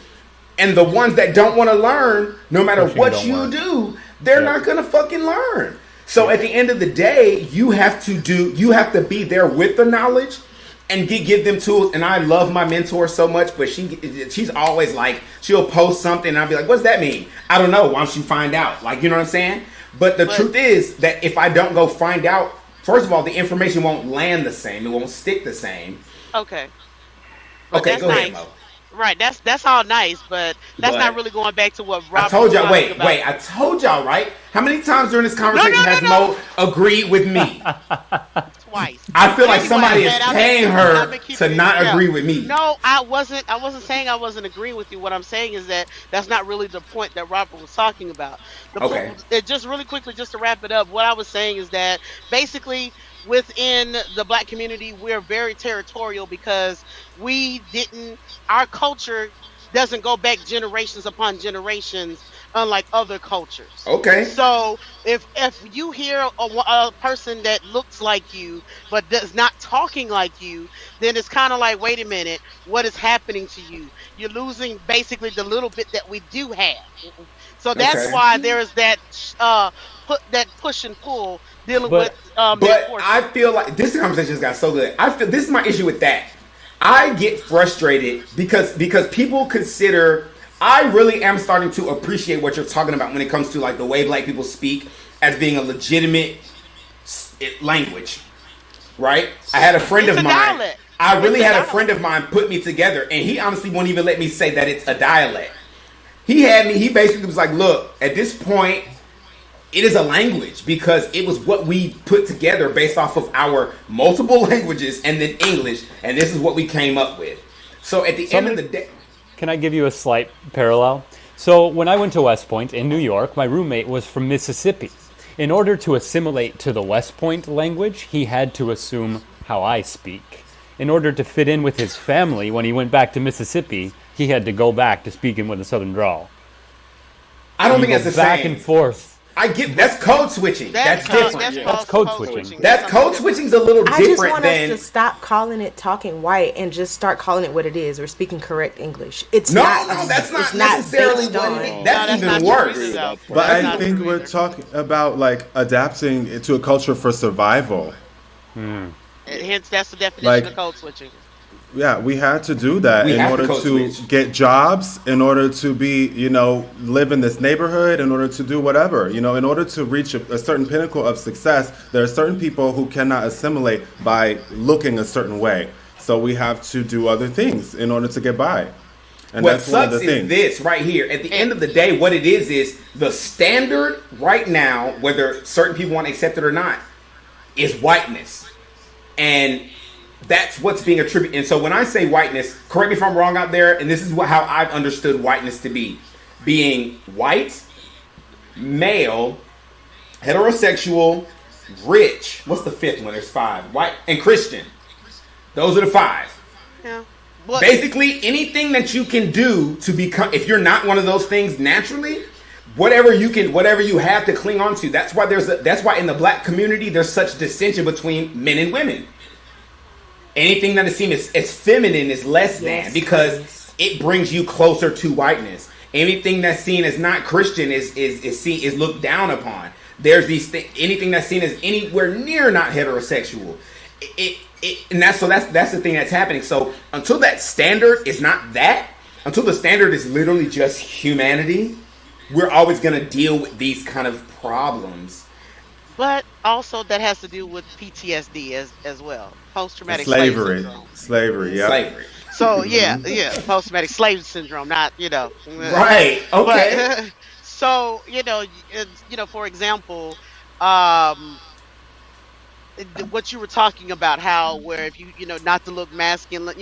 Speaker 3: and the ones that don't want to learn, no matter what you do, they're not going to fucking learn. So at the end of the day, you have to be there with the knowledge and give them tools. And I love my mentor so much, but she's always like, she'll post something and I'll be like, what's that mean? I don't know. Why don't you find out? Like, you know what I'm saying? But the truth is that if I don't go find out, first of all, the information won't land the same. It won't stick the same.
Speaker 5: Okay.
Speaker 3: Okay, go ahead, Mo.
Speaker 5: Right, that's all nice, but that's not really going back to what Robert
Speaker 3: I told y'all.
Speaker 5: was talking about.
Speaker 3: I told y'all, right? How many times during this conversation has Mo agreed with me?
Speaker 5: Twice.
Speaker 3: I feel like somebody is paying her to not agree with me.
Speaker 5: No, I wasn't saying I wasn't agreeing with you. What I'm saying is that that's not really the point that Robert was talking about. Just really quickly, just to wrap it up, what I was saying is that basically within the Black community, we're very territorial because our culture doesn't go back generations upon generations, unlike other cultures.
Speaker 3: Okay.
Speaker 5: So if you hear a person that looks like you but does not talking like you, then it's kind of like, wait a minute, what is happening to you? You're losing basically the little bit that we do have. So that's why there is that push and pull dealing with.
Speaker 3: But I feel like this conversation just got so good. This is my issue with that. I get frustrated because people consider. I really am starting to appreciate what you're talking about when it comes to like the way Black people speak as being a legitimate language, right? I had a friend of mine.
Speaker 5: Dialect.
Speaker 3: I really had a friend of mine put me together, and he honestly won't even let me say that it's a dialect. He basically was like, look, at this point, it is a language because it was what we put together based off of our multiple languages and then English, and this is what we came up with. So at the end of the day...
Speaker 6: Can I give you a slight parallel? So when I went to West Point in New York, my roommate was from Mississippi. In order to assimilate to the West Point language, he had to assume how I speak. In order to fit in with his family, when he went back to Mississippi, he had to go back to speaking with a Southern drawl.
Speaker 3: I don't think that's the same.
Speaker 6: Back and forth.
Speaker 3: I get that's code switching. That's different.
Speaker 6: That's code switching.
Speaker 3: That's code switching's a little different.
Speaker 8: I just want
Speaker 3: than...
Speaker 8: us to stop calling it talking white and just start calling it what it is, or speaking correct English. It's
Speaker 3: no,
Speaker 8: not.
Speaker 3: No, that's not
Speaker 8: it's
Speaker 3: necessarily
Speaker 8: not
Speaker 3: what it is. That's even worse.
Speaker 9: But I think we're talking about like adapting to a culture for survival.
Speaker 5: And hence, that's the definition of code switching.
Speaker 9: Yeah, we had to do that in order to get jobs, in order to be, live in this neighborhood, in order to do whatever. In order to reach a certain pinnacle of success, there are certain people who cannot assimilate by looking a certain way. So we have to do other things in order to get by. And
Speaker 3: what
Speaker 9: that's one of the
Speaker 3: sucks
Speaker 9: things.
Speaker 3: is this right here. At the end of the day, what it is the standard right now, whether certain people want to accept it or not, is whiteness. And that's what's being attributed. And so when I say whiteness, correct me if I'm wrong out there, and this is how I've understood whiteness to be. Being white, male, heterosexual, rich. What's the fifth one? There's 5. White and Christian. Those are the 5.
Speaker 5: Yeah.
Speaker 3: Basically, anything that you can do to become, if you're not one of those things naturally, whatever you have to cling on to. That's why in the black community there's such dissension between men and women. Anything that is seen as feminine is less than, because it brings you closer to whiteness. Anything that's seen as not Christian is looked down upon. There's these anything that's seen as anywhere near not heterosexual. And that's the thing that's happening. So until that standard is not that, until the standard is literally just humanity, we're always going to deal with these kind of problems.
Speaker 5: But also that has to do with PTSD as well. Post-traumatic
Speaker 9: slavery.
Speaker 5: Slavery,
Speaker 9: yeah.
Speaker 3: Slavery.
Speaker 5: So yeah, post-traumatic slave syndrome, not,
Speaker 3: Right, okay.
Speaker 5: But, so, for example, what you were talking about, how where if you not to look masculine,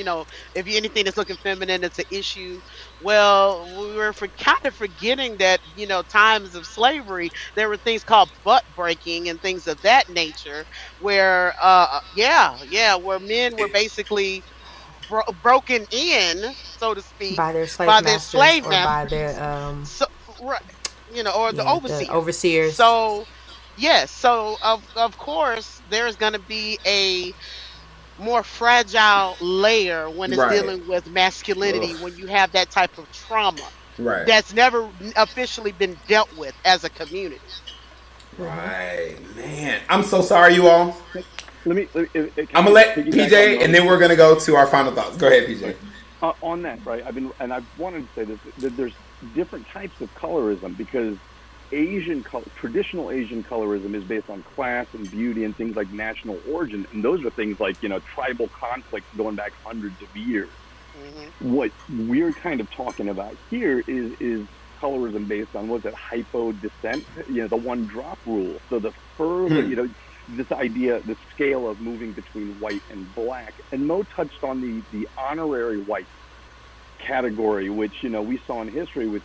Speaker 5: if anything that's looking feminine, it's an issue. Well, we were kind of forgetting that times of slavery, there were things called butt breaking and things of that nature, where where men were basically broken in, so to speak,
Speaker 8: by their slave masters, or by their
Speaker 5: or the
Speaker 8: overseers.
Speaker 5: So yes, so of course there's going to be a more fragile layer when it's dealing with masculinity. When you have that type of trauma that's never officially been dealt with as a community.
Speaker 3: Right, man. I'm so sorry, you all.
Speaker 4: I'm
Speaker 3: gonna let PJ, and then we're gonna go to our final thoughts. Go ahead, PJ.
Speaker 4: On that, right? I've wanted to say this. That there's different types of colorism, because traditional Asian colorism is based on class and beauty and things like national origin, and those are things like tribal conflicts going back hundreds of years. Mm-hmm. What we're kind of talking about here is colorism based on hypo descent, the one drop rule. So the further this idea, the scale of moving between white and black, and Mo touched on the honorary white category, which we saw in history with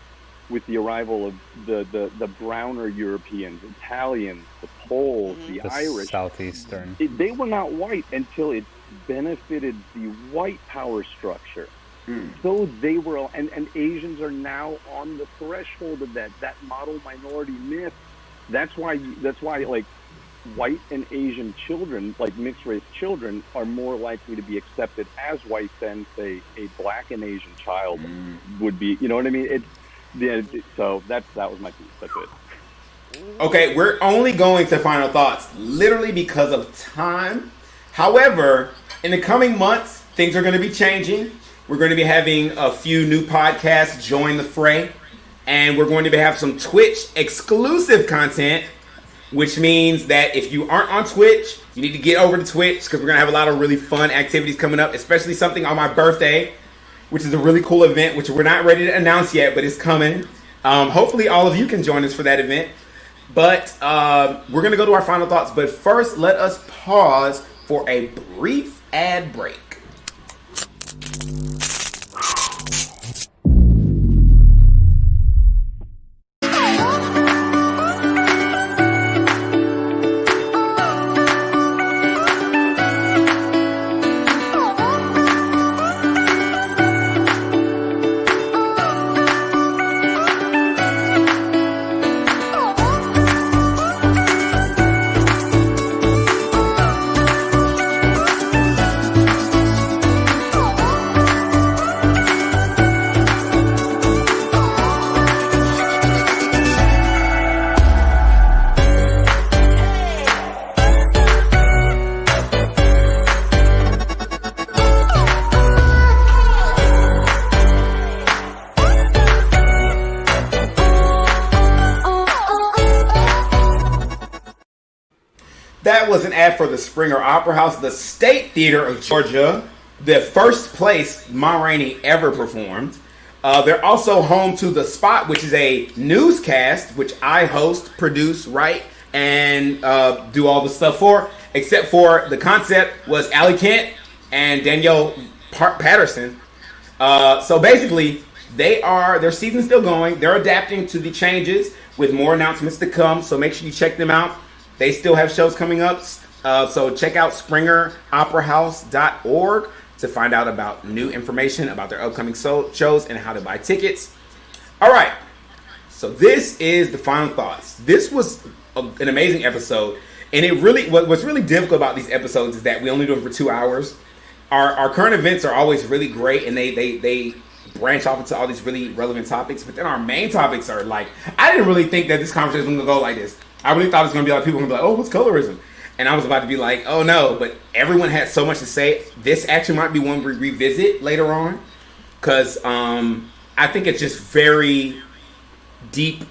Speaker 4: the arrival of the browner Europeans, Italians, the Poles, the Irish,
Speaker 6: Southeastern.
Speaker 4: They were not white until it benefited the white power structure. So they were, and Asians are now on the threshold of that model minority myth. That's why like white and Asian children, like mixed race children, are more likely to be accepted as white than, say, a black and Asian child would be. You know what I mean? So that was my piece. That's it.
Speaker 3: Okay, we're only going to final thoughts literally because of time. However, in the coming months, things are going to be changing. We're going to be having a few new podcasts join the fray, and we're going to have some Twitch exclusive content, which means that if you aren't on Twitch, you need to get over to Twitch, because we're going to have a lot of really fun activities coming up, especially something on my birthday. which is a really cool event, which we're not ready to announce yet, but it's coming. Hopefully all of you can join us for that event. But we're going to go to our final thoughts. But first, let us pause for a brief ad break. That was an ad for the Springer Opera House, the State Theater of Georgia, the first place Ma Rainey ever performed. They're also home to The Spot, which is a newscast, which I host, produce, write, and do all the stuff for, except for the concept was Allie Kent and Danielle Patterson. So basically, their season's still going. They're adapting to the changes with more announcements to come, so make sure you check them out. They still have shows coming up, so check out SpringerOperaHouse.org to find out about new information about their upcoming shows and how to buy tickets. All right, so this is the final thoughts. This was an amazing episode, and what's really difficult about these episodes is that we only do them for 2 hours. Our current events are always really great, and they branch off into all these really relevant topics, but then our main topics are like, I didn't really think that this conversation was going to go like this. I really thought it was going to be like, people were going to be like, oh, what's colorism? And I was about to be like, oh no, but everyone had so much to say. This actually might be one we revisit later on, because I think it's just very deep,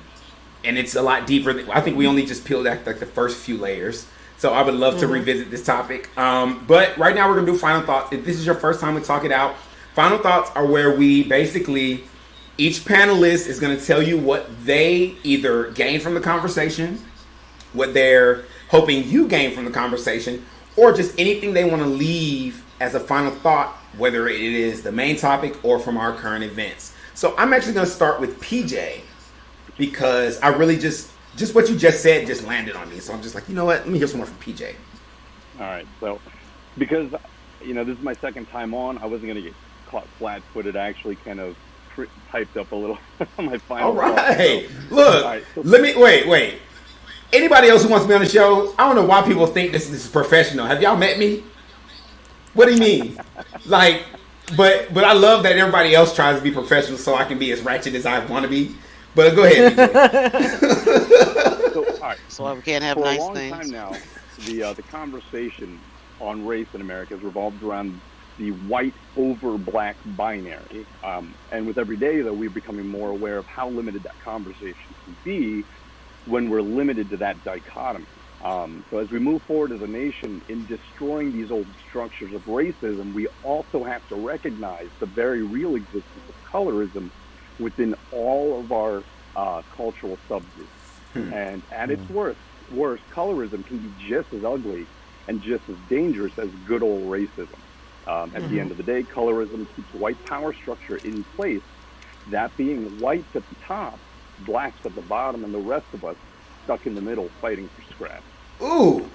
Speaker 3: and it's a lot deeper. I think we only just peeled back like the first few layers. So I would love to revisit this topic. But right now we're going to do final thoughts. If this is your first time to Talk It Out, final thoughts are where we basically, each panelist is going to tell you what they either gained from the conversation, what they're hoping you gain from the conversation, or just anything they want to leave as a final thought, whether it is the main topic or from our current events. So I'm actually going to start with PJ, because I really just what you just said just landed on me. So I'm just like, you know what? Let me hear some more from PJ.
Speaker 4: All right. So because, this is my second time on, I wasn't going to get caught flat-footed. I actually kind of typed up a little on my final
Speaker 3: All right.
Speaker 4: thought.
Speaker 3: Look,
Speaker 4: All right, so
Speaker 3: let me, wait. Anybody else who wants to be on the show, I don't know why people think this is professional. Have y'all met me? What do you mean? But I love that everybody else tries to be professional so I can be as ratchet as I want to be. But go ahead,
Speaker 4: So, all right.
Speaker 5: So we can't have
Speaker 4: For
Speaker 5: nice
Speaker 4: a long
Speaker 5: things.
Speaker 4: time now, the conversation on race in America has revolved around the white over black binary. And with every day, though, we're becoming more aware of how limited that conversation can be when we're limited to that dichotomy. So as we move forward as a nation in destroying these old structures of racism, we also have to recognize the very real existence of colorism within all of our cultural subgroups. And at its worst, colorism can be just as ugly and just as dangerous as good old racism. At the end of the day, colorism keeps white power structure in place, that being whites at the top, blacks at the bottom, and the rest of us stuck in the middle fighting for scraps.
Speaker 3: Ooh.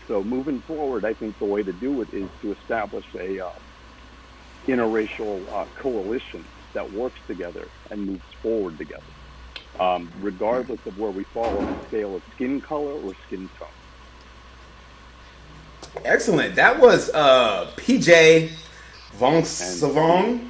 Speaker 4: So moving forward, I think the way to do it is to establish a interracial coalition that works together and moves forward together, regardless of where we fall on the scale of skin color or skin tone.
Speaker 3: Excellent. That was PJ Von Savong.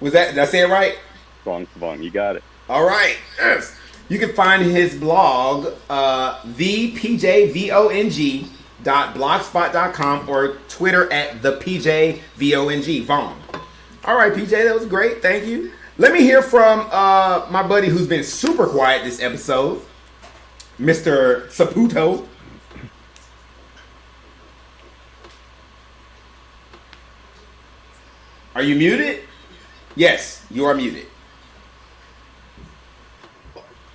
Speaker 3: Was that? Did I say it right?
Speaker 4: Von Savong, you got it.
Speaker 3: All right. Yes. You can find his blog, thepjvong.blogspot.com, or Twitter at thepjvong. Vaughn. All right, PJ, that was great. Thank you. Let me hear from my buddy who's been super quiet this episode, Mr. Saputo. Are you muted? Yes, you are muted.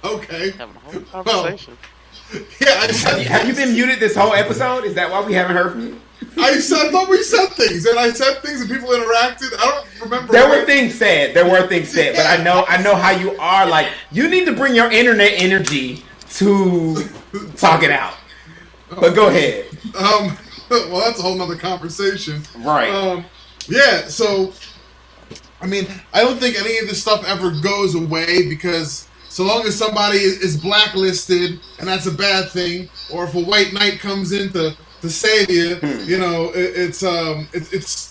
Speaker 7: Okay.
Speaker 5: Having a whole conversation.
Speaker 7: Yeah, I
Speaker 3: Have you been muted this whole episode? Is that why we haven't heard from you?
Speaker 7: I thought we said things, and I said things, and people interacted. I don't remember.
Speaker 3: There were things said, but I know how you are. Like, you need to bring your internet energy to talk it out. But go ahead.
Speaker 7: Well, that's a whole nother conversation.
Speaker 3: Right.
Speaker 7: Yeah, so, I mean, I don't think any of this stuff ever goes away, because so long as somebody is blacklisted, and that's a bad thing, or if a white knight comes in to save you, you know, it's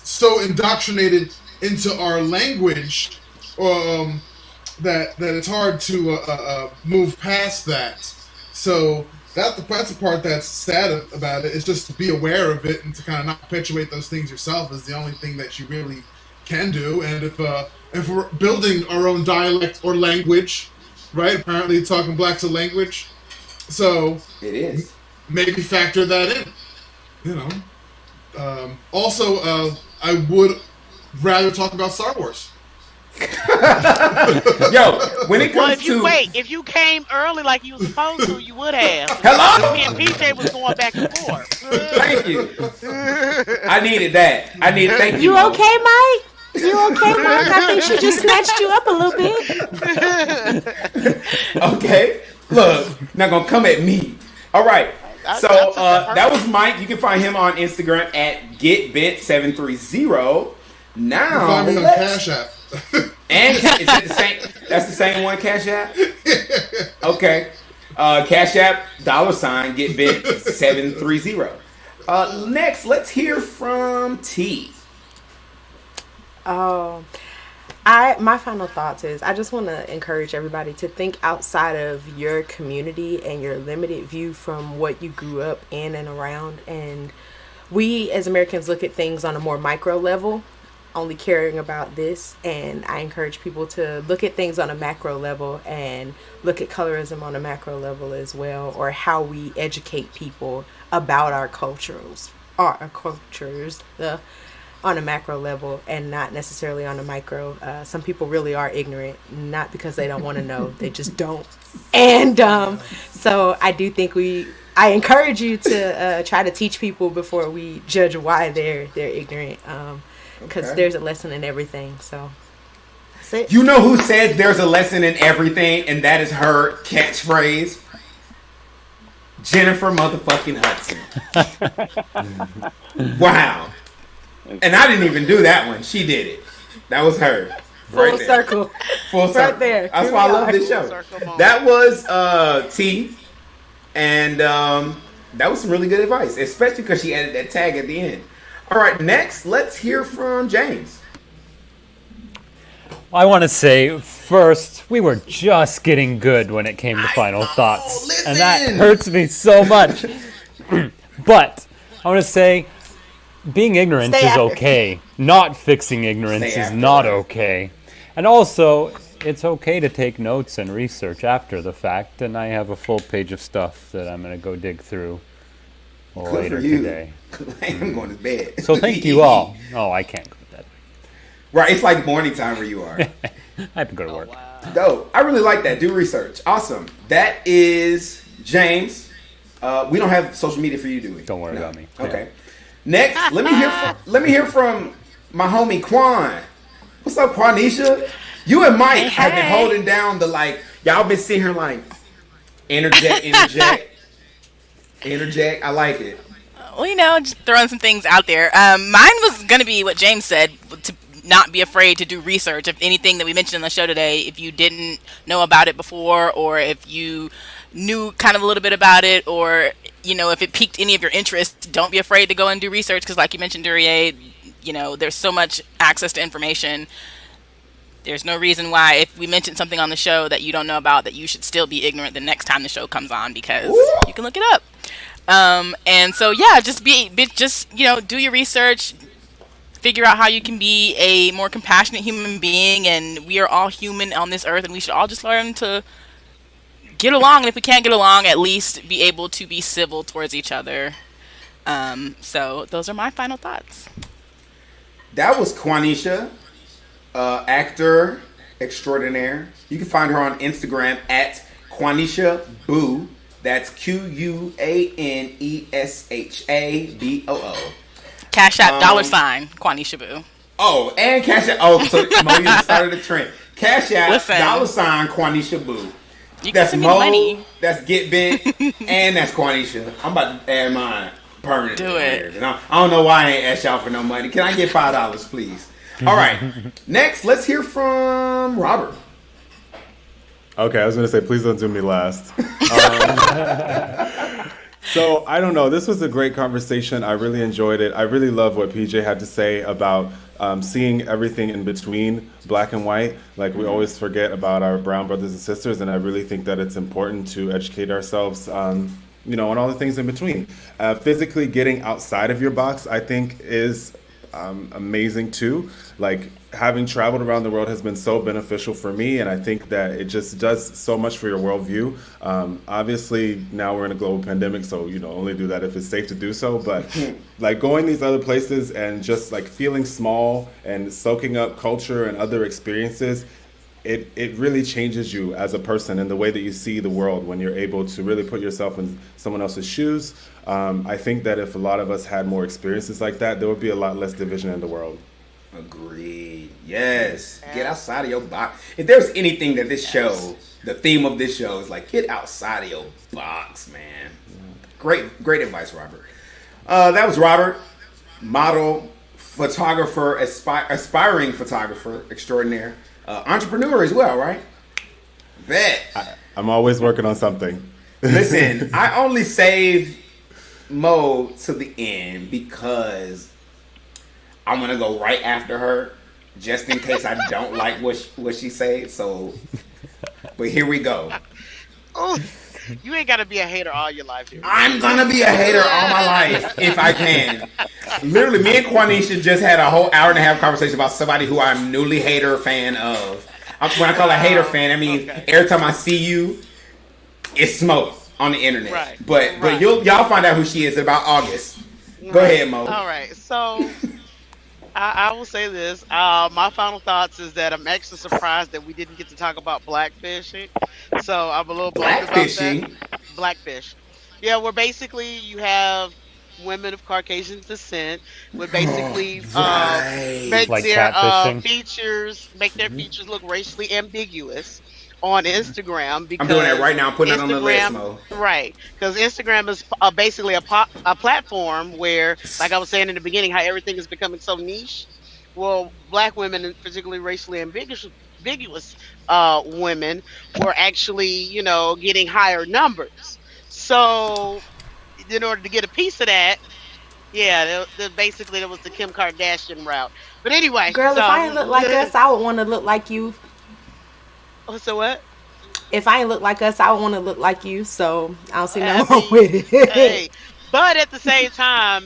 Speaker 7: so indoctrinated into our language that it's hard to move past that. So that's the part that's sad about it. Is just to be aware of it and to kind of not perpetuate those things yourself is the only thing that you really can do. And if we're building our own dialect or language, right? Apparently, talking black's a language, so
Speaker 3: it is.
Speaker 7: Maybe factor that in. You know. Also, I would rather talk about Star Wars.
Speaker 3: Yo, when it comes
Speaker 5: if you came early like you were supposed to, you would have.
Speaker 3: Hello?
Speaker 5: Me and PJ was going back and forth.
Speaker 3: Thank you. I needed that. Thank you.
Speaker 8: You okay, Mike? You okay, Mike? I think she just snatched you up a little bit.
Speaker 3: Okay. Look, not gonna come at me. All right. So that was Mike. You can find him on Instagram at getbit730. Now,
Speaker 7: find me on Cash App.
Speaker 3: And is it the same? That's the same one, Cash App. Okay. Cash App $ getbit730. Next, let's hear from T.
Speaker 8: My final thoughts is I just want to encourage everybody to think outside of your community and your limited view from what you grew up in and around. And we as Americans look at things on a more micro level, only caring about this. And I encourage people to look at things on a macro level and look at colorism on a macro level as well, or how we educate people about our cultures on a macro level and not necessarily on a micro. Some people really are ignorant, not because they don't want to know, they just don't. And so I do think I encourage you to try to teach people before we judge why they're ignorant, because there's a lesson in everything. So that's it.
Speaker 3: You know who says there's a lesson in everything, and that is her catchphrase? Jennifer motherfucking Hudson. Wow. And I didn't even do that one. She did it. That was her.
Speaker 8: Full circle.
Speaker 3: Full circle.
Speaker 8: Right there.
Speaker 3: That's why I love this show. That was T. And that was some really good advice, especially because she added that tag at the end. All right, next, let's hear from James.
Speaker 6: I want to say, first, we were just getting good when it came to final thoughts.
Speaker 3: Listen.
Speaker 6: And that hurts me so much. But I want to say, being ignorant is okay. Not fixing ignorance is not okay. And also, it's okay to take notes and research after the fact. And I have a full page of stuff that I'm going to go dig through later today.
Speaker 3: I'm going to bed.
Speaker 6: So thank you all. Oh, I can't go to bed.
Speaker 3: Right, it's like morning time where you are.
Speaker 6: I have to go to work.
Speaker 5: Wow.
Speaker 3: Dope. I really like that. Do research. Awesome. That is James. We don't have social media for you, do we?
Speaker 6: Don't worry about me.
Speaker 3: Okay. Next, let me hear from my homie Quan. What's up, Quanisha? You and Mike have been holding down the y'all been sitting here interject. I like it.
Speaker 10: Well, just throwing some things out there. Mine was going to be what James said, to not be afraid to do research. If anything that we mentioned on the show today, if you didn't know about it before, or if you knew kind of a little bit about it, or if it piqued any of your interest, don't be afraid to go and do research, because like you mentioned, Duryea, there's so much access to information. There's no reason why, if we mention something on the show that you don't know about, that you should still be ignorant the next time the show comes on, because you can look it up. And so, just do your research, figure out how you can be a more compassionate human being, and we are all human on this earth, and we should all just learn to get along, and if we can't get along, at least be able to be civil towards each other. So those are my final thoughts.
Speaker 3: That was Quanisha. actor extraordinaire. You can find her on Instagram at Quanisha Boo. That's QUANESHABOO.
Speaker 10: Cash App $, Quanisha Boo.
Speaker 3: Oh, and Cash App. Oh, so Mo, you started a trend. Cash App
Speaker 10: Listen.
Speaker 3: $, Quanisha Boo.
Speaker 10: You can
Speaker 3: That's
Speaker 10: send me
Speaker 3: Mo.
Speaker 10: money.
Speaker 3: That's Get Bent, and that's Quanisha. I'm about to add mine permanently.
Speaker 10: Do it.
Speaker 3: I don't know why I ain't asked y'all for no money. Can I get $5, please? All right. Next, let's hear from Robert.
Speaker 9: Okay, I was going to say, please don't do me last. So, I don't know. This was a great conversation. I really enjoyed it. I really love what PJ had to say about seeing everything in between black and white. Like, we always forget about our brown brothers and sisters, and I really think that it's important to educate ourselves on all the things in between. Physically getting outside of your box, I think, is amazing too. Like, having traveled around the world has been so beneficial for me, and I think that it just does so much for your worldview. Obviously, now we're in a global pandemic, so only do that if it's safe to do so. But like going these other places and just like feeling small and soaking up culture and other experiences, it really changes you as a person and the way that you see the world when you're able to really put yourself in someone else's shoes. I think that if a lot of us had more experiences like that, there would be a lot less division in the world.
Speaker 3: Agreed. Yes. Get outside of your box. If there's anything that this show, the theme of this show is like, get outside of your box, man. Great advice, Robert. That was Robert, model, photographer, aspiring photographer extraordinaire, entrepreneur as well, right? Bet.
Speaker 9: I'm always working on something.
Speaker 3: Listen, I only saved Mo to the end because I'm gonna go right after her, just in case I don't like what she said. So, but here we go.
Speaker 5: Oh, you ain't gotta be a hater all your life. Here.
Speaker 3: I'm gonna be a hater all my life if I can. Literally, me and Quanisha just had a whole hour and a half conversation about somebody who I'm newly hater fan of. When I call a hater fan, I mean every time I see you, it's smoke on the internet.
Speaker 5: Right.
Speaker 3: But y'all find out who she is in about August. Go ahead, Mo.
Speaker 5: All right, so I will say this. My final thoughts is that I'm actually surprised that we didn't get to talk about blackfishing. So I'm a little bummed about that. Blackfish. Yeah, where basically you have women of Caucasian descent would basically make
Speaker 6: Like
Speaker 5: their
Speaker 6: catfishing?
Speaker 5: make their features look racially ambiguous on Instagram. Because
Speaker 3: I'm doing that right now. I'm putting it on the list, Mo.
Speaker 5: Right, because Instagram is basically a platform where, like I was saying in the beginning, how everything is becoming so niche. Well, black women, and particularly racially ambiguous women, were actually, getting higher numbers. So, in order to get a piece of that, basically there was the Kim Kardashian route. But anyway,
Speaker 8: girl, if I ain't look like us, I would want to look like you.
Speaker 5: So what?
Speaker 8: If I ain't look like us, I would want to look like you. So I don't see nothing wrong with it.
Speaker 5: Hey, but at the same time,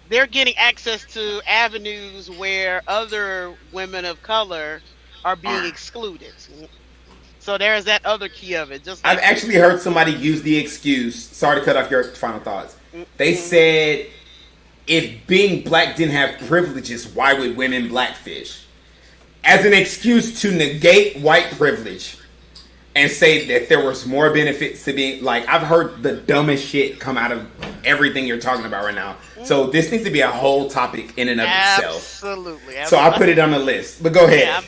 Speaker 5: they're getting access to avenues where other women of color are being excluded. So there's that other key of it. Just like
Speaker 3: I've actually heard somebody use the excuse. Sorry to cut off your final thoughts. They said if being black didn't have privileges, why would women blackfish? As an excuse to negate white privilege and say that there was more benefits to being like, I've heard the dumbest shit come out of everything you're talking about right now. So this needs to be a whole topic in and of itself.
Speaker 5: Absolutely.
Speaker 3: So I'll put it on the list. But go ahead.
Speaker 5: Yeah,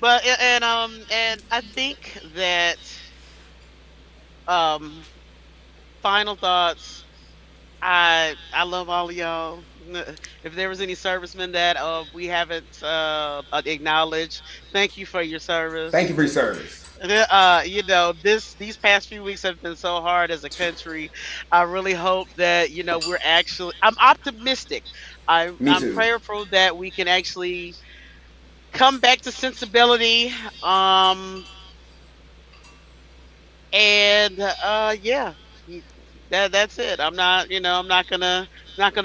Speaker 5: but and I think that final thoughts. I love all of y'all. If there was any servicemen that we haven't acknowledged, thank you for your service.
Speaker 3: Thank you for your service.
Speaker 5: These past few weeks have been so hard as a country. I really hope that I'm optimistic. I'm prayerful that we can actually come back to sensibility. That's it. I'm not gonna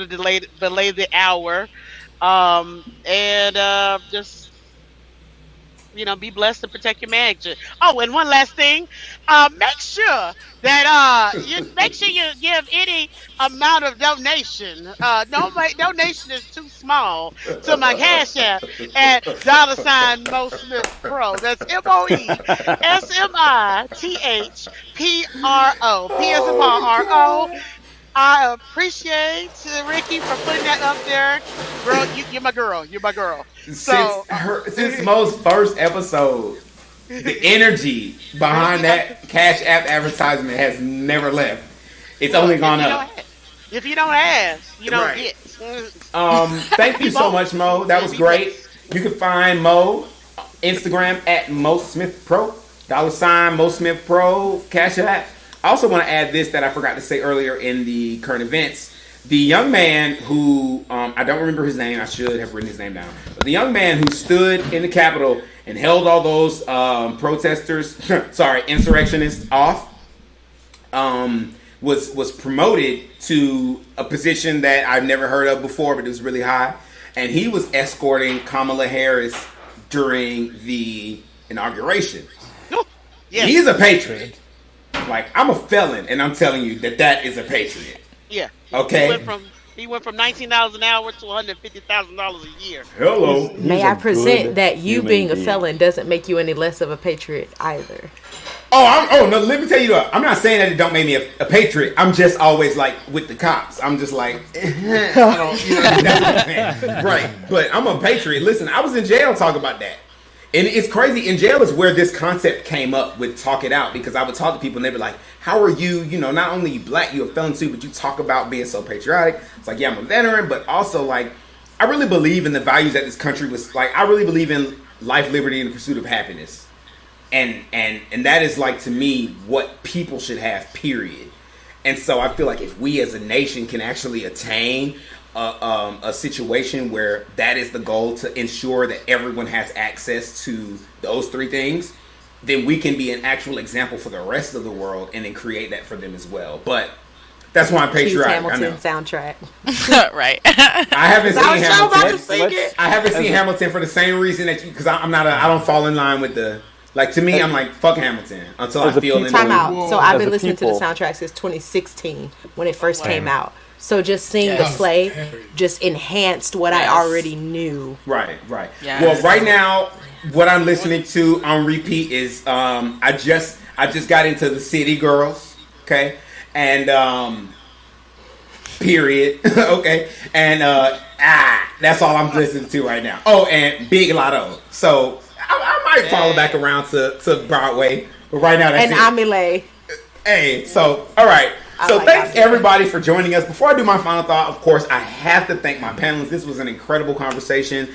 Speaker 5: belay the hour. Just be blessed and protect your marriage. Oh, and one last thing, make sure that you give any amount of donation. No donation is too small to my Cash App at $Mo Smith Pro. That's MoeSmithPro. P as in Paul, RO. I appreciate Ricky for putting that up there. Girl, you're my girl. You're my girl. So
Speaker 3: since Mo's first episode, the energy behind that Cash App advertisement has never left. It's only gone up.
Speaker 5: If you don't ask, you don't get.
Speaker 3: Thank you so much, Mo. That was great. You can find Mo Instagram at Mo Smith Pro, $ Mo Smith Pro, Cash App. I also want to add this that I forgot to say earlier in the current events. The young man who, I don't remember his name, I should have written his name down. But the young man who stood in the Capitol and held all those insurrectionists off, was promoted to a position that I've never heard of before, but it was really high. And he was escorting Kamala Harris during the inauguration. Yes. He's a patriot. Like, I'm a felon, and I'm telling you that is a patriot.
Speaker 5: Yeah.
Speaker 3: Okay.
Speaker 5: He went from $19 an hour to $150,000 a year.
Speaker 3: Hello.
Speaker 8: May I present that you being a felon doesn't make you any less of a patriot either.
Speaker 3: No, let me tell you what. I'm not saying that it don't make me a patriot. I'm just always like with the cops. I'm just like, that's what I'm saying. Right. But I'm a patriot. Listen, I was in jail talking about that. And it's crazy. In jail is where this concept came up with Talk It Out, because I would talk to people and they'd be like, how are you, not only you black, you're a felon too, but you talk about being so patriotic. It's like, yeah, I'm a veteran, but also like, I really believe in the values that this country was like, I really believe in life, liberty, and the pursuit of happiness. And that is like, to me, what people should have, period. And so I feel like if we as a nation can actually attain a situation where that is the goal, to ensure that everyone has access to those three things, then we can be an actual example for the rest of the world and then create that for them as well. But that's why I'm patriotic.
Speaker 8: Hamilton soundtrack.
Speaker 10: Right.
Speaker 3: I haven't seen Hamilton. I haven't seen Hamilton for the same reason that because I don't fall in line with the, like, to me, I'm like, fuck Hamilton until I feel in
Speaker 8: time out. So I've been listening to the soundtrack since 2016 when it first came out. So just seeing the play just enhanced what I already knew.
Speaker 3: Right. Yes. Well, right now, what I'm listening to on repeat is I just got into the City Girls, okay, and period, okay, and that's all I'm listening to right now. Oh, and Big Lotto. So I might follow back around to Broadway, but right now that's
Speaker 8: and Amile.
Speaker 3: Hey, so all right. So thanks everybody for joining us. Before I do my final thought, of course, I have to thank my panelists. This was an incredible conversation.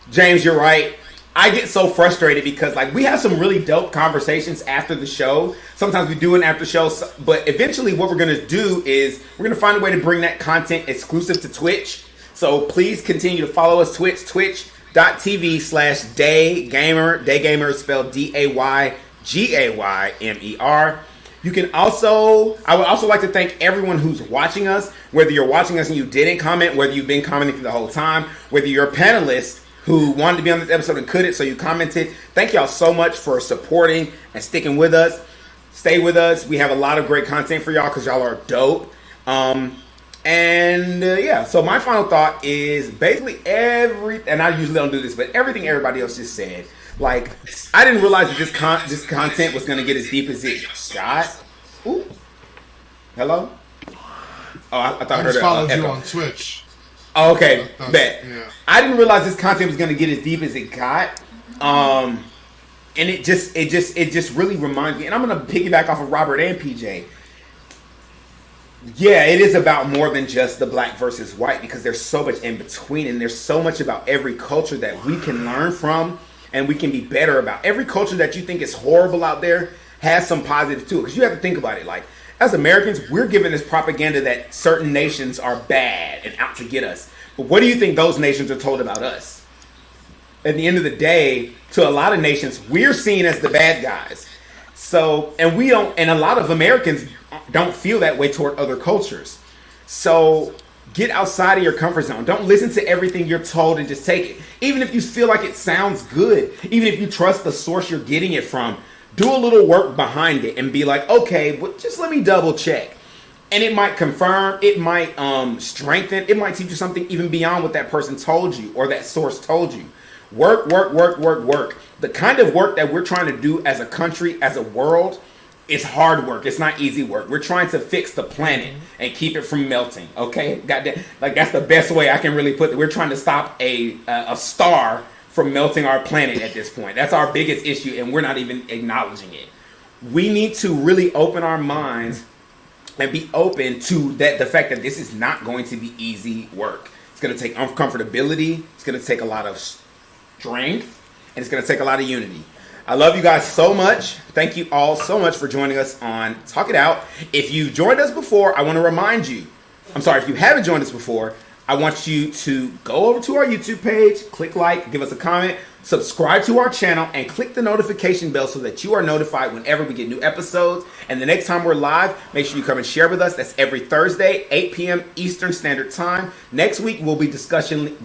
Speaker 3: James, you're right. I get so frustrated because like we have some really dope conversations after the show. Sometimes we do an after show, but eventually what we're going to do is we're going to find a way to bring that content exclusive to Twitch. So please continue to follow us twitch.tv/DayGamer. Daygamer is spelled DayGaymer. You can also, I would also like to thank everyone who's watching us, whether you're watching us and you didn't comment, whether you've been commenting the whole time, whether you're a panelist who wanted to be on this episode and couldn't, so you commented. Thank y'all so much for supporting and sticking with us. Stay with us. We have a lot of great content for y'all because y'all are dope. So my final thought is basically and I usually don't do this, but everything everybody else just said. Like, I didn't realize that this content was going to get as deep as it got. Ooh. Hello? Oh, I thought I heard
Speaker 7: just followed you
Speaker 3: echo
Speaker 7: on Twitch.
Speaker 3: Oh, okay, bet.
Speaker 7: Yeah.
Speaker 3: I didn't realize this content was going to get as deep as it got. And it just really reminds me, and I'm going to piggyback off of Robert and PJ. Yeah, it is about more than just the black versus white, because there's so much in between, and there's so much about every culture that we can learn from and we can be better about. Every culture that you think is horrible out there has some positive too, because you have to think about it. Like, as Americans, we're given this propaganda that certain nations are bad and out to get us. But what do you think those nations are told about us? At the end of the day, to a lot of nations, we're seen as the bad guys. So, and we don't, and a lot of Americans don't feel that way toward other cultures. So Get outside of your comfort zone. Don't listen to everything you're told and just take it. Even if you feel like it sounds good, even if you trust the source you're getting it from, do a little work behind it and be like, okay, but just let me double check. And it might confirm, it might strengthen, it might teach you something even beyond what that person told you or that source told you. Work. The kind of work that we're trying to do as a country, as a world, is hard work. It's not easy work. We're trying to fix the planet and keep it from melting. Okay, goddamn, like that's the best way I can really put it. We're trying to stop a star from melting our planet at this point. That's our biggest issue, and we're not even acknowledging it. We need to really open our minds and be open to the fact that this is not going to be easy work. It's going to take uncomfortability. It's going to take a lot of strength, and it's going to take a lot of unity. I love you guys so much. Thank you all so much for joining us on Talk It Out. If you've joined us before, I want to remind you, if you haven't joined us before, I want you to go over to our YouTube page, click like, give us a comment, subscribe to our channel, and click the notification bell so that you are notified whenever we get new episodes. And the next time we're live, make sure you come and share with us. That's every Thursday, 8 p.m. Eastern Standard Time. Next week, we'll be discussing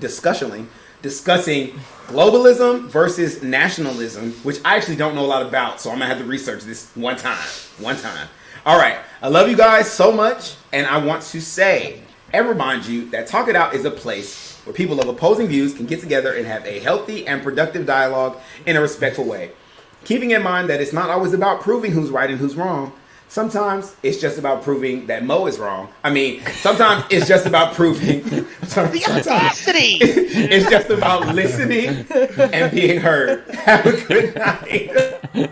Speaker 3: globalism versus nationalism, which I actually don't know a lot about, so I'm going to have to research this one time. All right. I love you guys so much, and I want to say and remind you that Talk It Out is a place where people of opposing views can get together and have a healthy and productive dialogue in a respectful way. Keeping in mind that it's not always about proving who's right and who's wrong. Sometimes it's just about proving that Mo is wrong. I mean, sometimes it's just about proving.
Speaker 5: The audacity!
Speaker 3: It's just about listening and being heard. Have a good night.